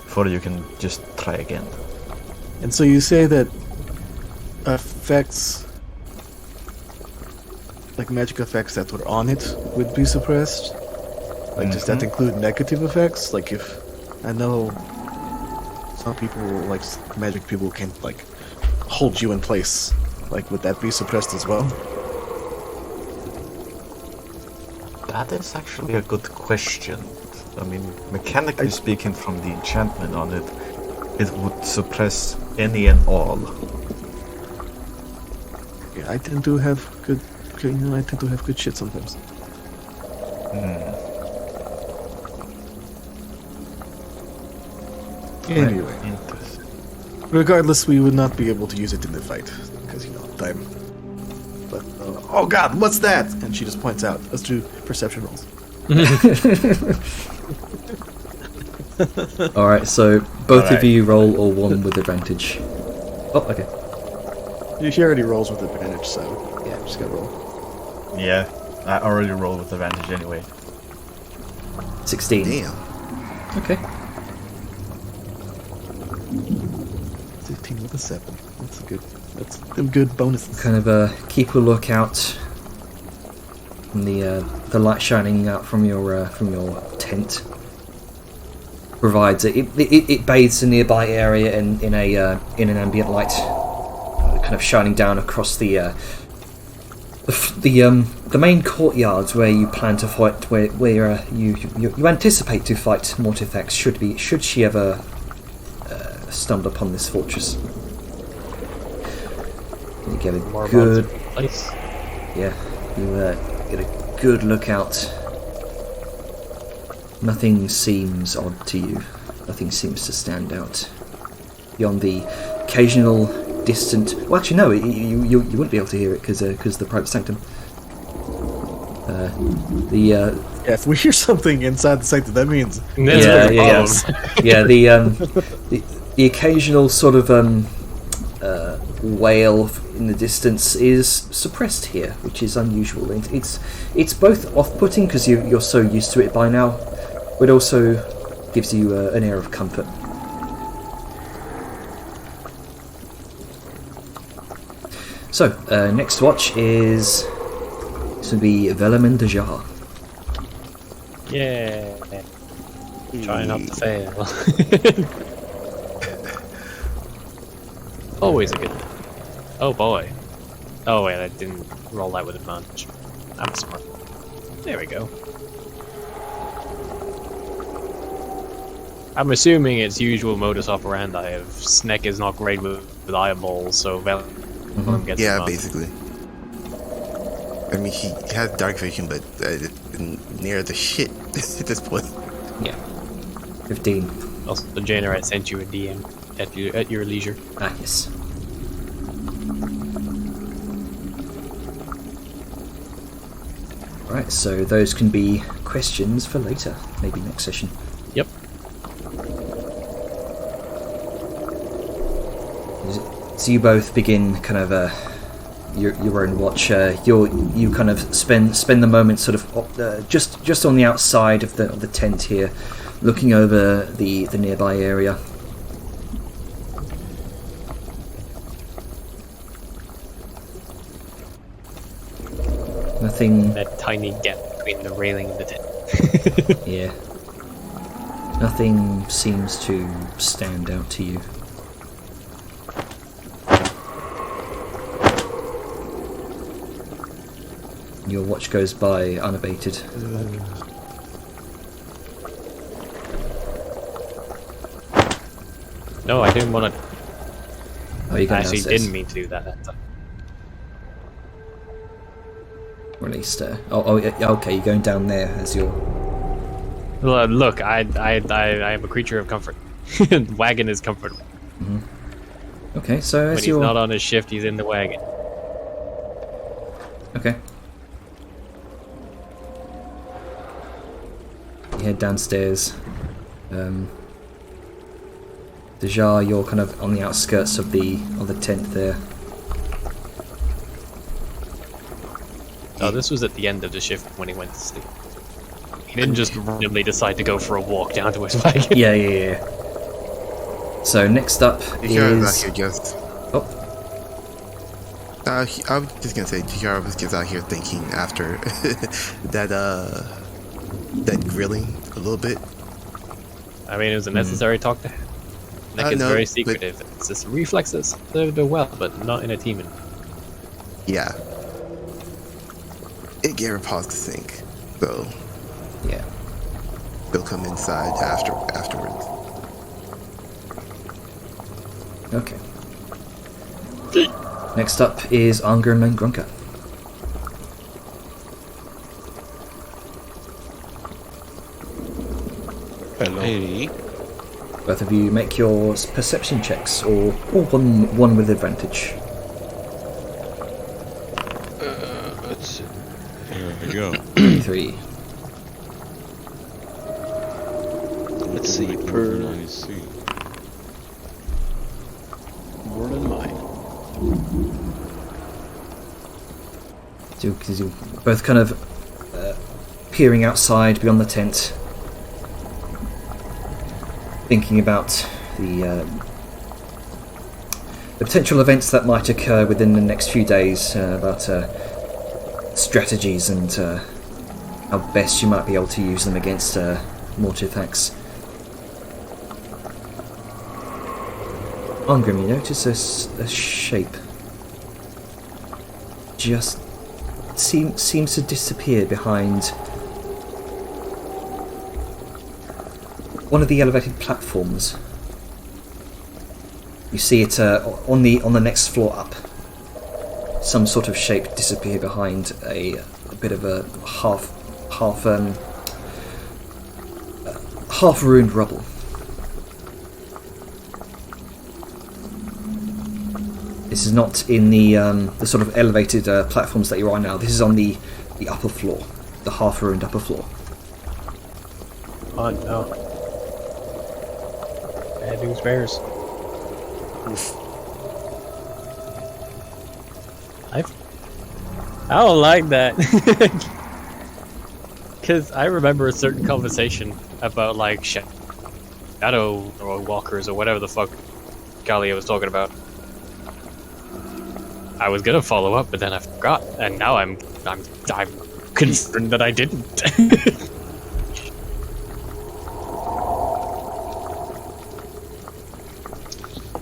[SPEAKER 4] Before you can just try again.
[SPEAKER 2] And so you say that effects, like magic effects that were on it, would be suppressed? Like, does that include negative effects? Like, if I know some people, like magic people, can like hold you in place. Like, would that be suppressed as well?
[SPEAKER 4] That is actually a good question. I mean, mechanically speaking, from the enchantment on it, it would suppress any and all.
[SPEAKER 2] Yeah, I tend to have good, I tend to have good shit sometimes. Anyway,
[SPEAKER 4] Interesting.
[SPEAKER 2] regardless, we would not be able to use it in the fight because time. But oh god, what's that? And she just points out. Let's do perception rolls.
[SPEAKER 1] Alright, so both of
[SPEAKER 4] Alright.
[SPEAKER 1] you roll or one with advantage. Oh, okay.
[SPEAKER 2] She already rolls with advantage, so yeah, just gotta roll.
[SPEAKER 4] Yeah, I already rolled with advantage anyway.
[SPEAKER 1] 16.
[SPEAKER 5] Damn.
[SPEAKER 1] Okay.
[SPEAKER 2] 15 with a 7. That's good. That's them good bonuses.
[SPEAKER 1] Kind of keep a lookout from the light shining out from your tent. Provides it bathes a nearby area in an ambient light, kind of shining down across the main courtyards where you plan to fight, where you anticipate to fight Mortifex should she ever stumble upon this fortress. You get a
[SPEAKER 7] More
[SPEAKER 1] good
[SPEAKER 7] about the place.
[SPEAKER 1] yeah, you get a good look out. Nothing seems odd to you. Nothing seems to stand out. Beyond the occasional distant... Well, actually, no, you wouldn't be able to hear it because the private sanctum.
[SPEAKER 2] Yeah, if we hear something inside the sanctum, that means
[SPEAKER 1] Yeah, the occasional sort of wail in the distance is suppressed here, which is unusual. It's both off-putting because you're so used to it by now, but also gives you an air of comfort. So next watch is this will be Velamin Dajar.
[SPEAKER 7] Yeah. Trying not to fail. Always a good. Oh boy. Oh wait, I didn't roll that with advantage. I'm smart. There we go. I'm assuming it's usual modus operandi of Sneck is not great with eyeballs, so Vellum gets
[SPEAKER 5] Yeah,
[SPEAKER 7] advantage.
[SPEAKER 5] basically. I mean, he has dark vision, but near the shit at this point.
[SPEAKER 1] Yeah. 15.
[SPEAKER 7] Also, the Generate sent you a DM at your leisure.
[SPEAKER 1] Ah, yes. Right, so those can be questions for later, maybe next session.
[SPEAKER 7] Yep.
[SPEAKER 1] So you both begin kind of your own watch. You kind of spend the moment sort of just on the outside of the tent here, looking over the nearby area. Nothing.
[SPEAKER 7] That tiny gap between the railing and the tent.
[SPEAKER 1] Yeah. Nothing seems to stand out to you. Your watch goes by unabated.
[SPEAKER 7] No, I didn't want to.
[SPEAKER 1] Oh, you
[SPEAKER 7] I
[SPEAKER 1] going
[SPEAKER 7] actually
[SPEAKER 1] downstairs?
[SPEAKER 7] didn't mean to do that time.
[SPEAKER 1] Or at least, okay, you're going down there as your...
[SPEAKER 7] Well, look, I am a creature of comfort. Wagon is comfortable.
[SPEAKER 1] Okay, so
[SPEAKER 7] When
[SPEAKER 1] as
[SPEAKER 7] he's
[SPEAKER 1] your...
[SPEAKER 7] not on his shift, he's in the wagon.
[SPEAKER 1] Okay. You head downstairs. Dajar, you're kind of on the outskirts of the tent there.
[SPEAKER 7] Oh, this was at the end of the shift when he went to sleep. He didn't just randomly decide to go for a walk down to his wagon.
[SPEAKER 1] Yeah. So next up
[SPEAKER 5] Tikara was
[SPEAKER 1] is...
[SPEAKER 5] out here just.
[SPEAKER 1] Oh,
[SPEAKER 5] I was just gonna say, Tikara was just out here thinking after that that grilling a little bit.
[SPEAKER 3] I mean, it was a necessary talk to have. Like, it's
[SPEAKER 5] no,
[SPEAKER 3] very
[SPEAKER 5] but-
[SPEAKER 3] secretive. It's just reflexes. They're well, but not in a demon.
[SPEAKER 5] Yeah. It gave her pause to think. So
[SPEAKER 1] Yeah.
[SPEAKER 5] they'll come inside afterwards.
[SPEAKER 1] Okay. Next up is Angrim and Grunka.
[SPEAKER 6] Hey.
[SPEAKER 1] Both of you make your perception checks, or one with advantage.
[SPEAKER 8] Let's see.
[SPEAKER 6] There we go.
[SPEAKER 1] 3.
[SPEAKER 8] Let's see,
[SPEAKER 6] Looking
[SPEAKER 8] per-
[SPEAKER 6] nice, see.
[SPEAKER 8] More than mine.
[SPEAKER 1] So you're both kind of peering outside beyond the tent, thinking about the potential events that might occur within the next few days, about strategies and how best you might be able to use them against Mortithrax. Angrim, you notice a shape just seems to disappear behind one of the elevated platforms. You see it on the next floor up. Some sort of shape disappear behind a bit of a half ruined rubble. This is not in the sort of elevated platforms that you're on now. This is on the upper floor, the half ruined upper floor.
[SPEAKER 3] Oh no. Bad news bears. I don't like that. Because I remember a certain conversation about, like, shadow or walkers or whatever the fuck Galia was talking about. I was gonna follow up, but then I forgot, and now I'm concerned that I didn't.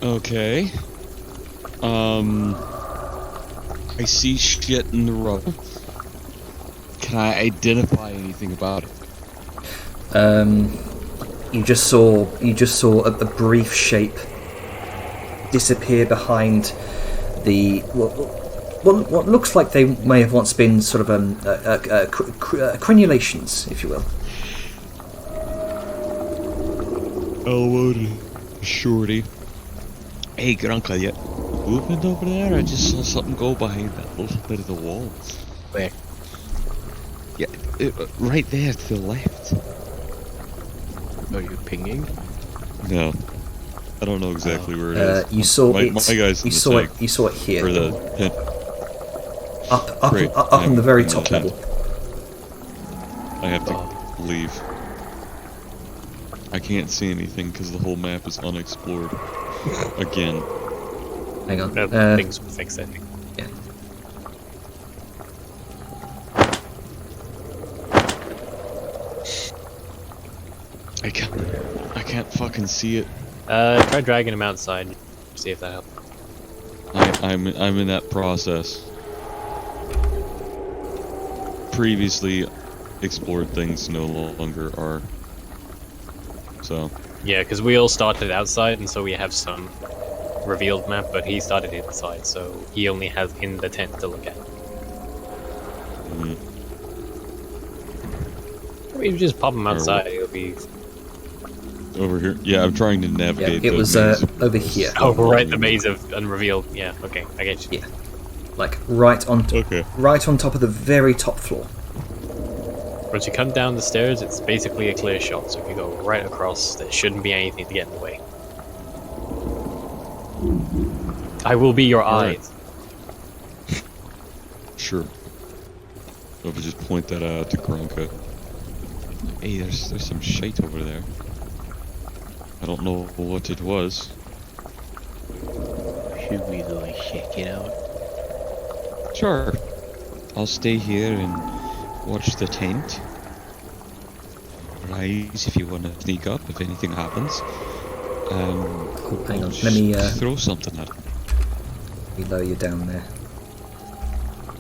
[SPEAKER 6] Okay. I see shit in the rubble. Can I identify anything about it?
[SPEAKER 1] You just saw a brief shape disappear behind the what looks like they may have once been sort of crenulations, if you will.
[SPEAKER 6] Elwood, Shorty. Hey, Grunka, you movement over there? I just saw something go behind that little bit of the wall.
[SPEAKER 8] Where?
[SPEAKER 6] Yeah, right there to the left.
[SPEAKER 8] Are you pinging?
[SPEAKER 6] No, I don't know exactly where it is.
[SPEAKER 1] You saw
[SPEAKER 6] my,
[SPEAKER 1] it.
[SPEAKER 6] My guys in
[SPEAKER 1] you
[SPEAKER 6] the
[SPEAKER 1] saw
[SPEAKER 6] tank
[SPEAKER 1] it. You saw it here,
[SPEAKER 6] for the hint.
[SPEAKER 1] up
[SPEAKER 6] Great.
[SPEAKER 1] on the very
[SPEAKER 6] I'm
[SPEAKER 1] top
[SPEAKER 6] in the
[SPEAKER 1] level.
[SPEAKER 6] I have to leave. I can't see anything because the whole map is unexplored. Again.
[SPEAKER 1] Hang on.
[SPEAKER 3] No, things will fix it.
[SPEAKER 1] Yeah.
[SPEAKER 6] I can't fucking see it.
[SPEAKER 3] Try dragging him outside. See if that helps.
[SPEAKER 6] I'm in that process. Previously explored things no longer are. So.
[SPEAKER 3] Yeah, because we all started outside, and so we have some revealed map, but he started inside, so he only has in the tent to look at.
[SPEAKER 6] Mm.
[SPEAKER 3] I mean, if you just pop him outside, it'll be...
[SPEAKER 6] Over here? Yeah, I'm trying to navigate.
[SPEAKER 1] Yeah, it
[SPEAKER 6] the
[SPEAKER 1] was
[SPEAKER 6] maze.
[SPEAKER 1] over here.
[SPEAKER 3] Oh, right, the maze of unrevealed. Yeah, okay, I get you.
[SPEAKER 1] Yeah, like right on top of the very top floor.
[SPEAKER 3] Once you come down the stairs, it's basically a clear shot, so if you go right across, there shouldn't be anything to get in the way. I will be your
[SPEAKER 6] Alright.
[SPEAKER 3] eyes.
[SPEAKER 6] Sure. So if we just point that out to Grunka. Hey, there's some shite over there. I don't know what it was.
[SPEAKER 8] Should we go and check it out?
[SPEAKER 6] Sure. I'll stay here and watch the tent. rise if you want to sneak up if anything happens.
[SPEAKER 1] Cool, hang on.
[SPEAKER 6] Just
[SPEAKER 1] Let me
[SPEAKER 6] throw something at him.
[SPEAKER 1] lower you down there.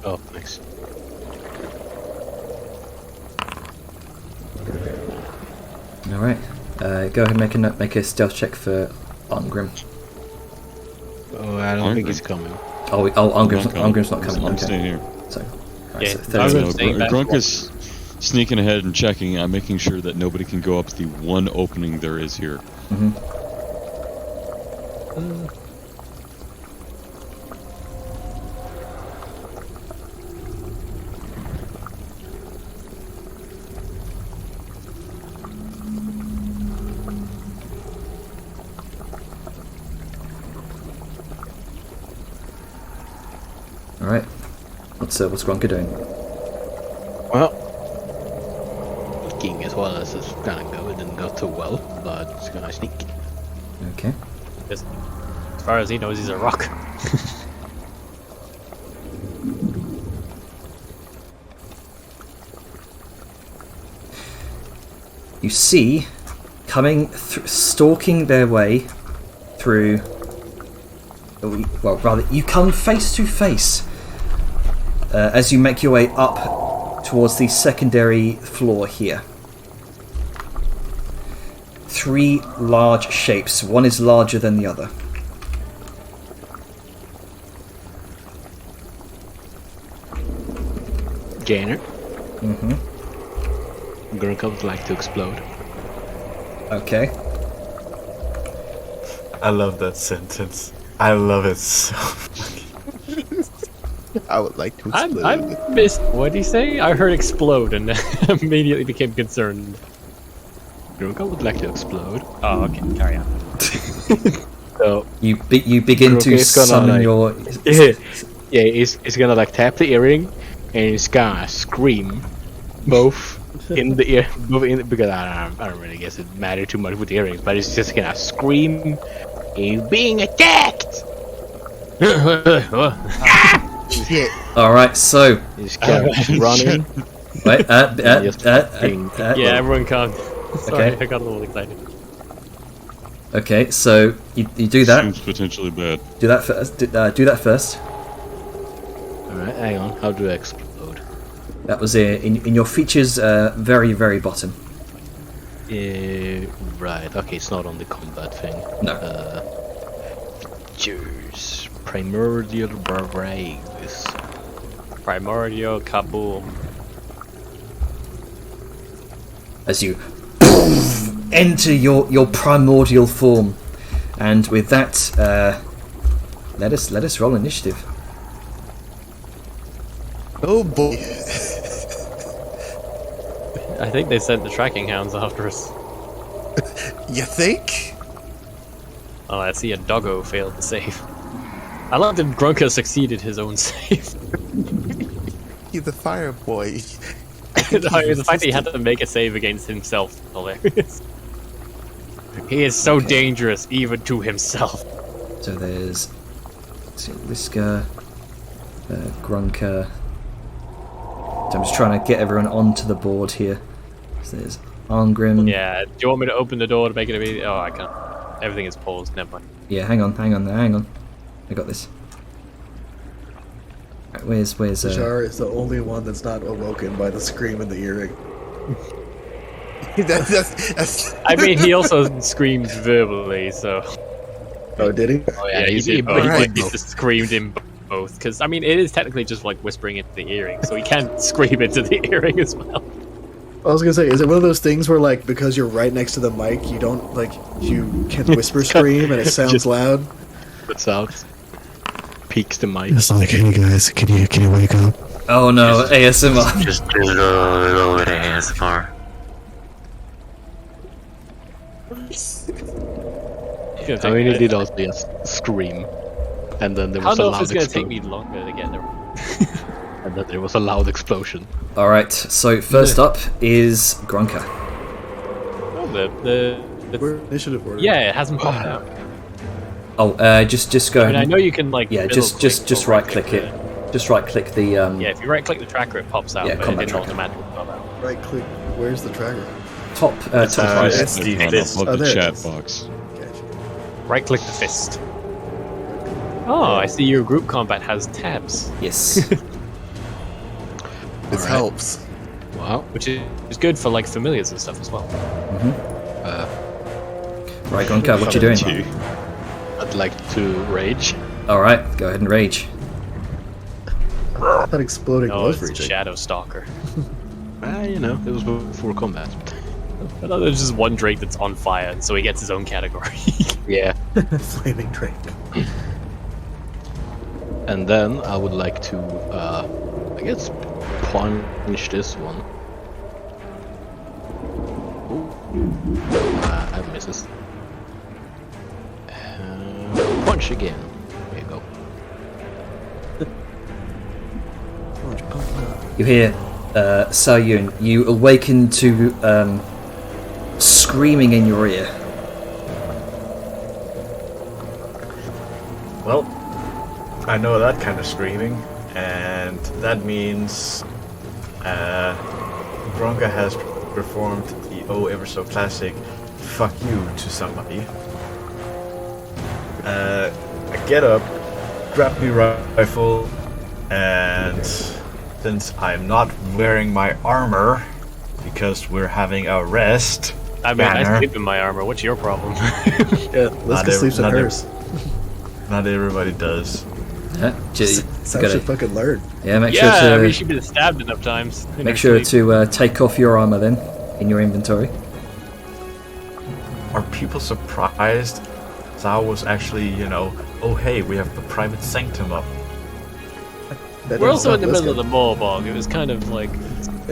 [SPEAKER 8] Oh, thanks.
[SPEAKER 1] All right. Go ahead and make a stealth check for Arngrim.
[SPEAKER 8] Oh, I don't think he's coming.
[SPEAKER 1] Arngrim's not coming.
[SPEAKER 6] I'm
[SPEAKER 1] Okay.
[SPEAKER 6] staying here.
[SPEAKER 1] So, right,
[SPEAKER 7] Yeah,
[SPEAKER 1] so
[SPEAKER 7] I
[SPEAKER 1] 13.
[SPEAKER 7] was staying back.
[SPEAKER 6] Grunk is sneaking ahead and checking. I'm making sure that nobody can go up the one opening there is here.
[SPEAKER 1] All right. What's Gronka doing?
[SPEAKER 8] Well, looking as well as it's gonna go. It didn't go too well, but it's gonna sneak.
[SPEAKER 1] Okay.
[SPEAKER 7] As far as he knows, he's a rock.
[SPEAKER 1] You see, stalking their way through. Well, rather, you come face to face as you make your way up towards the secondary floor here. 3 large shapes. One is larger than the other.
[SPEAKER 8] Gainer. Grunka would like to explode.
[SPEAKER 1] Okay.
[SPEAKER 4] I love that sentence. I love it so.
[SPEAKER 5] I would like to
[SPEAKER 7] I
[SPEAKER 5] explode.
[SPEAKER 7] missed. What did he say? I heard explode and immediately became concerned.
[SPEAKER 8] Grunka would like to explode.
[SPEAKER 7] Oh, okay. Carry on.
[SPEAKER 8] So
[SPEAKER 1] You begin to
[SPEAKER 8] Okay, it's gonna,
[SPEAKER 1] summon
[SPEAKER 8] like-
[SPEAKER 1] your.
[SPEAKER 8] yeah, he's gonna like tap the earring and he's gonna scream both in the ear, because I don't really guess it mattered too much with the earrings, but he's just gonna scream, "He's being attacked!"
[SPEAKER 5] Shit.
[SPEAKER 1] All right. So
[SPEAKER 8] He's gonna running.
[SPEAKER 1] wait.
[SPEAKER 7] Yeah, everyone calm. Sorry,
[SPEAKER 1] Okay.
[SPEAKER 7] I got a little excited.
[SPEAKER 1] Okay. So you do that.
[SPEAKER 6] Seems potentially bad.
[SPEAKER 1] Do that first. Do that first.
[SPEAKER 8] All right, hang on. How do I explode?
[SPEAKER 1] That was in your features, very very bottom.
[SPEAKER 8] Right. Okay, it's not on the combat thing.
[SPEAKER 1] No.
[SPEAKER 8] Features. Primordial Barbares.
[SPEAKER 7] Primordial kaboom.
[SPEAKER 1] As you enter your primordial form, and with that, let us roll initiative.
[SPEAKER 5] Oh boy.
[SPEAKER 7] I think they sent the tracking hounds after us.
[SPEAKER 5] You think?
[SPEAKER 7] Oh, I see a doggo failed to save. I love that Grunka succeeded his own save.
[SPEAKER 5] He's a fire boy.
[SPEAKER 7] The fact that he had to make a save against himself, hilarious. He is so dangerous, even to himself.
[SPEAKER 1] So there's Liska, Grunka. So I'm just trying to get everyone onto the board here. So there's Arngrim.
[SPEAKER 7] Yeah, do you want me to open the door to make it immediate? Oh, I can't. Everything is paused, never mind.
[SPEAKER 1] Yeah, hang on. I got this. Right, where's
[SPEAKER 2] Jar is the only one that's not awoken by the scream in the earring.
[SPEAKER 5] that's
[SPEAKER 7] I mean, he also screamed verbally, so...
[SPEAKER 2] Oh, did he?
[SPEAKER 8] Oh
[SPEAKER 7] Yeah, he did both.
[SPEAKER 5] Alright.
[SPEAKER 7] He just screamed in both, because, I mean, it is technically just like whispering into the earring, so he can scream into the earring as well.
[SPEAKER 2] I was gonna say, is it one of those things where, like, because you're right next to the mic, you don't, like, you can whisper scream and it sounds
[SPEAKER 8] Just-
[SPEAKER 2] loud?
[SPEAKER 8] Puts out. Peaks the mic.
[SPEAKER 5] It's like, hey guys, can you wake up?
[SPEAKER 1] Oh no, ASMR.
[SPEAKER 9] Just do a little bit of ASMR.
[SPEAKER 8] I mean, it did also just scream, and then there
[SPEAKER 7] How
[SPEAKER 8] was a
[SPEAKER 7] know if
[SPEAKER 8] loud
[SPEAKER 7] it's going to take
[SPEAKER 8] explosion,
[SPEAKER 7] me longer to get there?
[SPEAKER 8] and then there was a loud explosion.
[SPEAKER 1] All right. So first up is Grunka.
[SPEAKER 7] Oh, the
[SPEAKER 2] We're initiative order.
[SPEAKER 7] yeah, it hasn't popped out.
[SPEAKER 1] Oh, just go
[SPEAKER 7] I mean,
[SPEAKER 1] ahead.
[SPEAKER 7] I know you can like.
[SPEAKER 1] Yeah,
[SPEAKER 7] middle
[SPEAKER 1] just
[SPEAKER 7] click or
[SPEAKER 1] right click it. Just right click the
[SPEAKER 7] Yeah, if you right click the tracker, it pops out.
[SPEAKER 1] Yeah,
[SPEAKER 7] but it
[SPEAKER 1] combat
[SPEAKER 7] didn't
[SPEAKER 1] tracker.
[SPEAKER 7] automatically pop out.
[SPEAKER 2] Right click. Where's the tracker?
[SPEAKER 1] top
[SPEAKER 3] It's
[SPEAKER 1] right.
[SPEAKER 3] right.
[SPEAKER 2] It's
[SPEAKER 3] the
[SPEAKER 6] Icon
[SPEAKER 3] fist.
[SPEAKER 6] above
[SPEAKER 2] Oh,
[SPEAKER 6] the
[SPEAKER 2] there it
[SPEAKER 6] chat
[SPEAKER 2] is.
[SPEAKER 6] box.
[SPEAKER 3] Right click the fist. Oh, I see your group combat has tabs,
[SPEAKER 1] Yes.
[SPEAKER 5] This helps.
[SPEAKER 8] Wow.
[SPEAKER 3] which is good for like familiars and stuff as well.
[SPEAKER 1] Right, Gronka, what you doing?
[SPEAKER 8] I'd like to rage.
[SPEAKER 1] All right, go ahead and rage.
[SPEAKER 2] That exploding
[SPEAKER 3] No,
[SPEAKER 2] love
[SPEAKER 3] it's the
[SPEAKER 2] region.
[SPEAKER 3] Shadow Stalker.
[SPEAKER 8] You know, it was before combat.
[SPEAKER 3] I know there's just one Drake that's on fire, so he gets his own category.
[SPEAKER 8] Yeah.
[SPEAKER 2] Flaming Drake.
[SPEAKER 8] And then I would like to, I guess, punch this one. I misses. Punch again. There you go.
[SPEAKER 1] You hear Sayun. You awaken to screaming in your ear.
[SPEAKER 4] Well, I know that kind of screaming, and that means Gronka has performed the oh ever so classic fuck you to somebody. I get up, grab my rifle, and since I'm not wearing my armor because we're having a rest.
[SPEAKER 3] I mean, I
[SPEAKER 4] banner,
[SPEAKER 3] sleep in my armor. What's your problem?
[SPEAKER 2] Yeah, Liska sleeps in hers.
[SPEAKER 4] Not everybody does.
[SPEAKER 2] So I should fucking learn.
[SPEAKER 1] Yeah, make
[SPEAKER 3] yeah,
[SPEAKER 1] sure
[SPEAKER 3] I mean,
[SPEAKER 1] to
[SPEAKER 3] she's been stabbed enough times. in
[SPEAKER 1] make
[SPEAKER 3] her
[SPEAKER 1] sure
[SPEAKER 3] sleep.
[SPEAKER 1] to take off your armor then in your inventory.
[SPEAKER 4] Are people surprised Zao was actually, oh hey, we have the private sanctum up.
[SPEAKER 2] That
[SPEAKER 3] We're
[SPEAKER 2] didn't
[SPEAKER 3] also in the
[SPEAKER 2] stop
[SPEAKER 3] middle of
[SPEAKER 2] Liska.
[SPEAKER 3] the Morbog. It was kind of like,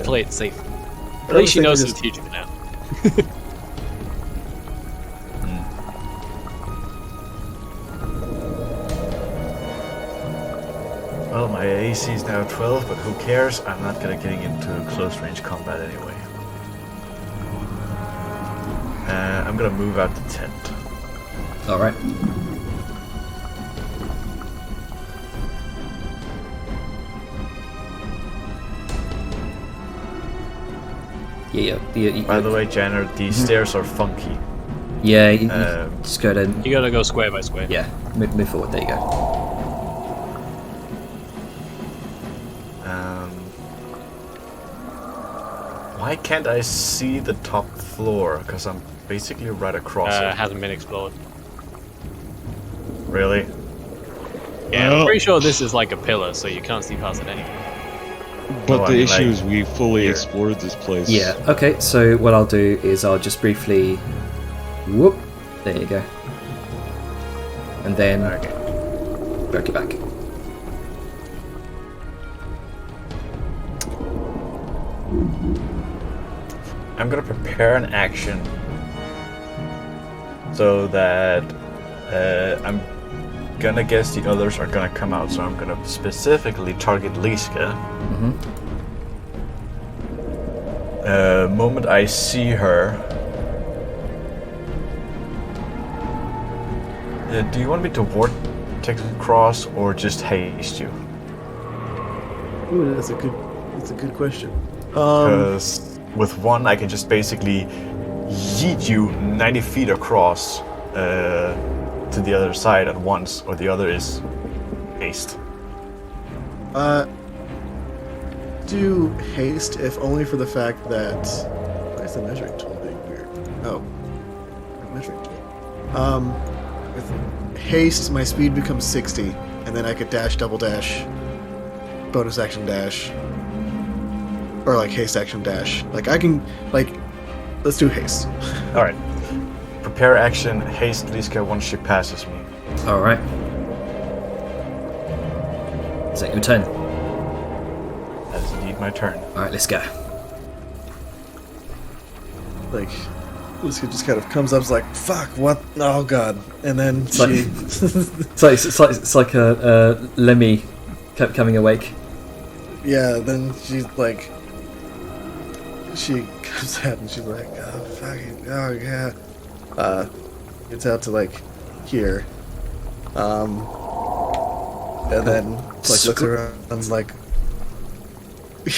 [SPEAKER 3] play it safe. At
[SPEAKER 2] I
[SPEAKER 3] least she
[SPEAKER 2] was
[SPEAKER 3] knows
[SPEAKER 2] thinking
[SPEAKER 3] who's teaching her now.
[SPEAKER 4] Well, my AC is now 12, but who cares? I'm not gonna getting into close range combat anyway. I'm gonna move out the tent.
[SPEAKER 1] All right. Yeah.
[SPEAKER 4] By the way, Janner, these stairs are funky.
[SPEAKER 1] Yeah, you
[SPEAKER 4] Um,
[SPEAKER 1] just go to
[SPEAKER 3] You gotta go square by square.
[SPEAKER 1] yeah, move forward. There you go.
[SPEAKER 4] Why can't I see the top floor? Because I'm basically right across it.
[SPEAKER 3] Hasn't been explored.
[SPEAKER 4] Really?
[SPEAKER 3] Yeah,
[SPEAKER 6] Well-
[SPEAKER 3] I'm pretty sure this is like a pillar, so you can't see past it anyway.
[SPEAKER 6] But
[SPEAKER 4] Oh, I
[SPEAKER 6] the
[SPEAKER 4] mean,
[SPEAKER 6] issue
[SPEAKER 4] like,
[SPEAKER 6] is we fully
[SPEAKER 4] here.
[SPEAKER 6] explored this place.
[SPEAKER 1] Yeah. Okay. So what I'll do is I'll just briefly, whoop. There you go. And then
[SPEAKER 4] Okay.
[SPEAKER 1] work it back.
[SPEAKER 4] I'm gonna prepare an action so that I'm gonna guess the others are gonna come out. So I'm gonna specifically target Liska. Moment I see her. Do you want me to vortex across or just haste you?
[SPEAKER 2] Ooh, that's a good question.
[SPEAKER 4] Because with one, I can just basically yeet you 90 feet across to the other side at once, or the other is haste.
[SPEAKER 2] Do haste, if only for the fact that. Why is the measuring tool being weird? Oh, measuring tool. With haste, my speed becomes 60, and then I could dash, double dash, bonus action dash, or like haste action dash. Like I can, like, let's do haste.
[SPEAKER 4] All right. Prepare action, haste Liska once she passes me.
[SPEAKER 1] All right. Is that your turn?
[SPEAKER 4] That is indeed my turn.
[SPEAKER 1] All right, let's go.
[SPEAKER 2] Like, Liska just kind of comes up, is like, "Fuck, what? Oh god!" And then
[SPEAKER 1] like-
[SPEAKER 2] she.
[SPEAKER 1] It's like a Lemmy coming awake.
[SPEAKER 2] Yeah, then she's like, she comes out and she's like, oh, fucking, oh, yeah. Gets out to, like, here. And then, like, looks around and, like,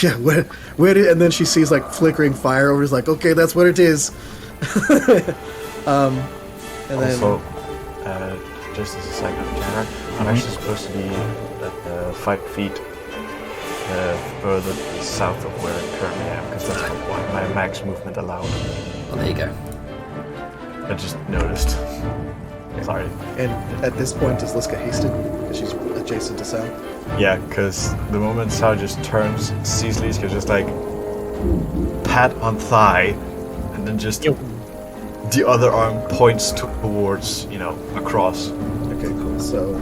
[SPEAKER 2] Yeah, where did? And then she sees like flickering fire over. Is like, okay, that's what it is. And
[SPEAKER 4] Also, just as a side note, Tanner, I'm actually supposed to be at 5 feet further south of where I currently am, because that's what my max movement allowed.
[SPEAKER 1] Oh, there you go.
[SPEAKER 4] I just noticed. Sorry.
[SPEAKER 2] And at this point, is Liska hasted? Because she's adjacent to Sal.
[SPEAKER 4] Yeah, because the moment Sal just turns, sees Liska just like pat on thigh, and then just the other arm points towards, across.
[SPEAKER 2] Okay, cool. So,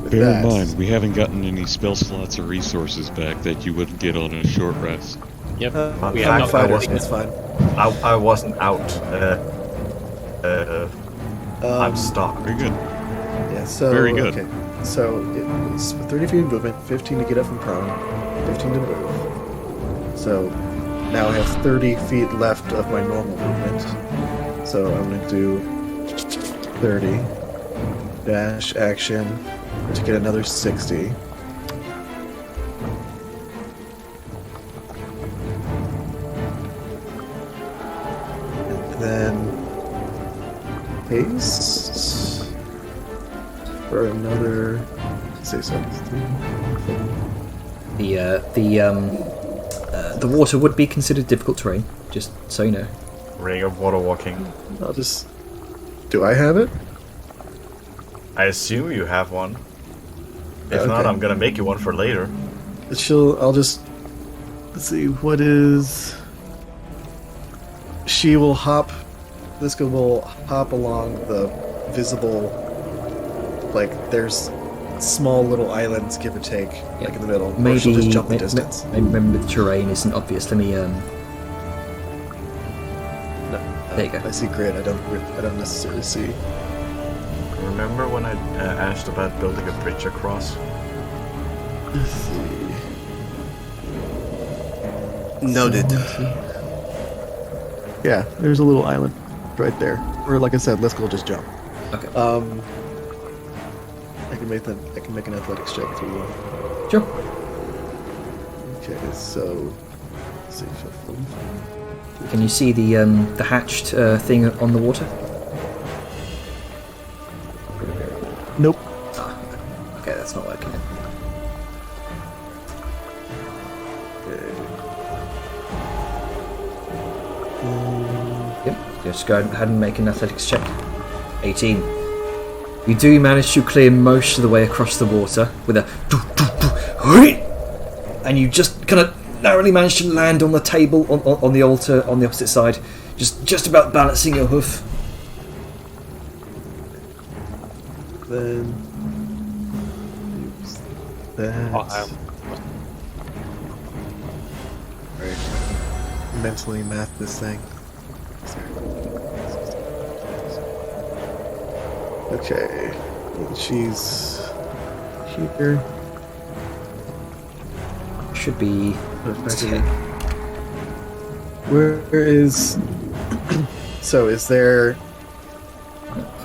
[SPEAKER 2] with
[SPEAKER 6] Bear
[SPEAKER 2] that,
[SPEAKER 6] in mind, we haven't gotten any spell slots or resources back that you wouldn't get on a short rest.
[SPEAKER 8] Yep.
[SPEAKER 4] Fun
[SPEAKER 8] We
[SPEAKER 4] fact,
[SPEAKER 8] have
[SPEAKER 2] fighter,
[SPEAKER 4] wasn't-
[SPEAKER 2] it's fine.
[SPEAKER 4] I wasn't out. I'm stuck.
[SPEAKER 6] Very good.
[SPEAKER 2] Yeah, so
[SPEAKER 6] Very good.
[SPEAKER 2] Okay, so it's 30 feet of movement, 15 to get up from prone, 15 to move. So now I have 30 feet left of my normal movement. So I'm gonna do 30 dash action to get another 60. And then haste for another. Say so.
[SPEAKER 1] The water would be considered difficult terrain, just so you know.
[SPEAKER 4] Ring of water walking.
[SPEAKER 2] I'll just. Do I have it?
[SPEAKER 4] I assume you have one. If
[SPEAKER 2] Okay.
[SPEAKER 4] not, I'm gonna make you one for later.
[SPEAKER 2] I'll just. Let's see, what is. She will hop. Liska will hop along the visible. Like, there's small little islands, give or take, like in the middle. Or she'll just jump the distance.
[SPEAKER 1] Remember the terrain isn't obvious. Let me there you go.
[SPEAKER 2] I see grid. I don't necessarily see.
[SPEAKER 4] Remember when I asked about building a bridge across?
[SPEAKER 2] Let's see.
[SPEAKER 5] Noted.
[SPEAKER 2] Yeah, there's a little island right there. Or like I said, Liska will just jump.
[SPEAKER 1] Okay.
[SPEAKER 2] I can make an athletics check if you want.
[SPEAKER 1] Sure.
[SPEAKER 2] Okay, so let's see if
[SPEAKER 1] Can you see the hatched thing on the water?
[SPEAKER 2] Nope.
[SPEAKER 1] Ah, okay, that's not working. Yep. Just go ahead and make an athletics check. 18. You do manage to clear most of the way across the water with a and you just kind of narrowly manage to land on the table on the altar on the opposite side, just about balancing your hoof.
[SPEAKER 2] Then use that. Alright. Mentally math this thing. Okay. She's here.
[SPEAKER 1] Should be 10.
[SPEAKER 2] Where is? So is there?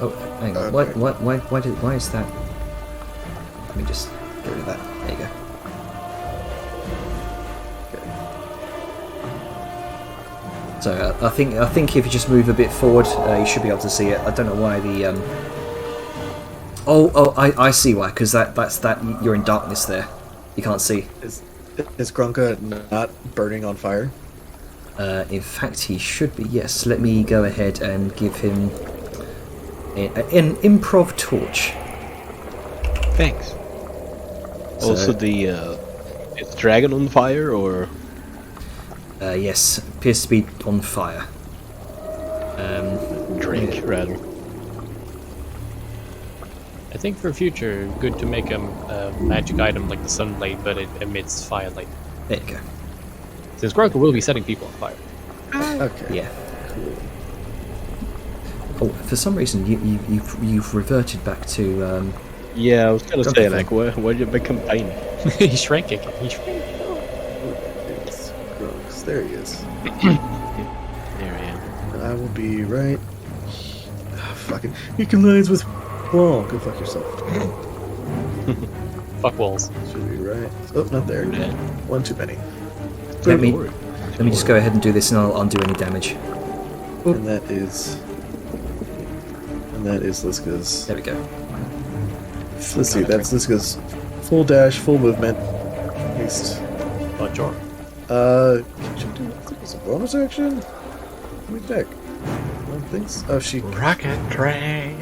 [SPEAKER 1] Oh, hang on.
[SPEAKER 2] Okay.
[SPEAKER 1] Why is that? Let me just get rid of that. There you go. So I think if you just move a bit forward, you should be able to see it. I don't know why the I see why, because that's you're in darkness there. You can't see.
[SPEAKER 2] Is Grunka not burning on fire?
[SPEAKER 1] In fact, he should be. Yes. Let me go ahead and give him an improv torch.
[SPEAKER 8] Thanks. Also, is the dragon on fire or?
[SPEAKER 1] Yes, appears to be on fire.
[SPEAKER 8] Drink, rather.
[SPEAKER 7] I think for future, good to make a magic item like the sunblade, but it emits firelight.
[SPEAKER 1] There you go.
[SPEAKER 7] Since Grunka will be setting people on fire.
[SPEAKER 2] Okay.
[SPEAKER 1] Yeah. Oh, for some reason you've reverted back to.
[SPEAKER 8] Yeah, I was gonna
[SPEAKER 1] Don't
[SPEAKER 8] say
[SPEAKER 1] think-
[SPEAKER 8] like, where did you become tiny?
[SPEAKER 7] He's shrinking. He's
[SPEAKER 2] It's Grunks. There he is.
[SPEAKER 8] There I am.
[SPEAKER 2] I will be right. Fucking. You can lines with wall. Go fuck yourself.
[SPEAKER 7] fuck walls.
[SPEAKER 2] Should be right. Oh, not there.
[SPEAKER 8] Yeah.
[SPEAKER 2] One too many.
[SPEAKER 1] Let me just go ahead and do this, and I'll undo any damage.
[SPEAKER 2] And that is Liska's.
[SPEAKER 1] There we go.
[SPEAKER 2] Let's see, that's Liska's full dash, full movement. Haste.
[SPEAKER 7] Oh, sure.
[SPEAKER 2] Can she do a bonus action? Let me check. I don't think so. Oh, she.
[SPEAKER 8] Rocket train.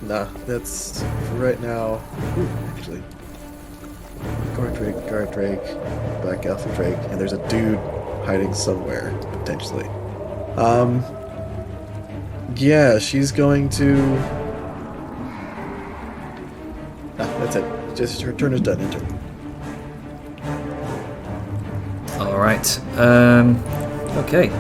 [SPEAKER 2] Nah, that's for right now. Ooh, actually. Guard Drake, Black Alpha Drake, and there's a dude hiding somewhere, potentially. Yeah, she's going to... that's it. Just her turn is done, enter.
[SPEAKER 1] Alright, okay.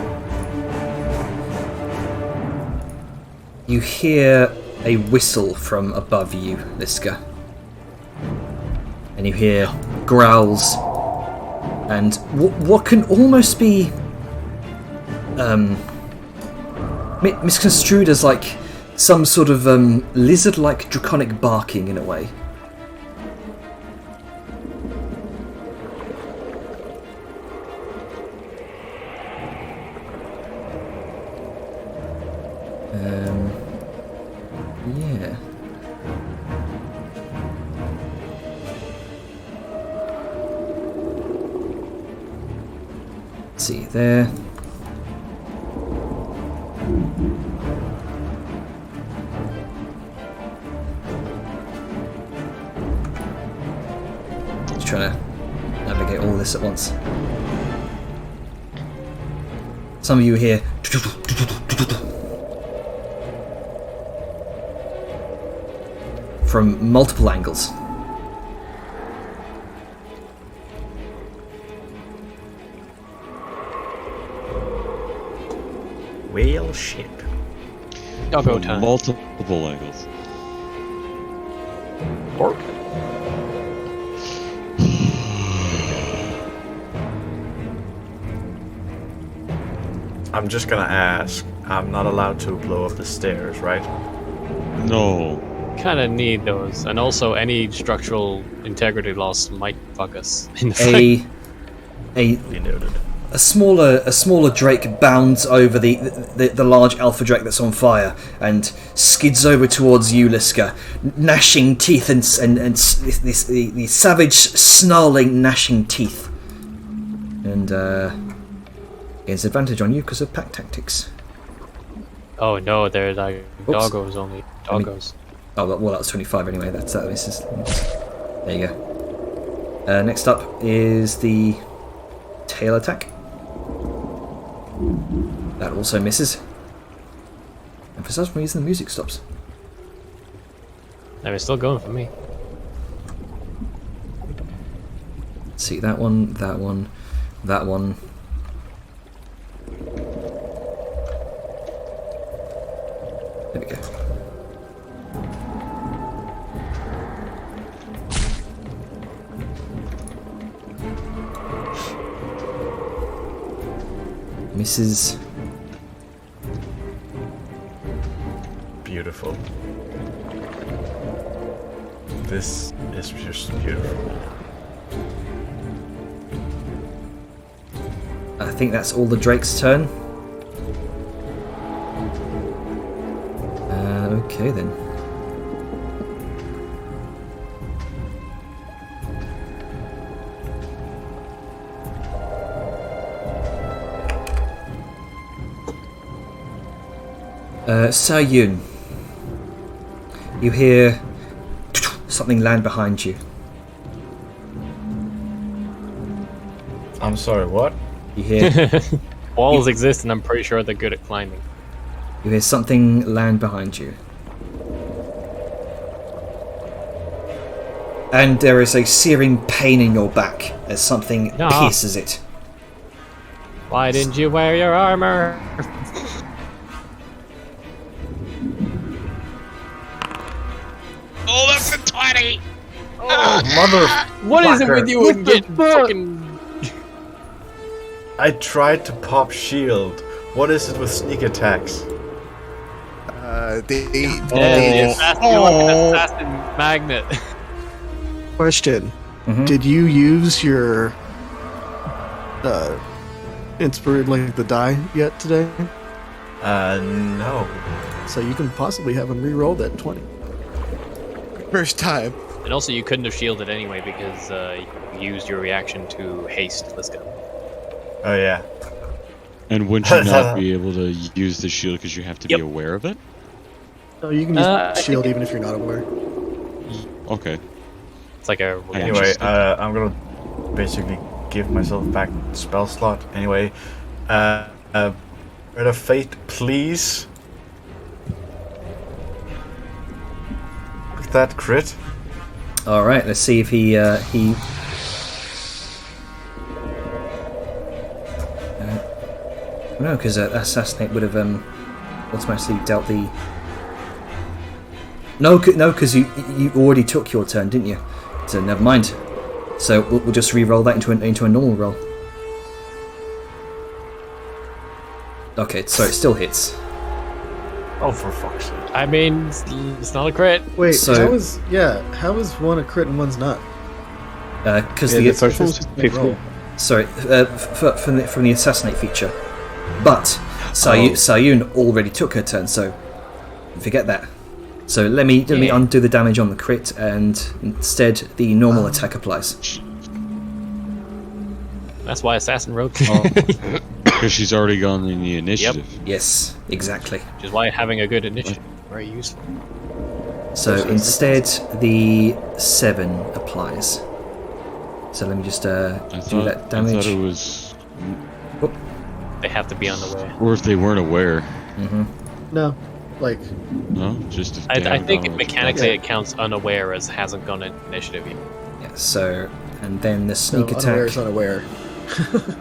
[SPEAKER 1] You hear a whistle from above you, Liska. And you hear growls and what can almost be misconstrued as like some sort of lizard-like draconic barking in a way. Yeah. Let's see there. Just trying to navigate all this at once. Some of you hear from multiple angles.
[SPEAKER 4] Whale ship.
[SPEAKER 8] Doggo time.
[SPEAKER 6] Multiple angles.
[SPEAKER 8] Orc.
[SPEAKER 4] I'm just gonna ask. I'm not allowed to blow up the stairs, right?
[SPEAKER 6] No.
[SPEAKER 7] Kind of need those, and also any structural integrity loss might fuck us in the fight.
[SPEAKER 4] Be noted.
[SPEAKER 1] A smaller drake bounds over the large alpha drake that's on fire and skids over towards you, Liska, gnashing teeth and the savage snarling gnashing teeth, and gains advantage on you because of pack tactics.
[SPEAKER 7] Oh no, they're like
[SPEAKER 1] Oops.
[SPEAKER 7] doggos only. Doggos.
[SPEAKER 1] Oh well, that was 25 anyway. That misses. There you go. Next up is the tail attack. That also misses. And for some reason, the music stops.
[SPEAKER 7] No, it's still going for me.
[SPEAKER 1] Let's see, that one, that one, that one. There we go. Misses.
[SPEAKER 4] Beautiful. This is just beautiful.
[SPEAKER 1] I think that's all the Drake's turn. Okay then. Sayun, you hear something land behind you.
[SPEAKER 4] I'm sorry, what?
[SPEAKER 1] You hear
[SPEAKER 7] Walls exist, and I'm pretty sure they're good at climbing.
[SPEAKER 1] you hear something land behind you. And there is a searing pain in your back as something
[SPEAKER 7] No.
[SPEAKER 1] pierces it.
[SPEAKER 7] Why didn't you wear your armor?
[SPEAKER 8] Oh, that's a 20!
[SPEAKER 4] Mother.
[SPEAKER 7] What is it with you and getting fucking...
[SPEAKER 4] I tried to pop shield. What is it with sneak attacks?
[SPEAKER 8] You're like an assassin magnet.
[SPEAKER 2] Question:
[SPEAKER 1] Mhm.
[SPEAKER 2] Did you use your inspired like the die yet today?
[SPEAKER 4] No.
[SPEAKER 2] So you can possibly have him re-roll that 20.
[SPEAKER 5] First time.
[SPEAKER 7] And also, you couldn't have shielded anyway because you used your reaction to haste Liska.
[SPEAKER 4] Oh yeah.
[SPEAKER 6] And wouldn't you not be able to use the shield because you have to be aware of it?
[SPEAKER 2] No, you can use
[SPEAKER 7] I
[SPEAKER 2] shield
[SPEAKER 7] think-
[SPEAKER 2] even if you're not aware.
[SPEAKER 6] Okay.
[SPEAKER 7] It's like a reaction.
[SPEAKER 4] Anyway, I'm gonna basically give myself back spell slot. Anyway, Red of Fate, please. Look at that crit.
[SPEAKER 1] All right, let's see if he. No, because assassinate would have automatically dealt the. No, because you already took your turn, didn't you? So never mind. So we'll just re-roll that into a normal roll. Okay, so it still hits.
[SPEAKER 4] Oh, for fuck's sake.
[SPEAKER 7] I mean, it's not a crit.
[SPEAKER 2] Wait,
[SPEAKER 1] So-
[SPEAKER 2] how is one a crit and one's not?
[SPEAKER 1] Because
[SPEAKER 8] Yeah,
[SPEAKER 1] the
[SPEAKER 8] the first one's 15.
[SPEAKER 1] sorry, from the assassinate feature, but Sayun already took her turn, so forget that. So let me undo the damage on the crit, and instead the normal attack applies.
[SPEAKER 7] That's why Assassin wrote.
[SPEAKER 6] Because she's already gone in the initiative.
[SPEAKER 1] Yes, exactly.
[SPEAKER 7] Which is why having a good initiative very useful.
[SPEAKER 1] So instead the 7 applies. So let me just
[SPEAKER 6] I
[SPEAKER 1] do that
[SPEAKER 6] thought
[SPEAKER 1] damage.
[SPEAKER 6] it was.
[SPEAKER 7] They have to be unaware.
[SPEAKER 6] Or if they weren't aware.
[SPEAKER 2] No, like
[SPEAKER 6] No? Just if they
[SPEAKER 7] I
[SPEAKER 6] haven't
[SPEAKER 7] think
[SPEAKER 6] gone
[SPEAKER 7] mechanically it counts unaware as hasn't gone in initiative yet.
[SPEAKER 1] Yeah, so and then the sneak
[SPEAKER 2] unaware
[SPEAKER 1] attack.
[SPEAKER 2] is unaware.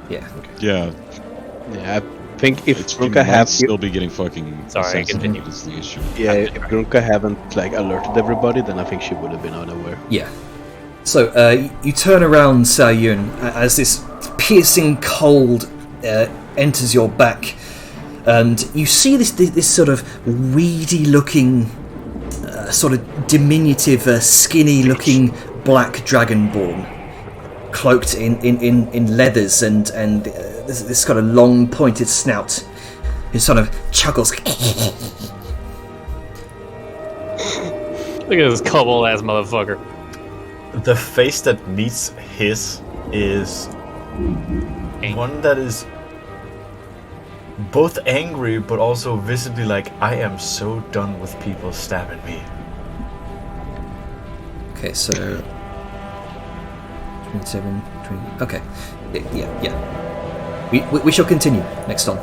[SPEAKER 1] Yeah.
[SPEAKER 6] Yeah.
[SPEAKER 8] Yeah, I think if
[SPEAKER 6] She
[SPEAKER 8] Grunka
[SPEAKER 6] might
[SPEAKER 8] have
[SPEAKER 6] still be getting fucking
[SPEAKER 7] Sorry,
[SPEAKER 6] assassinated
[SPEAKER 7] continue.
[SPEAKER 6] is the issue.
[SPEAKER 8] if Grunka haven't like alerted everybody, then I think she would have been unaware.
[SPEAKER 1] Yeah. So you turn around, Sayun, as this piercing cold enters your back, and you see this sort of weedy-looking, sort of diminutive, skinny-looking black dragonborn, cloaked in leathers and this kind of long pointed snout, who sort of chuckles.
[SPEAKER 7] Look at this cobalt ass motherfucker.
[SPEAKER 4] The face that meets his is one that is both angry but also visibly like, I am so done with people stabbing me.
[SPEAKER 1] Okay, so 27, 20. Okay, yeah. We shall continue next on.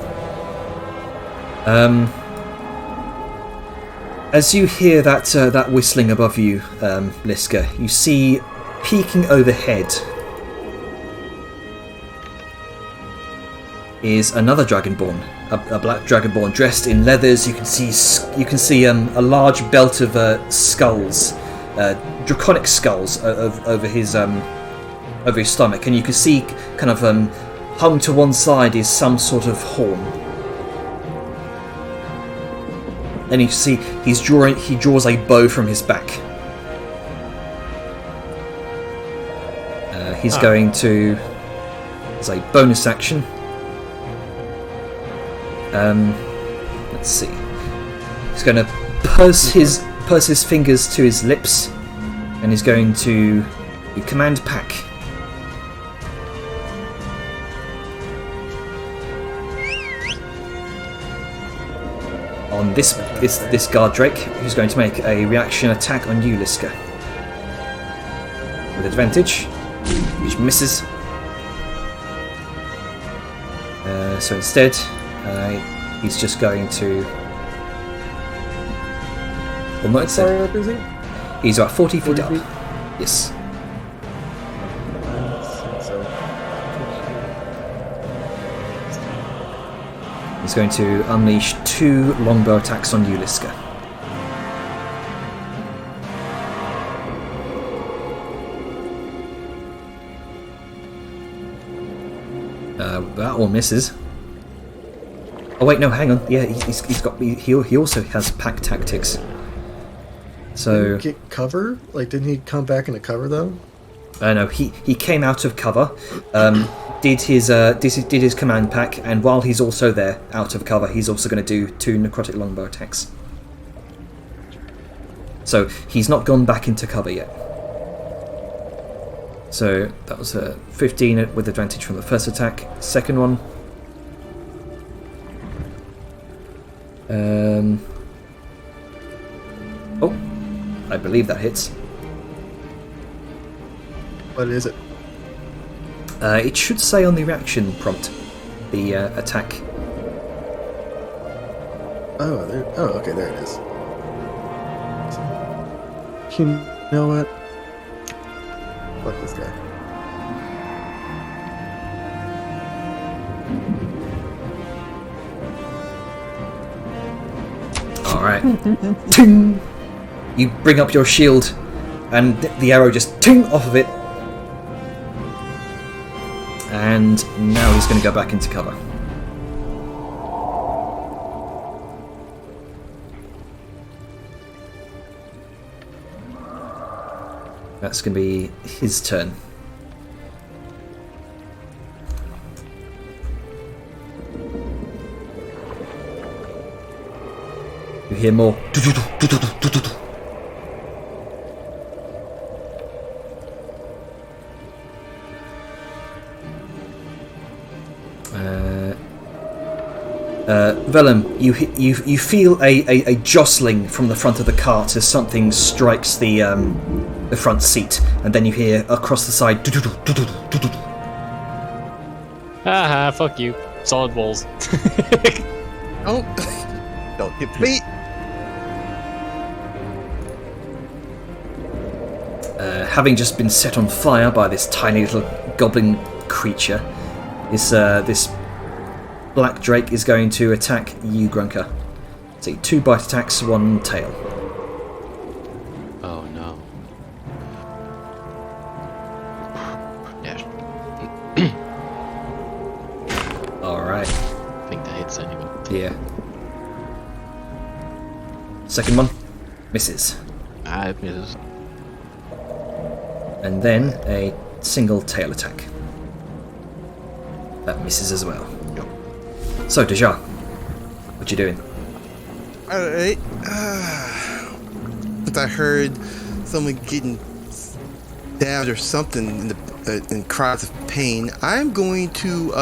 [SPEAKER 1] As you hear that whistling above you, Liska, you see peeking overhead is another dragonborn, a black dragonborn dressed in leathers. You can see a large belt of skulls, draconic skulls over his stomach, and you can see kind of hung to one side is some sort of horn. And you see he draws a bow from his back. He's going to, as a bonus action, let's see. He's going to purse his fingers to his lips, and he's going to command pack. On this guard Drake, who's going to make a reaction attack on you, Liska, with advantage, which misses. So instead, he's just going to. Well, not instead. He's about 40 feet up. Yes. He's going to unleash 2 longbow attacks on you, Liska. That one misses. Oh wait, no, hang on. Yeah, he also has pack tactics. So
[SPEAKER 2] Get cover? Like, didn't he come back into cover though?
[SPEAKER 1] no, he came out of cover, did his command pack, and while he's also there out of cover, he's also going to do 2 necrotic longbow attacks. So he's not gone back into cover yet. So that was a 15 with advantage from the first attack. Second one. Oh, I believe that hits.
[SPEAKER 2] What is it?
[SPEAKER 1] It should say on the reaction prompt, the attack.
[SPEAKER 2] Oh, there. Oh, okay, there it is. You know what? Fuck this guy.
[SPEAKER 1] Alright. Ting! You bring up your shield, and the arrow just ting off of it. And now he's going to go back into cover. That's going to be his turn. You hear more. Vellum, you feel a jostling from the front of the cart as something strikes the front seat, and then you hear across the side.
[SPEAKER 3] Haha, fuck you. Solid walls.
[SPEAKER 5] Oh, don't hit me.
[SPEAKER 1] Having just been set on fire by this tiny little goblin creature, this black drake is going to attack you, Grunker. So 2 bite attacks, 1 tail.
[SPEAKER 8] Oh no. Yeah,
[SPEAKER 1] Alright.
[SPEAKER 8] I think that hits anyway.
[SPEAKER 1] Yeah. Second one. Misses.
[SPEAKER 8] Ah, it misses.
[SPEAKER 1] And then a single tail attack. That misses as well. So, Deja, what you doing?
[SPEAKER 5] Alright. But I heard someone getting stabbed or something in the in cries of pain. I'm going to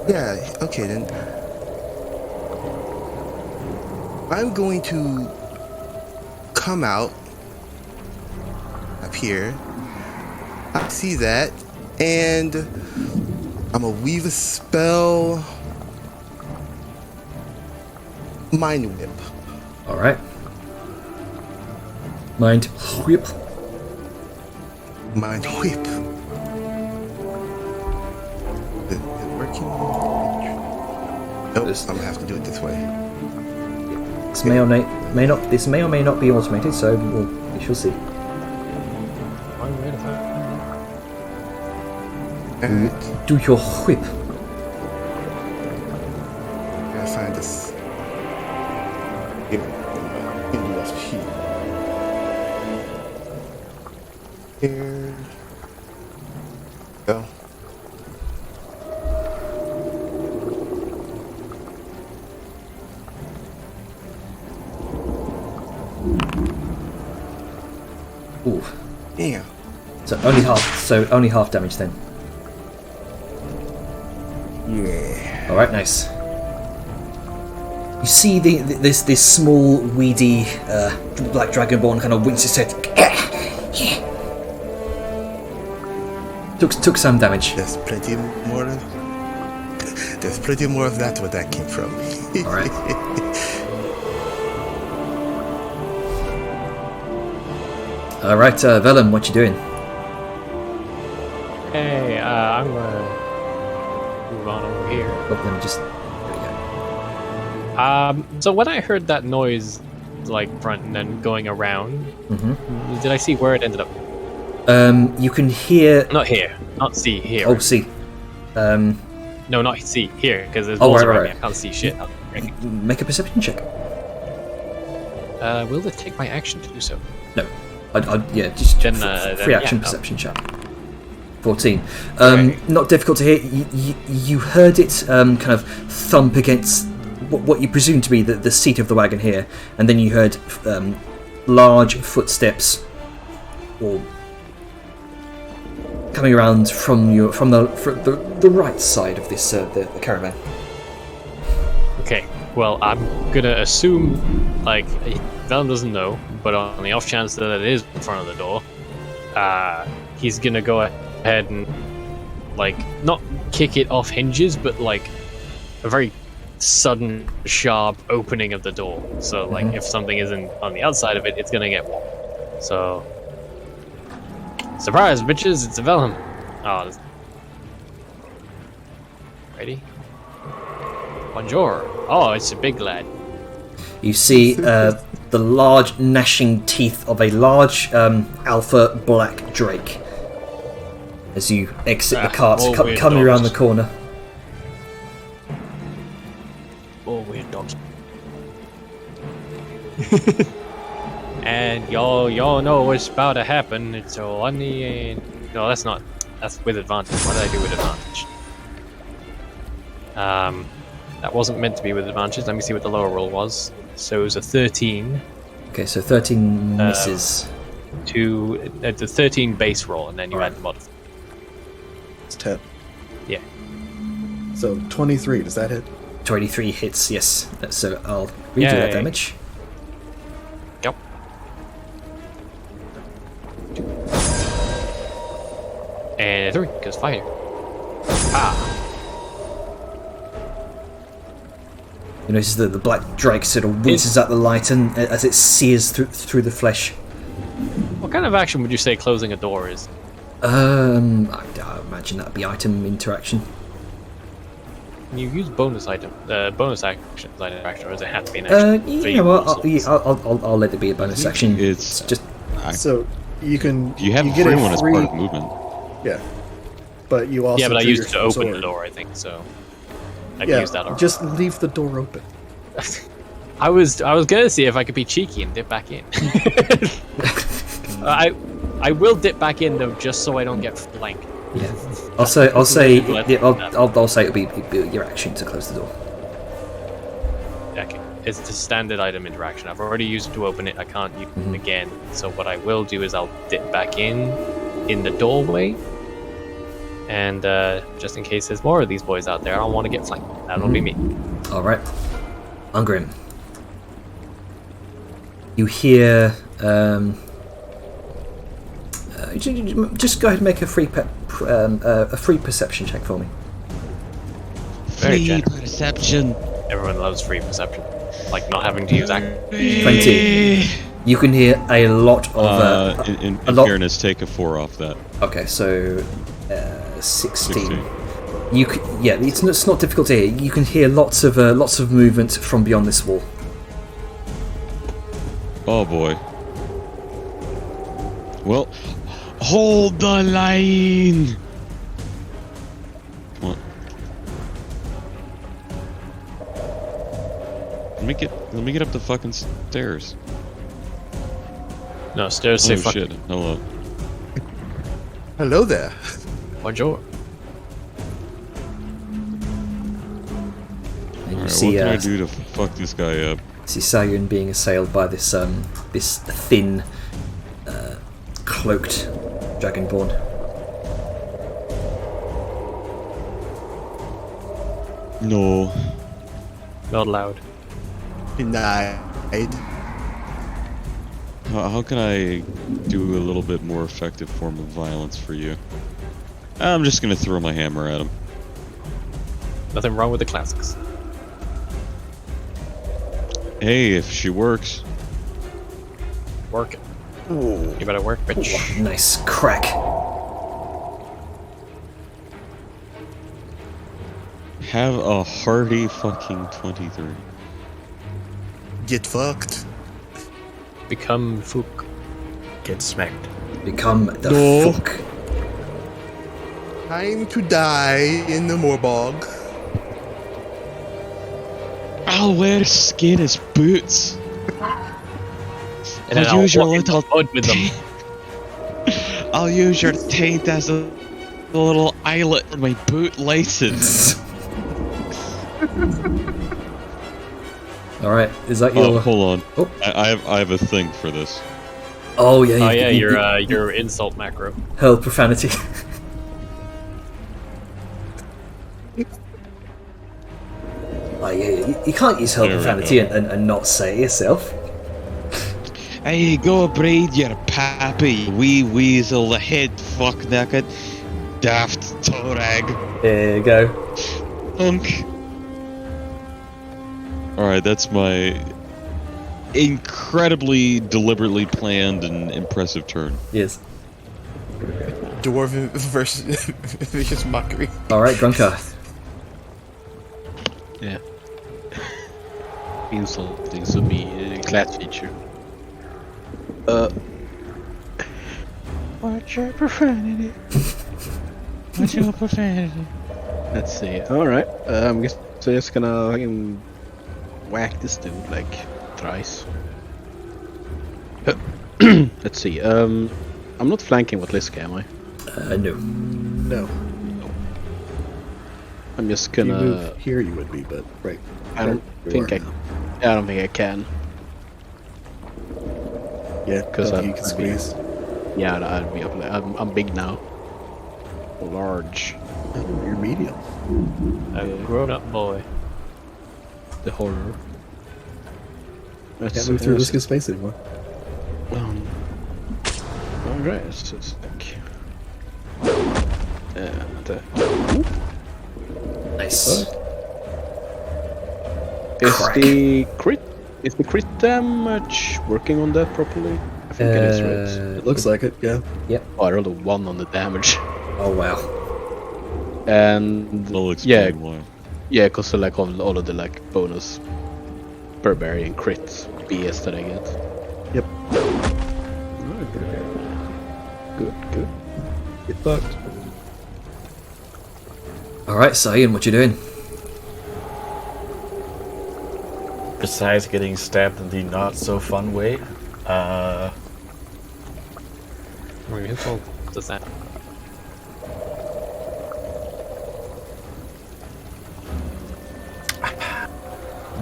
[SPEAKER 5] yeah, okay then. I'm going to come out up here. I see that, and I'm gonna weave a spell. Mind Whip.
[SPEAKER 1] Alright. Mind Whip.
[SPEAKER 5] Mind Whip. Is it working? Nope, I'm gonna have to do it this way.
[SPEAKER 1] This may or may not be automated, so we shall see.
[SPEAKER 5] Alright.
[SPEAKER 1] Do your whip.
[SPEAKER 5] Gotta find this. Here. Can do left here. Here. Go.
[SPEAKER 1] Ooh.
[SPEAKER 5] Damn.
[SPEAKER 1] So only half damage then.
[SPEAKER 5] Yeah.
[SPEAKER 1] Alright, nice. You see this small, weedy black dragonborn kind of winks his head. Took some damage.
[SPEAKER 5] There's plenty more of that where that came from.
[SPEAKER 1] Alright. Alright, Vellum, what you doing?
[SPEAKER 3] Hey, I'm gonna move on over here.
[SPEAKER 1] Oh, let me just... There we go.
[SPEAKER 3] So when I heard that noise, like front and then going around, did I see where it ended up?
[SPEAKER 1] You can hear...
[SPEAKER 3] Not here, not see here.
[SPEAKER 1] Oh, see.
[SPEAKER 3] No, not see here, because there's
[SPEAKER 1] Oh,
[SPEAKER 3] walls
[SPEAKER 1] right,
[SPEAKER 3] around
[SPEAKER 1] right.
[SPEAKER 3] me. I can't see shit.
[SPEAKER 1] Make a perception check.
[SPEAKER 3] Will it take my action to do so?
[SPEAKER 1] No. Yeah, just
[SPEAKER 3] Then,
[SPEAKER 1] free action
[SPEAKER 3] yeah,
[SPEAKER 1] perception check. 14.
[SPEAKER 3] Right.
[SPEAKER 1] Not difficult to hear. You heard it kind of thump against what you presume to be the seat of the wagon here, and then you heard large footsteps, or coming around from the right side of this the caravan.
[SPEAKER 3] Okay, well, I'm gonna assume, like, Velen doesn't know, but on the off chance that it is in front of the door, he's gonna go ahead and, like, not kick it off hinges, but, like, a very sudden, sharp opening of the door. So, like, if something isn't on the outside of it, it's gonna get warm. So, surprise, bitches, it's a Velen. Oh, ready? Bonjour. Oh, it's a big lad.
[SPEAKER 1] You see the large gnashing teeth of a large alpha black drake as you exit the cart,
[SPEAKER 3] all weird
[SPEAKER 1] coming around the
[SPEAKER 3] dogs.
[SPEAKER 1] corner.
[SPEAKER 3] Oh, weird dogs. And y'all know what's about to happen. It's only no, that's not. That's with advantage. What did I do with advantage? That wasn't meant to be with advantage. Let me see what the lower roll was. So it was a 13
[SPEAKER 1] Okay, so 13 misses.
[SPEAKER 3] to the 13 base roll, and then you add the modifier.
[SPEAKER 2] It's 10.
[SPEAKER 3] Yeah.
[SPEAKER 2] So 23, does that hit?
[SPEAKER 1] 23 hits, yes. So I'll redo that
[SPEAKER 3] Yay.
[SPEAKER 1] damage.
[SPEAKER 3] Yep. And 3, because fire.
[SPEAKER 1] You notice that the black drake sort of whizzes at the light and as it sears through the flesh.
[SPEAKER 3] What kind of action would you say closing a door is?
[SPEAKER 1] I imagine that'd be item interaction.
[SPEAKER 3] You use bonus actions on interaction, or does it have to be an action? for
[SPEAKER 1] Yeah,
[SPEAKER 3] you
[SPEAKER 1] well,
[SPEAKER 3] also?
[SPEAKER 1] I'll let it be a bonus action.
[SPEAKER 6] It's
[SPEAKER 1] just
[SPEAKER 2] So you can.
[SPEAKER 6] you have
[SPEAKER 2] get
[SPEAKER 6] free
[SPEAKER 2] a
[SPEAKER 6] one as
[SPEAKER 2] free-
[SPEAKER 6] part of movement.
[SPEAKER 2] Yeah. But you also.
[SPEAKER 3] Yeah, but I
[SPEAKER 2] drew
[SPEAKER 3] used it to
[SPEAKER 2] your
[SPEAKER 3] open the
[SPEAKER 2] sword.
[SPEAKER 3] door, I think, so I can
[SPEAKER 2] Yeah,
[SPEAKER 3] use that already.
[SPEAKER 2] just leave the door open.
[SPEAKER 3] I was gonna see if I could be cheeky and dip back in. I will dip back in though, just so I don't get flanked.
[SPEAKER 1] yeah. I'll say
[SPEAKER 3] Let-
[SPEAKER 1] yeah, I'll say it'll be your action to close the door.
[SPEAKER 3] Okay, it's the standard item interaction. I've already used it to open it. I can't use it again. So what I will do is I'll dip back in the doorway, and just in case there's more of these boys out there, I don't want to get flanked. That'll be me.
[SPEAKER 1] All right, Ungrim. You hear. Just go ahead and make a free perception check for me.
[SPEAKER 3] Very generous.
[SPEAKER 6] perception.
[SPEAKER 3] Everyone loves free perception, like not having to use action.
[SPEAKER 1] 20. You can hear a lot of.
[SPEAKER 6] In
[SPEAKER 1] a lot.
[SPEAKER 6] fairness, take a 4 off that.
[SPEAKER 1] Okay, so 16. You yeah, it's not difficult to hear. You can hear lots of movement from beyond this wall.
[SPEAKER 6] Oh boy. Well, hold the line. Come on. Let me get up the fucking stairs.
[SPEAKER 3] No, stairs say
[SPEAKER 6] Oh
[SPEAKER 3] fuck.
[SPEAKER 6] shit! Hello.
[SPEAKER 5] Hello there.
[SPEAKER 3] Bonjour.
[SPEAKER 1] And you
[SPEAKER 6] Alright,
[SPEAKER 1] see
[SPEAKER 6] what can I do to fuck this guy up?
[SPEAKER 1] see Sayun being assailed by this this thin, cloaked dragonborn.
[SPEAKER 6] No.
[SPEAKER 3] Not allowed.
[SPEAKER 5] Denied.
[SPEAKER 6] How can I do a little bit more effective form of violence for you? I'm just gonna throw my hammer at him.
[SPEAKER 3] Nothing wrong with the classics.
[SPEAKER 6] Hey, if she works.
[SPEAKER 3] Work it. You better work, bitch.
[SPEAKER 1] Nice crack.
[SPEAKER 6] Have a hearty fucking 23.
[SPEAKER 5] Get fucked.
[SPEAKER 3] Become Fook.
[SPEAKER 4] Get smacked.
[SPEAKER 1] Become the
[SPEAKER 5] No.
[SPEAKER 1] fuck.
[SPEAKER 5] Time to die in the Morbog.
[SPEAKER 6] I'll wear skin as boots.
[SPEAKER 7] And then
[SPEAKER 6] I'll use your
[SPEAKER 7] walk in the
[SPEAKER 6] little
[SPEAKER 7] mud with them.
[SPEAKER 6] I'll use your taint as a little eyelet for my boot laces.
[SPEAKER 1] All right, is that
[SPEAKER 6] Oh,
[SPEAKER 1] your?
[SPEAKER 6] hold on.
[SPEAKER 1] Oh.
[SPEAKER 6] I have a thing for this.
[SPEAKER 1] Oh yeah.
[SPEAKER 7] Oh yeah,
[SPEAKER 1] you
[SPEAKER 7] your insult macro.
[SPEAKER 1] hurl profanity. Oh yeah, you can't use hurl
[SPEAKER 6] There we
[SPEAKER 1] profanity
[SPEAKER 6] go.
[SPEAKER 1] and not say it yourself.
[SPEAKER 6] Hey, go braid your pappy, wee weasel, the head fuck naked, daft torag.
[SPEAKER 1] There you go.
[SPEAKER 6] Punk. Alright, that's my incredibly deliberately planned and impressive turn.
[SPEAKER 1] Yes.
[SPEAKER 5] Dwarven versus vicious mockery.
[SPEAKER 1] All right, Grunker.
[SPEAKER 8] Yeah. Insulting to me, class feature. Watch your profanity. Watch your profanity. Let's see. Alright. I'm just gonna fucking whack this dude like thrice. Let's see. I'm not flanking with Liska, am I?
[SPEAKER 1] No.
[SPEAKER 2] No.
[SPEAKER 8] I'm just
[SPEAKER 2] If you
[SPEAKER 8] gonna.
[SPEAKER 2] move here, you would be, but right.
[SPEAKER 8] I don't
[SPEAKER 2] You
[SPEAKER 8] think
[SPEAKER 2] are
[SPEAKER 8] I.
[SPEAKER 2] now.
[SPEAKER 8] I don't think I can.
[SPEAKER 2] Yeah,
[SPEAKER 8] 'Cause
[SPEAKER 2] because
[SPEAKER 8] I'm-
[SPEAKER 2] you can squeeze.
[SPEAKER 8] Yeah, I'd be up there. I'm big now. Large.
[SPEAKER 2] You're medium.
[SPEAKER 7] A grown-up boy.
[SPEAKER 8] The horror.
[SPEAKER 2] Can't move through Liska's space anymore.
[SPEAKER 8] Alright, it's just like. And.
[SPEAKER 1] Nice.
[SPEAKER 8] Is
[SPEAKER 1] Crack.
[SPEAKER 8] the crit. Is the crit damage working on that properly? I think it is, right?
[SPEAKER 2] It looks like it, yeah.
[SPEAKER 8] Oh, I rolled a 1 on the damage.
[SPEAKER 1] Oh wow.
[SPEAKER 8] And.
[SPEAKER 6] I'll explain
[SPEAKER 8] Yeah,
[SPEAKER 6] why.
[SPEAKER 8] yeah, because like all of the like bonus barbarian crit BS that I get.
[SPEAKER 2] Yep.
[SPEAKER 8] Good, good.
[SPEAKER 2] Get fucked.
[SPEAKER 1] All right, Cyan, what you doing?
[SPEAKER 4] Besides getting stabbed in the not so fun way,
[SPEAKER 7] I mean, who told does that?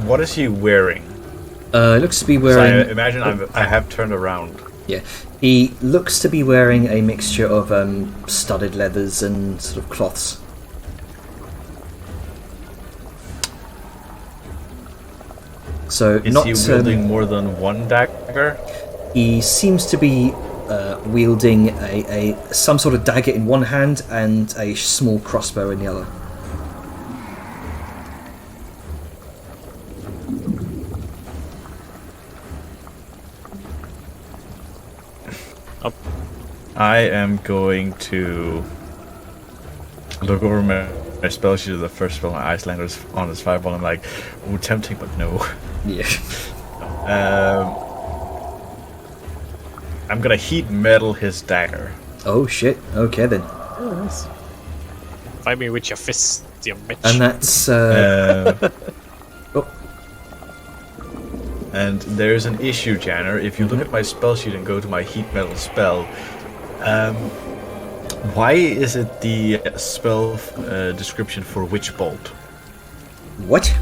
[SPEAKER 4] what is he wearing?
[SPEAKER 1] He looks to be
[SPEAKER 4] So I
[SPEAKER 1] wearing.
[SPEAKER 4] imagine I have turned around.
[SPEAKER 1] Yeah, he looks to be wearing a mixture of studded leathers and sort of cloths. So
[SPEAKER 4] Is
[SPEAKER 1] not.
[SPEAKER 4] he wielding more than one dagger?
[SPEAKER 1] He seems to be wielding a some sort of dagger in one hand and a small crossbow in the other.
[SPEAKER 4] I am going to look over my spell sheet of the first spell, my Icelander's on his fireball. I'm like, ooh, tempting, but no.
[SPEAKER 1] Yeah.
[SPEAKER 4] I'm gonna heat metal his dagger.
[SPEAKER 1] Oh shit. Okay then.
[SPEAKER 2] Oh, nice.
[SPEAKER 7] Fight me with your fists, you bitch.
[SPEAKER 1] And that's oh,
[SPEAKER 4] And there's an issue, Janner. If you look at my spell sheet and go to my heat metal spell, why is it the spell description for Witch Bolt?
[SPEAKER 1] what?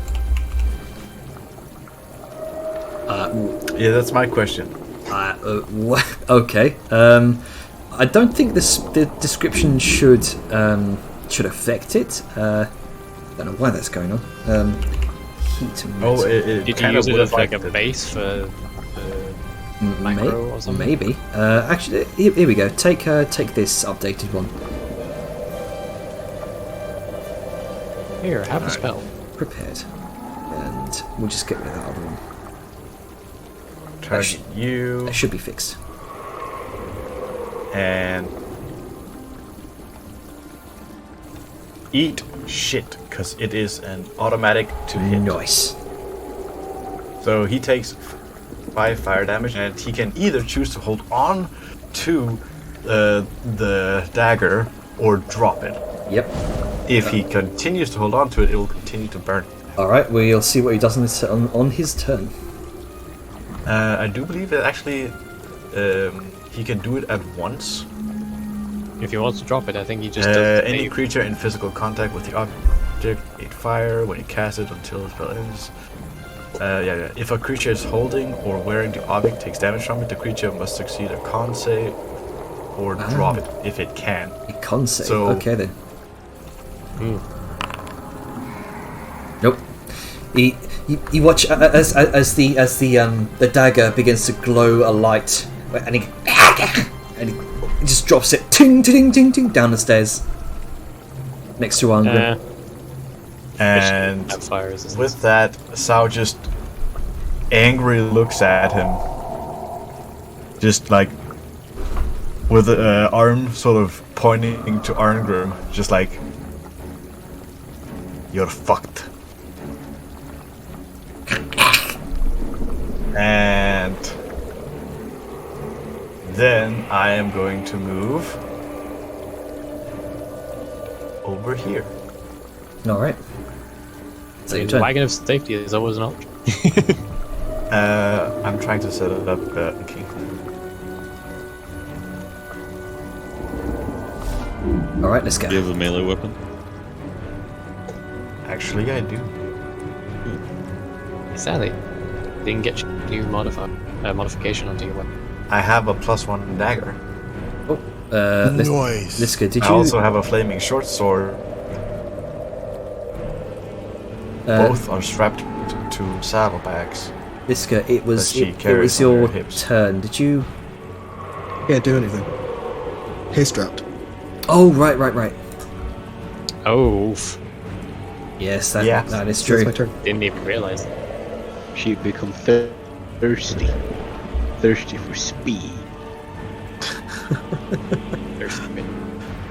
[SPEAKER 4] Yeah, that's my question.
[SPEAKER 1] What? Okay. I don't think the description should affect it. Don't know why that's going on. Heat.
[SPEAKER 4] Oh, it
[SPEAKER 7] Did you
[SPEAKER 4] kind
[SPEAKER 7] use
[SPEAKER 4] of
[SPEAKER 7] it
[SPEAKER 4] would
[SPEAKER 7] as like a
[SPEAKER 4] affect it.
[SPEAKER 7] base for macro or something?
[SPEAKER 1] Maybe. Actually, here we go. Take this updated one.
[SPEAKER 7] Here, have a spell.
[SPEAKER 1] Prepared, and we'll just get rid of that other one.
[SPEAKER 4] Target you
[SPEAKER 1] That should be fixed.
[SPEAKER 4] and eat shit, because it is an automatic to hit.
[SPEAKER 1] Nice.
[SPEAKER 4] So he takes 5 fire damage, and he can either choose to hold on to the dagger or drop it.
[SPEAKER 1] Yep.
[SPEAKER 4] If he continues to hold on to it, it will continue to burn
[SPEAKER 1] Alright, we'll see what he does on his turn.
[SPEAKER 4] I do believe that actually he can do it at once.
[SPEAKER 3] If he wants to drop it, I think he just does
[SPEAKER 4] Any creature in physical contact with the object create fire when you cast it until the spell ends. If a creature is holding or wearing the object takes damage from it, the creature must succeed a con save or drop it if it can.
[SPEAKER 1] A con save.
[SPEAKER 4] So-
[SPEAKER 1] Okay then. Nope. You watch as the dagger begins to glow a light, and he just drops it ting ting ting ting down the stairs next to Arngrim.
[SPEAKER 4] And
[SPEAKER 3] fire resistance.
[SPEAKER 4] with that, Sao just angrily looks at him, just like with the arm sort of pointing to Arngrim, just like, "You're fucked." And then I am going to move over here.
[SPEAKER 1] Alright. So your
[SPEAKER 3] The
[SPEAKER 1] turn.
[SPEAKER 3] wagon of safety is always an option.
[SPEAKER 4] I'm trying to set it up King.
[SPEAKER 1] Alright, let's go.
[SPEAKER 6] Do you have a melee weapon?
[SPEAKER 4] Actually, I do.
[SPEAKER 3] Sadly, didn't get new modification onto your weapon.
[SPEAKER 4] I have a +1 dagger.
[SPEAKER 5] Noise.
[SPEAKER 1] Liska, did
[SPEAKER 4] I
[SPEAKER 1] you
[SPEAKER 4] also have a flaming short sword. Both are strapped to saddlebags.
[SPEAKER 1] Liska, it was
[SPEAKER 4] That she
[SPEAKER 1] it
[SPEAKER 4] carries
[SPEAKER 1] was
[SPEAKER 4] on
[SPEAKER 1] your
[SPEAKER 4] her hips.
[SPEAKER 1] turn. Did you?
[SPEAKER 2] Can't do anything. Haste dropped.
[SPEAKER 1] Oh, right.
[SPEAKER 3] Oh, oof.
[SPEAKER 1] Yes, that is
[SPEAKER 2] That's
[SPEAKER 1] true.
[SPEAKER 2] my turn.
[SPEAKER 3] Didn't even realize.
[SPEAKER 8] She become thirsty for speed.
[SPEAKER 3] Thirsty bit.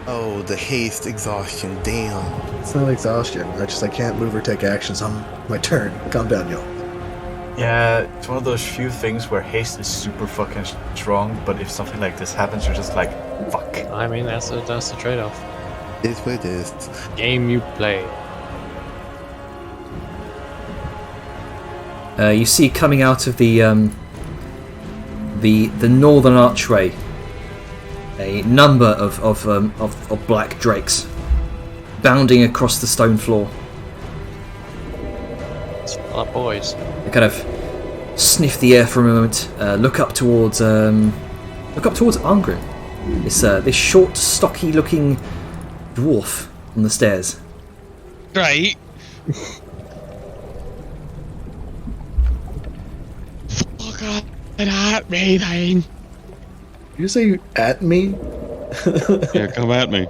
[SPEAKER 5] Oh, the haste exhaustion. Damn.
[SPEAKER 2] It's not exhaustion. I can't move or take actions on my turn. Calm down, y'all.
[SPEAKER 4] Yeah, it's one of those few things where haste is super fucking strong, but if something like this happens, you're just like, fuck.
[SPEAKER 3] I mean, that's the trade-off.
[SPEAKER 5] It's what it is.
[SPEAKER 3] Game you play.
[SPEAKER 1] You see coming out of the northern archway a number of black drakes bounding across the stone floor.
[SPEAKER 3] Well, up, boys.
[SPEAKER 1] They kind of sniff the air for a moment, look up towards Arngrim. This short, stocky-looking dwarf on the stairs.
[SPEAKER 6] Right. Fuck off and at me, then.
[SPEAKER 2] Did you say at me?
[SPEAKER 6] Yeah, come at me.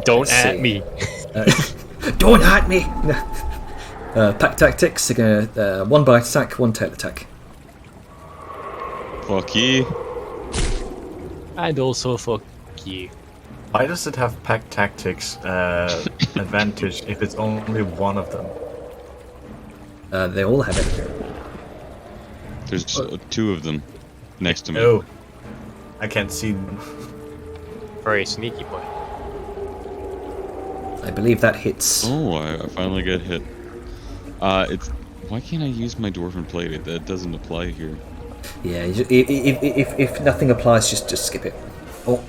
[SPEAKER 3] Don't
[SPEAKER 1] Let's
[SPEAKER 3] at
[SPEAKER 1] see.
[SPEAKER 3] me.
[SPEAKER 1] Don't at me! Pack tactics, they're gonna, one bite attack, one tail attack.
[SPEAKER 6] Fuck you.
[SPEAKER 3] And also fuck you.
[SPEAKER 4] Why does it have pack tactics advantage if it's only one of them?
[SPEAKER 1] They all have it.
[SPEAKER 6] There's two of them next to me.
[SPEAKER 4] No. I can't see them.
[SPEAKER 3] Very sneaky boy.
[SPEAKER 1] I believe that hits.
[SPEAKER 6] Oh, I finally get hit. It's why can't I use my dwarven plate? That doesn't apply here.
[SPEAKER 1] Yeah, if nothing applies, just skip it. Oh.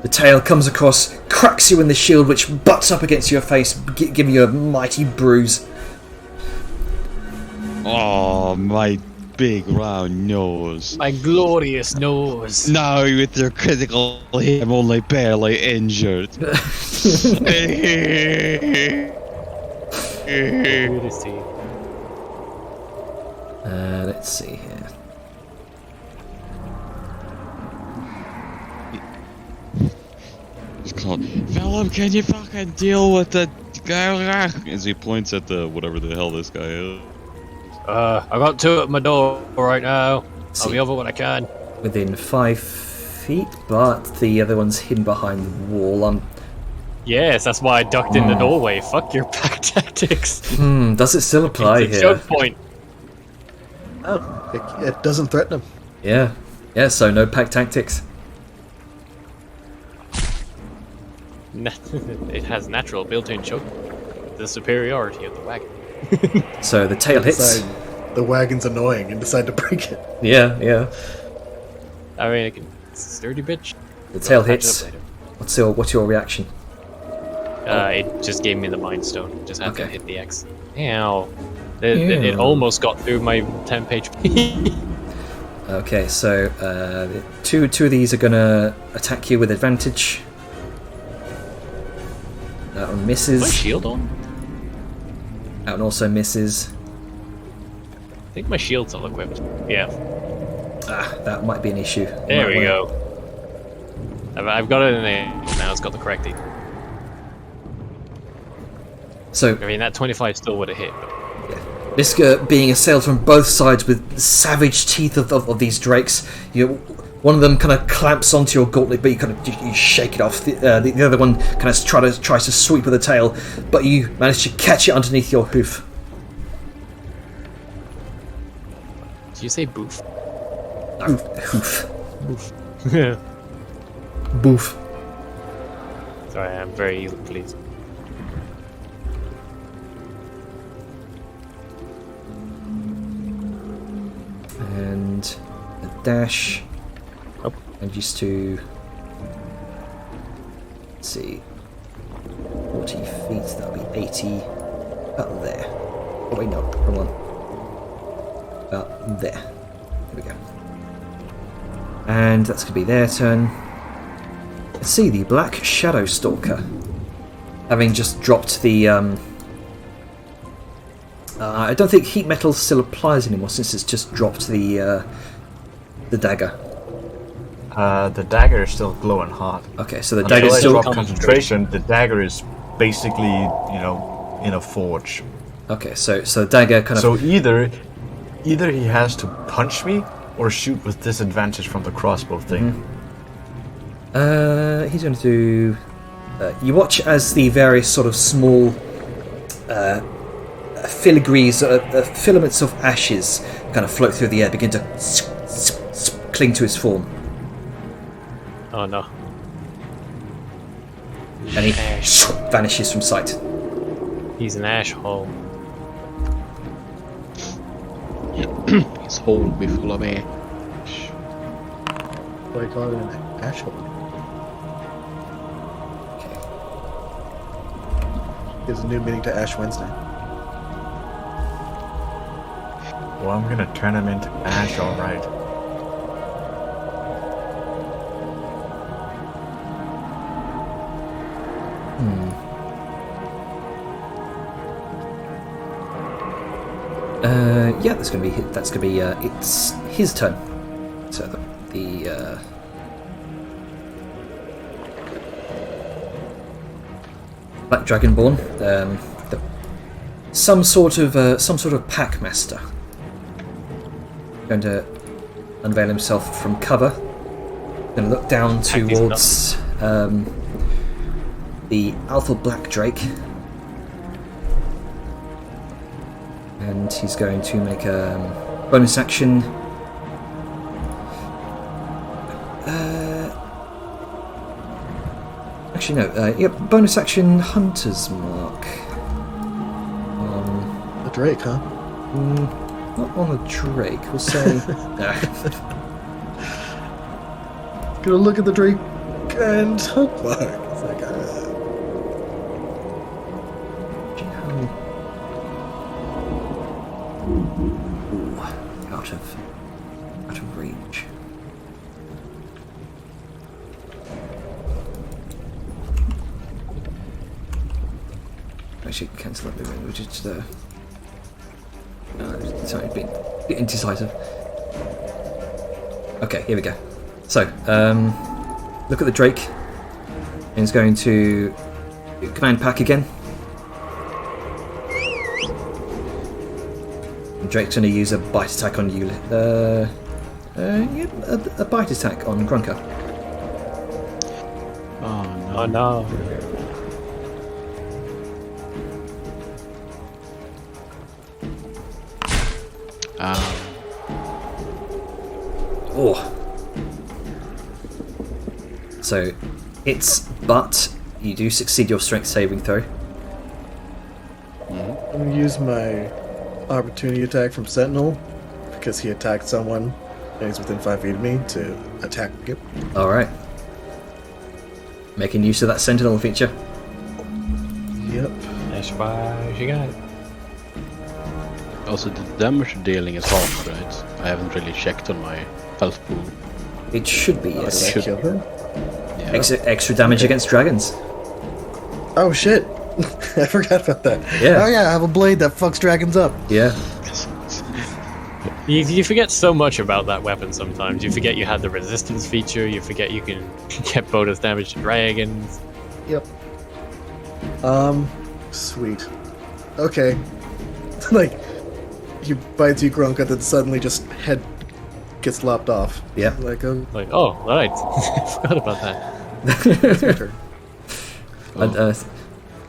[SPEAKER 1] The tail comes across, cracks you in the shield, which butts up against your face, giving you a mighty bruise.
[SPEAKER 6] Oh, my big round nose.
[SPEAKER 3] My glorious nose.
[SPEAKER 6] Now with your critical hit, I'm only barely injured.
[SPEAKER 3] Good to see.
[SPEAKER 1] Let's see here.
[SPEAKER 6] It's called Philip, can you fucking deal with the guy? As he points at the whatever the hell this guy is.
[SPEAKER 3] I got two at my door right now.
[SPEAKER 1] See.
[SPEAKER 3] I'll be over when I can.
[SPEAKER 1] Within 5 feet, but the other one's hidden behind the wall.
[SPEAKER 3] Yes, that's why I ducked in the doorway. Fuck your pack tactics.
[SPEAKER 1] Does it still apply
[SPEAKER 3] It's a
[SPEAKER 1] here?
[SPEAKER 3] choke point.
[SPEAKER 2] Oh, it doesn't threaten him.
[SPEAKER 1] Yeah, so no pack tactics.
[SPEAKER 3] It has natural built-in choke.
[SPEAKER 7] the superiority of the wagon.
[SPEAKER 1] So the tail hits.
[SPEAKER 2] Decide the wagon's annoying and decide to break it.
[SPEAKER 1] Yeah, yeah.
[SPEAKER 7] I mean, it's a sturdy bitch.
[SPEAKER 1] The tail
[SPEAKER 7] Patch it
[SPEAKER 1] hits.
[SPEAKER 7] up later.
[SPEAKER 1] What's your reaction?
[SPEAKER 7] It just gave me the Mind Stone. Just had to
[SPEAKER 1] Okay.
[SPEAKER 7] hit the X. Ow. It almost got through my 10 HP.
[SPEAKER 1] Okay, so two of these are gonna attack you with advantage. That one misses.
[SPEAKER 7] my shield on?
[SPEAKER 1] That one also misses.
[SPEAKER 7] I think my shield's all equipped. Yeah.
[SPEAKER 1] Ah, that might be an issue.
[SPEAKER 7] There
[SPEAKER 1] Might
[SPEAKER 7] we
[SPEAKER 1] wanna-
[SPEAKER 7] go. I've got it in there now. It's got the correct detail.
[SPEAKER 1] So
[SPEAKER 7] I mean, that 25 still would have hit. But
[SPEAKER 1] Liska being assailed from both sides with savage teeth of these drakes. One of them kind of clamps onto your gauntlet, but you shake it off. The other one kind of tries to sweep with the tail, but you manage to catch it underneath your hoof.
[SPEAKER 7] did you say boof?
[SPEAKER 1] No, hoof.
[SPEAKER 7] Yeah.
[SPEAKER 1] Boof.
[SPEAKER 7] Sorry, I'm very easily pleased.
[SPEAKER 1] And a dash.
[SPEAKER 7] Oh.
[SPEAKER 1] And used to. Let's see. 40 feet, that'll be 80. About there. Oh, wait, no, wrong one. About there. There we go. And that's going to be their turn. Let's see, the Black Shadow Stalker. Having just dropped the. I don't think heat metal still applies anymore since it's just dropped the dagger.
[SPEAKER 4] The dagger is still glowing hot.
[SPEAKER 1] Okay, so the
[SPEAKER 4] Until
[SPEAKER 1] dagger
[SPEAKER 4] I
[SPEAKER 1] still.
[SPEAKER 4] drop concentration, the dagger is basically, in a forge.
[SPEAKER 1] Okay, so the dagger kind of.
[SPEAKER 4] So either he has to punch me or shoot with disadvantage from the crossbow thing.
[SPEAKER 1] He's going to do. You watch as the various sort of small filigrees, filaments of ashes kind of float through the air, begin to cling to his form.
[SPEAKER 7] Oh no.
[SPEAKER 1] And he vanishes from sight.
[SPEAKER 7] He's an ash hole.
[SPEAKER 8] His hole will be full of air.
[SPEAKER 2] What do I call it? An ash hole. Gives a new meaning to Ash Wednesday.
[SPEAKER 4] Well, I'm gonna turn him into ash, alright.
[SPEAKER 1] Yeah, that's gonna be it's his turn. So the Black Dragonborn, some sort of pack master, going to unveil himself from cover. Going to look down towards the Alpha Black Drake. And he's going to make a bonus action. Actually, no. Yeah, bonus action Hunter's Mark.
[SPEAKER 2] The Drake, huh?
[SPEAKER 1] Not on the Drake. We'll say.
[SPEAKER 2] Gonna look at the Drake and fuck. It's like,
[SPEAKER 1] Out of reach. Actually, cancel that movement, which is sorry, being a bit indecisive. Okay, here we go. So, look at the Drake. And he's going to command pack again. Drake's going to use a bite attack on you. Yeah, a bite attack on Grunker.
[SPEAKER 8] Oh no.
[SPEAKER 7] Oh no.
[SPEAKER 1] Oh. So, but you do succeed your strength saving throw.
[SPEAKER 2] I'm gonna use my opportunity attack from Sentinel because he attacked someone and he's within 5 feet of me to attack him.
[SPEAKER 1] Alright. Making use of that Sentinel feature.
[SPEAKER 2] Yep.
[SPEAKER 8] That's why she got it. Also, the damage dealing is half, right? I haven't really checked on my health pool.
[SPEAKER 1] It should be, yes.
[SPEAKER 2] Did I kill her?
[SPEAKER 8] Yeah.
[SPEAKER 1] Extra damage against dragons.
[SPEAKER 2] Oh shit! I forgot about that.
[SPEAKER 1] Yeah.
[SPEAKER 2] Oh yeah, I have a blade that fucks dragons up.
[SPEAKER 1] Yeah.
[SPEAKER 3] You forget so much about that weapon sometimes. You forget you had the resistance feature, you forget you can get bonus damage to dragons.
[SPEAKER 2] Yep. Sweet. Okay. Like, he bites you, Grunka, then suddenly just head gets lopped off.
[SPEAKER 1] Yeah.
[SPEAKER 2] Like,
[SPEAKER 3] Like, oh, right. I forgot about that.
[SPEAKER 2] it's my turn.
[SPEAKER 1] And,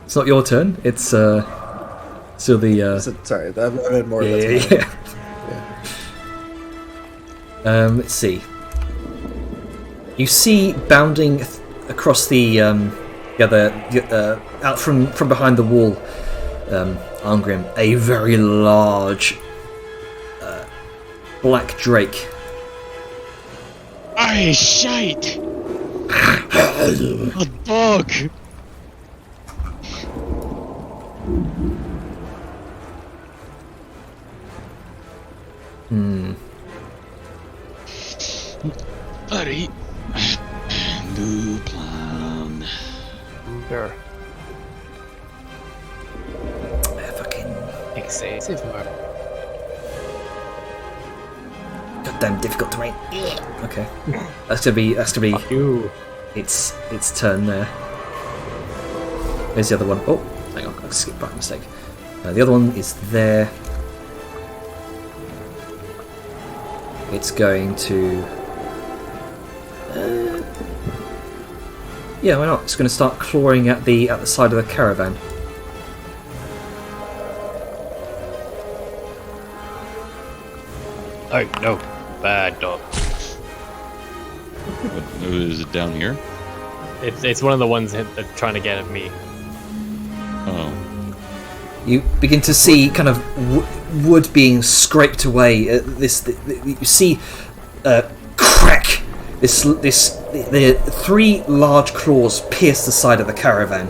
[SPEAKER 1] it's not your turn. It's still the.
[SPEAKER 2] Sorry, I meant more.
[SPEAKER 1] Yeah,
[SPEAKER 2] That's
[SPEAKER 1] yeah,
[SPEAKER 2] yeah.
[SPEAKER 1] Let's see. You see bounding across the out from behind the wall, Arngrim, a very large black drake.
[SPEAKER 6] Aye, shite! A bug! Buddy. New plan.
[SPEAKER 8] Sure.
[SPEAKER 1] Fucking
[SPEAKER 8] Excessive murder.
[SPEAKER 1] goddamn difficult terrain. Okay, that's gonna be
[SPEAKER 3] Fuck you.
[SPEAKER 1] its turn there. There's the other one. Oh, hang on, I skipped by mistake. The other one is there. It's going to. Yeah, why not? It's going to start clawing at the side of the caravan.
[SPEAKER 3] Oh, no. Bad dog.
[SPEAKER 6] What, is it down here?
[SPEAKER 3] It's one of the ones that are trying to get at me.
[SPEAKER 6] Oh.
[SPEAKER 1] You begin to see kind of wood being scraped away. You see crack. The three large claws pierce the side of the caravan.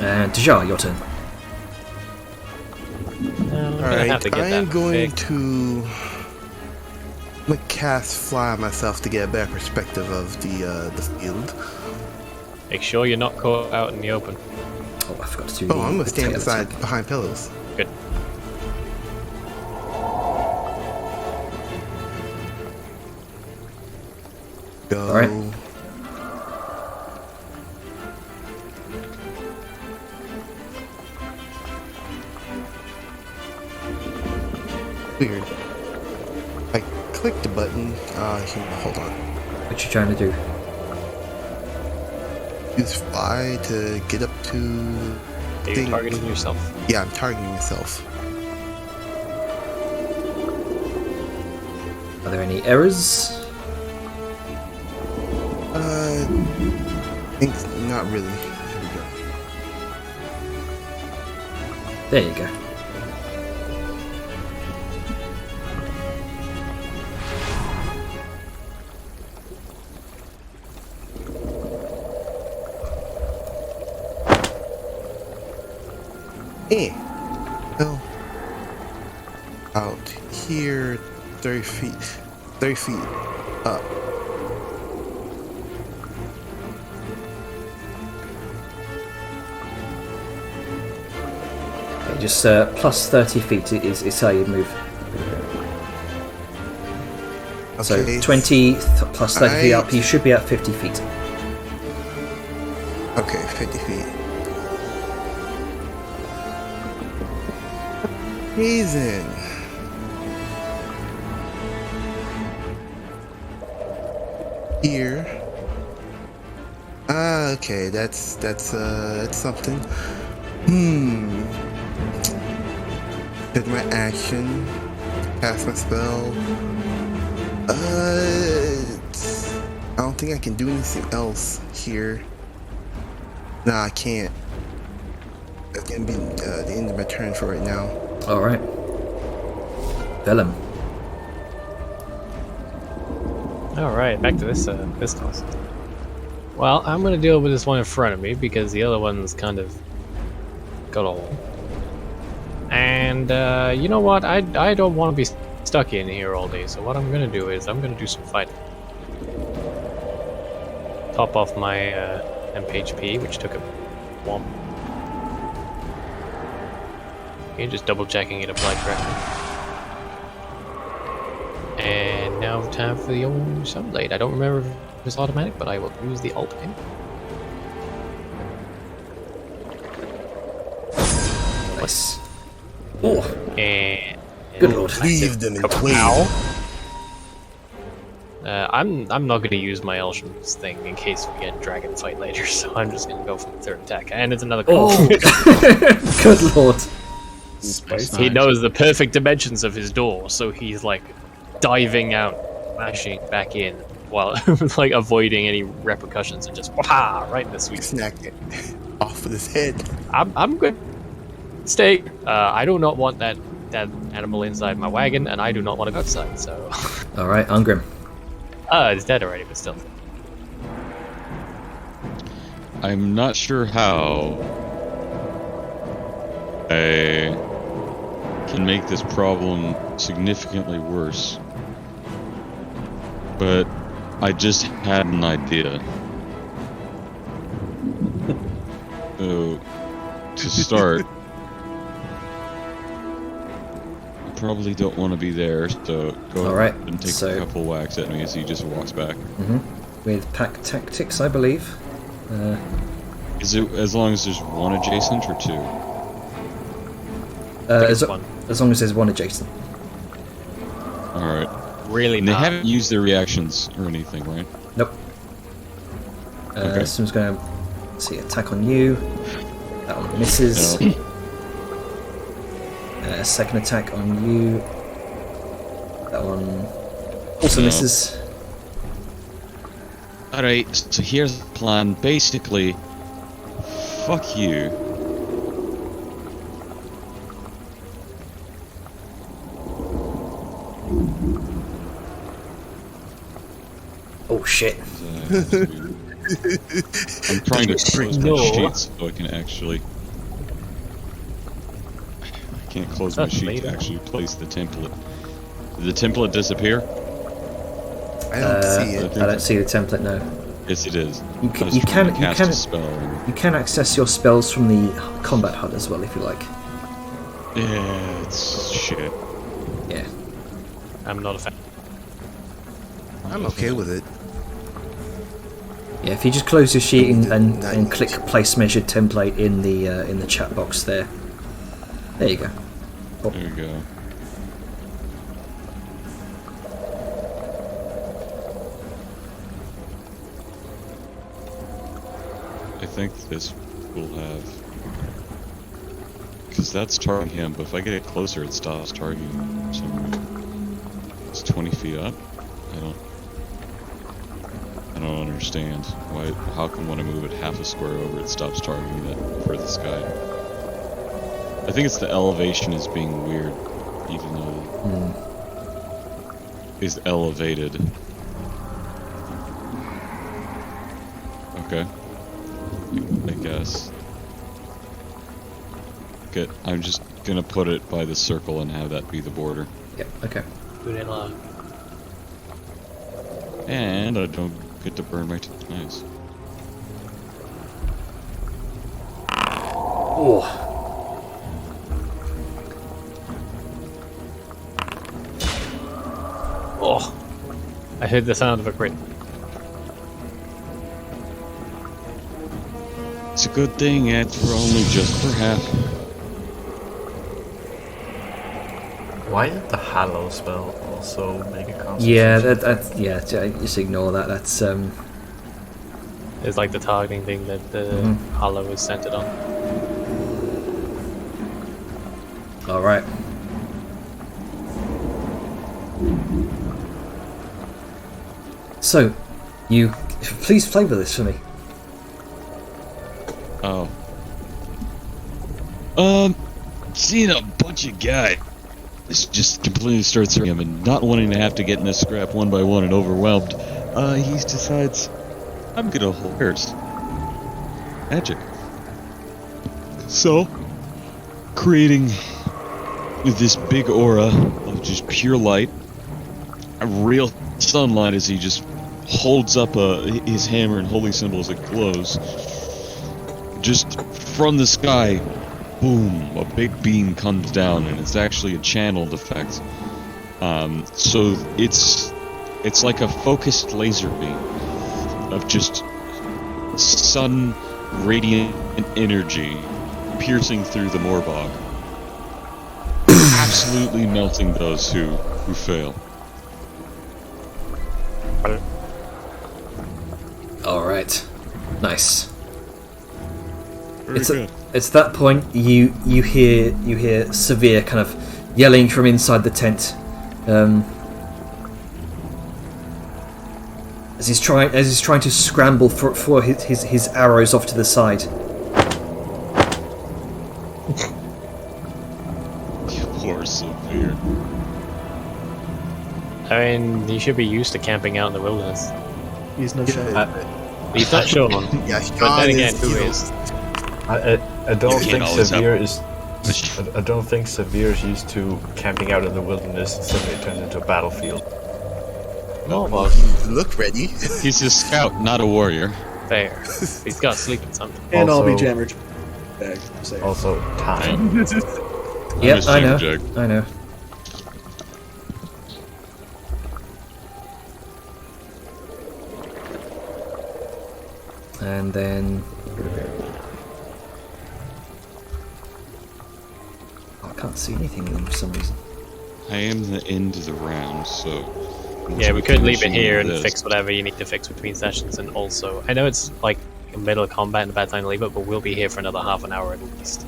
[SPEAKER 1] And Dejar, your turn.
[SPEAKER 5] Alright,
[SPEAKER 3] have to get
[SPEAKER 5] I'm
[SPEAKER 3] that
[SPEAKER 5] going
[SPEAKER 3] fixed.
[SPEAKER 5] to cast Fly myself to get a better perspective of the field.
[SPEAKER 3] Make sure you're not caught out in the open.
[SPEAKER 1] Oh, I forgot to do
[SPEAKER 5] Oh, I'm gonna
[SPEAKER 1] the
[SPEAKER 5] stand
[SPEAKER 1] tail
[SPEAKER 5] beside
[SPEAKER 1] attack.
[SPEAKER 5] behind pillows.
[SPEAKER 3] Good.
[SPEAKER 5] Go.
[SPEAKER 1] Alright.
[SPEAKER 5] Weird. I clicked the button. Hold on.
[SPEAKER 1] What you trying to do?
[SPEAKER 5] Use Fly to get up to.
[SPEAKER 3] Are you
[SPEAKER 5] Thing.
[SPEAKER 3] targeting yourself?
[SPEAKER 5] Yeah, I'm targeting myself.
[SPEAKER 1] Are there any errors?
[SPEAKER 5] Think not really. Here we go.
[SPEAKER 1] There you go.
[SPEAKER 5] Well, out here, 30 feet up.
[SPEAKER 1] Okay, just plus 30 feet is how you move. So
[SPEAKER 5] Okay.
[SPEAKER 1] 20 plus 30 feet up,
[SPEAKER 5] I-
[SPEAKER 1] you should be at 50 feet.
[SPEAKER 5] Okay, 50 feet. Amazing. Here. Ah, okay, that's something. Did my action, cast my spell. I don't think I can do anything else here. Nah, I can't. That's gonna be the end of my turn for right now.
[SPEAKER 1] Alright. Vellum.
[SPEAKER 7] Alright, back to this toss. Well, I'm gonna deal with this one in front of me because the other one's kind of got a hole. And you know what? I don't want to be stuck in here all day. So what I'm gonna do is I'm gonna do some fighting. Top off my MPHP, which took a womp. Okay, just double checking it applied correctly. And now time for the old Sunblade. I don't remember if it's automatic, but I will use the alt pin.
[SPEAKER 1] Nice. Oh,
[SPEAKER 7] And
[SPEAKER 1] good lord.
[SPEAKER 5] Leave them in twain.
[SPEAKER 7] I'm not going to use my Elshion's thing in case we get dragon fight later, so I'm just going to go for the third attack. And it's another call.
[SPEAKER 1] Oh, good lord.
[SPEAKER 7] He knows the perfect dimensions of his door, so he's like diving out, mashing back in, while like avoiding any repercussions and just right in the sweet.
[SPEAKER 5] Snack it off with his head.
[SPEAKER 7] I'm good. Stay. I do not want that animal inside my wagon, and I do not want to go outside. So.
[SPEAKER 1] Alright, Ungrim.
[SPEAKER 7] It's dead already, but still.
[SPEAKER 6] I'm not sure how I can make this problem significantly worse, but I just had an idea. So, to start, I probably don't want to be there, so go
[SPEAKER 1] Alright,
[SPEAKER 6] ahead and take
[SPEAKER 1] so-
[SPEAKER 6] a couple whacks at me as he just walks back.
[SPEAKER 1] With pack tactics, I believe.
[SPEAKER 6] Is it as long as there's one adjacent or two?
[SPEAKER 7] One.
[SPEAKER 1] As long as there's one adjacent.
[SPEAKER 6] Alright.
[SPEAKER 7] Really
[SPEAKER 6] And they
[SPEAKER 7] not.
[SPEAKER 6] haven't used their reactions or anything, right?
[SPEAKER 1] Nope.
[SPEAKER 6] Okay.
[SPEAKER 1] This one's going to see attack on you. That one misses.
[SPEAKER 6] No.
[SPEAKER 1] Second attack on you. That one also
[SPEAKER 6] No.
[SPEAKER 1] misses.
[SPEAKER 6] Alright, so here's the plan. Basically, fuck you.
[SPEAKER 1] Oh shit.
[SPEAKER 6] I'm trying to close my
[SPEAKER 7] No.
[SPEAKER 6] sheet so I can actually... I can't close my
[SPEAKER 7] That's
[SPEAKER 6] sheet to
[SPEAKER 7] later.
[SPEAKER 6] actually place the template. Did the template disappear?
[SPEAKER 5] I don't see it.
[SPEAKER 1] I don't see the template, no.
[SPEAKER 6] Yes, it is.
[SPEAKER 1] You
[SPEAKER 6] I
[SPEAKER 1] can,
[SPEAKER 6] was
[SPEAKER 1] you
[SPEAKER 6] trying
[SPEAKER 1] can,
[SPEAKER 6] to
[SPEAKER 1] you
[SPEAKER 6] cast
[SPEAKER 1] can,
[SPEAKER 6] a spell. and-
[SPEAKER 1] you can access your spells from the combat HUD as well, if you like.
[SPEAKER 6] Yeah, it's shit.
[SPEAKER 1] Yeah.
[SPEAKER 7] I'm not a fan.
[SPEAKER 5] I'm okay with it.
[SPEAKER 1] Yeah, if you just close your sheet and
[SPEAKER 5] Nice.
[SPEAKER 1] click place measured template in the chat box there. There you go.
[SPEAKER 6] There you go. I think this will have... Because that's targeting him, but if I get it closer, it stops targeting him. So it's 20 feet up? I don't understand. Why? How come when I move it half a square over, it stops targeting that furthest guy? I think it's the elevation is being weird, even though it's elevated. Okay. I guess. Okay, I'm just gonna put it by the circle and have that be the border.
[SPEAKER 1] Yep, okay.
[SPEAKER 7] Good in luck.
[SPEAKER 6] And I don't get to burn my nice.
[SPEAKER 1] Oh.
[SPEAKER 7] Oh, I heard the sound of a crit.
[SPEAKER 6] It's a good thing it's only just for half.
[SPEAKER 4] Why did the Hallow spell also make a concentration?
[SPEAKER 1] Yeah, yeah, just ignore that. That's
[SPEAKER 7] It's like the targeting thing that the Hollow is centered on.
[SPEAKER 1] all right. So, You please flavour this for me.
[SPEAKER 6] Oh. Seeing a bunch of guys. This just completely starts him and not wanting to have to get in a scrap one by one and overwhelmed. He decides, I'm gonna hold hers. Magic. So, creating this big aura of just pure light, a real sunlight as he just holds up his hammer and holy symbol as it glows. Just from the sky, boom, a big beam comes down, and it's actually a channeled effect. So it's like a focused laser beam of just sun radiant energy piercing through the Morbog, absolutely melting those who fail.
[SPEAKER 1] All right, nice.
[SPEAKER 6] Very good.
[SPEAKER 1] It's that point you hear Severe kind of yelling from inside the tent, as he's trying to scramble for his arrows off to the side.
[SPEAKER 6] Poor Severe.
[SPEAKER 7] I mean, he should be used to camping out in the wilderness.
[SPEAKER 2] He's no shame.
[SPEAKER 7] He's not Sean.
[SPEAKER 5] Yeah,
[SPEAKER 7] But then
[SPEAKER 5] Sean
[SPEAKER 7] again,
[SPEAKER 5] is
[SPEAKER 7] who
[SPEAKER 5] evil.
[SPEAKER 7] is?
[SPEAKER 4] I don't
[SPEAKER 6] You can't
[SPEAKER 4] think
[SPEAKER 6] always
[SPEAKER 4] Severe
[SPEAKER 6] have-
[SPEAKER 4] is. I don't think Severe is used to camping out in the wilderness and suddenly it turns into a battlefield.
[SPEAKER 5] Look ready.
[SPEAKER 6] He's a scout, not a warrior.
[SPEAKER 7] Fair. He's got to sleep in something.
[SPEAKER 2] And I'll be
[SPEAKER 4] Also-
[SPEAKER 2] Jammer bag. So.
[SPEAKER 4] Also, time.
[SPEAKER 1] Yep,
[SPEAKER 6] miss
[SPEAKER 1] I
[SPEAKER 6] you,
[SPEAKER 1] know.
[SPEAKER 6] Jake.
[SPEAKER 1] I know. And then I can't see anything in them for some reason.
[SPEAKER 6] I am the end of the round, so... once
[SPEAKER 7] Yeah, we could leave it
[SPEAKER 6] finish
[SPEAKER 7] here and
[SPEAKER 6] this-
[SPEAKER 7] fix whatever you need to fix between sessions, and also, I know it's like the middle of combat and a bad time to leave it, but we'll be here for another half an hour at least.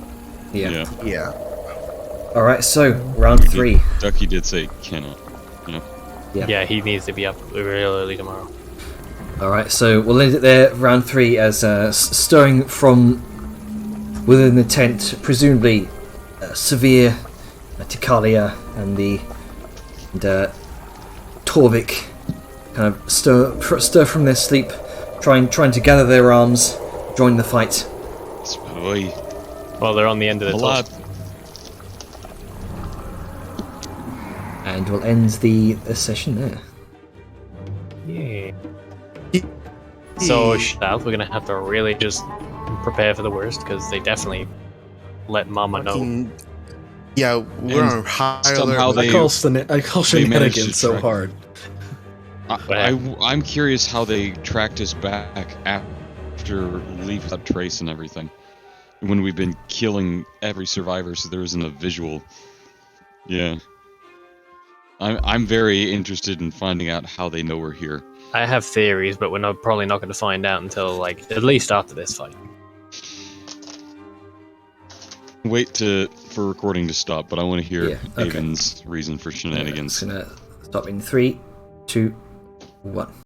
[SPEAKER 1] Yeah.
[SPEAKER 6] Yeah.
[SPEAKER 5] Yeah.
[SPEAKER 1] All right. So round 3.
[SPEAKER 6] Ducky did say cannot. Yeah.
[SPEAKER 1] Yeah.
[SPEAKER 7] Yeah, he needs to be up real early tomorrow.
[SPEAKER 1] All right. So we'll end it there. Round 3 as stirring from within the tent, presumably Severe, Tikalia, and Torvik kind of stir from their sleep, trying to gather their arms, join the fight.
[SPEAKER 6] Oi.
[SPEAKER 7] Well, they're on the end of the
[SPEAKER 6] A lot.
[SPEAKER 7] toss.
[SPEAKER 1] And we'll end the session there.
[SPEAKER 7] Yeah. So, Shal, we're gonna have to really just prepare for the worst, because they definitely let Mama know.
[SPEAKER 5] Fucking- Yeah, we're
[SPEAKER 6] And
[SPEAKER 5] on high
[SPEAKER 6] somehow
[SPEAKER 5] alert.
[SPEAKER 6] they-
[SPEAKER 2] I call
[SPEAKER 6] managed to
[SPEAKER 2] shenanigans so
[SPEAKER 6] track-
[SPEAKER 2] hard.
[SPEAKER 6] I'm curious how they tracked us back after Leave Without Trace and everything. When we've been killing every survivor, so there isn't a visual. Yeah. I'm very interested in finding out how they know we're here.
[SPEAKER 7] I have theories, but we're probably not going to find out until, like, at least after this fight.
[SPEAKER 6] Wait for recording to stop, but I want to hear
[SPEAKER 1] Yeah, okay.
[SPEAKER 6] Haven's reason for
[SPEAKER 1] It's
[SPEAKER 6] shenanigans.
[SPEAKER 1] gonna stop in 3, 2, 1.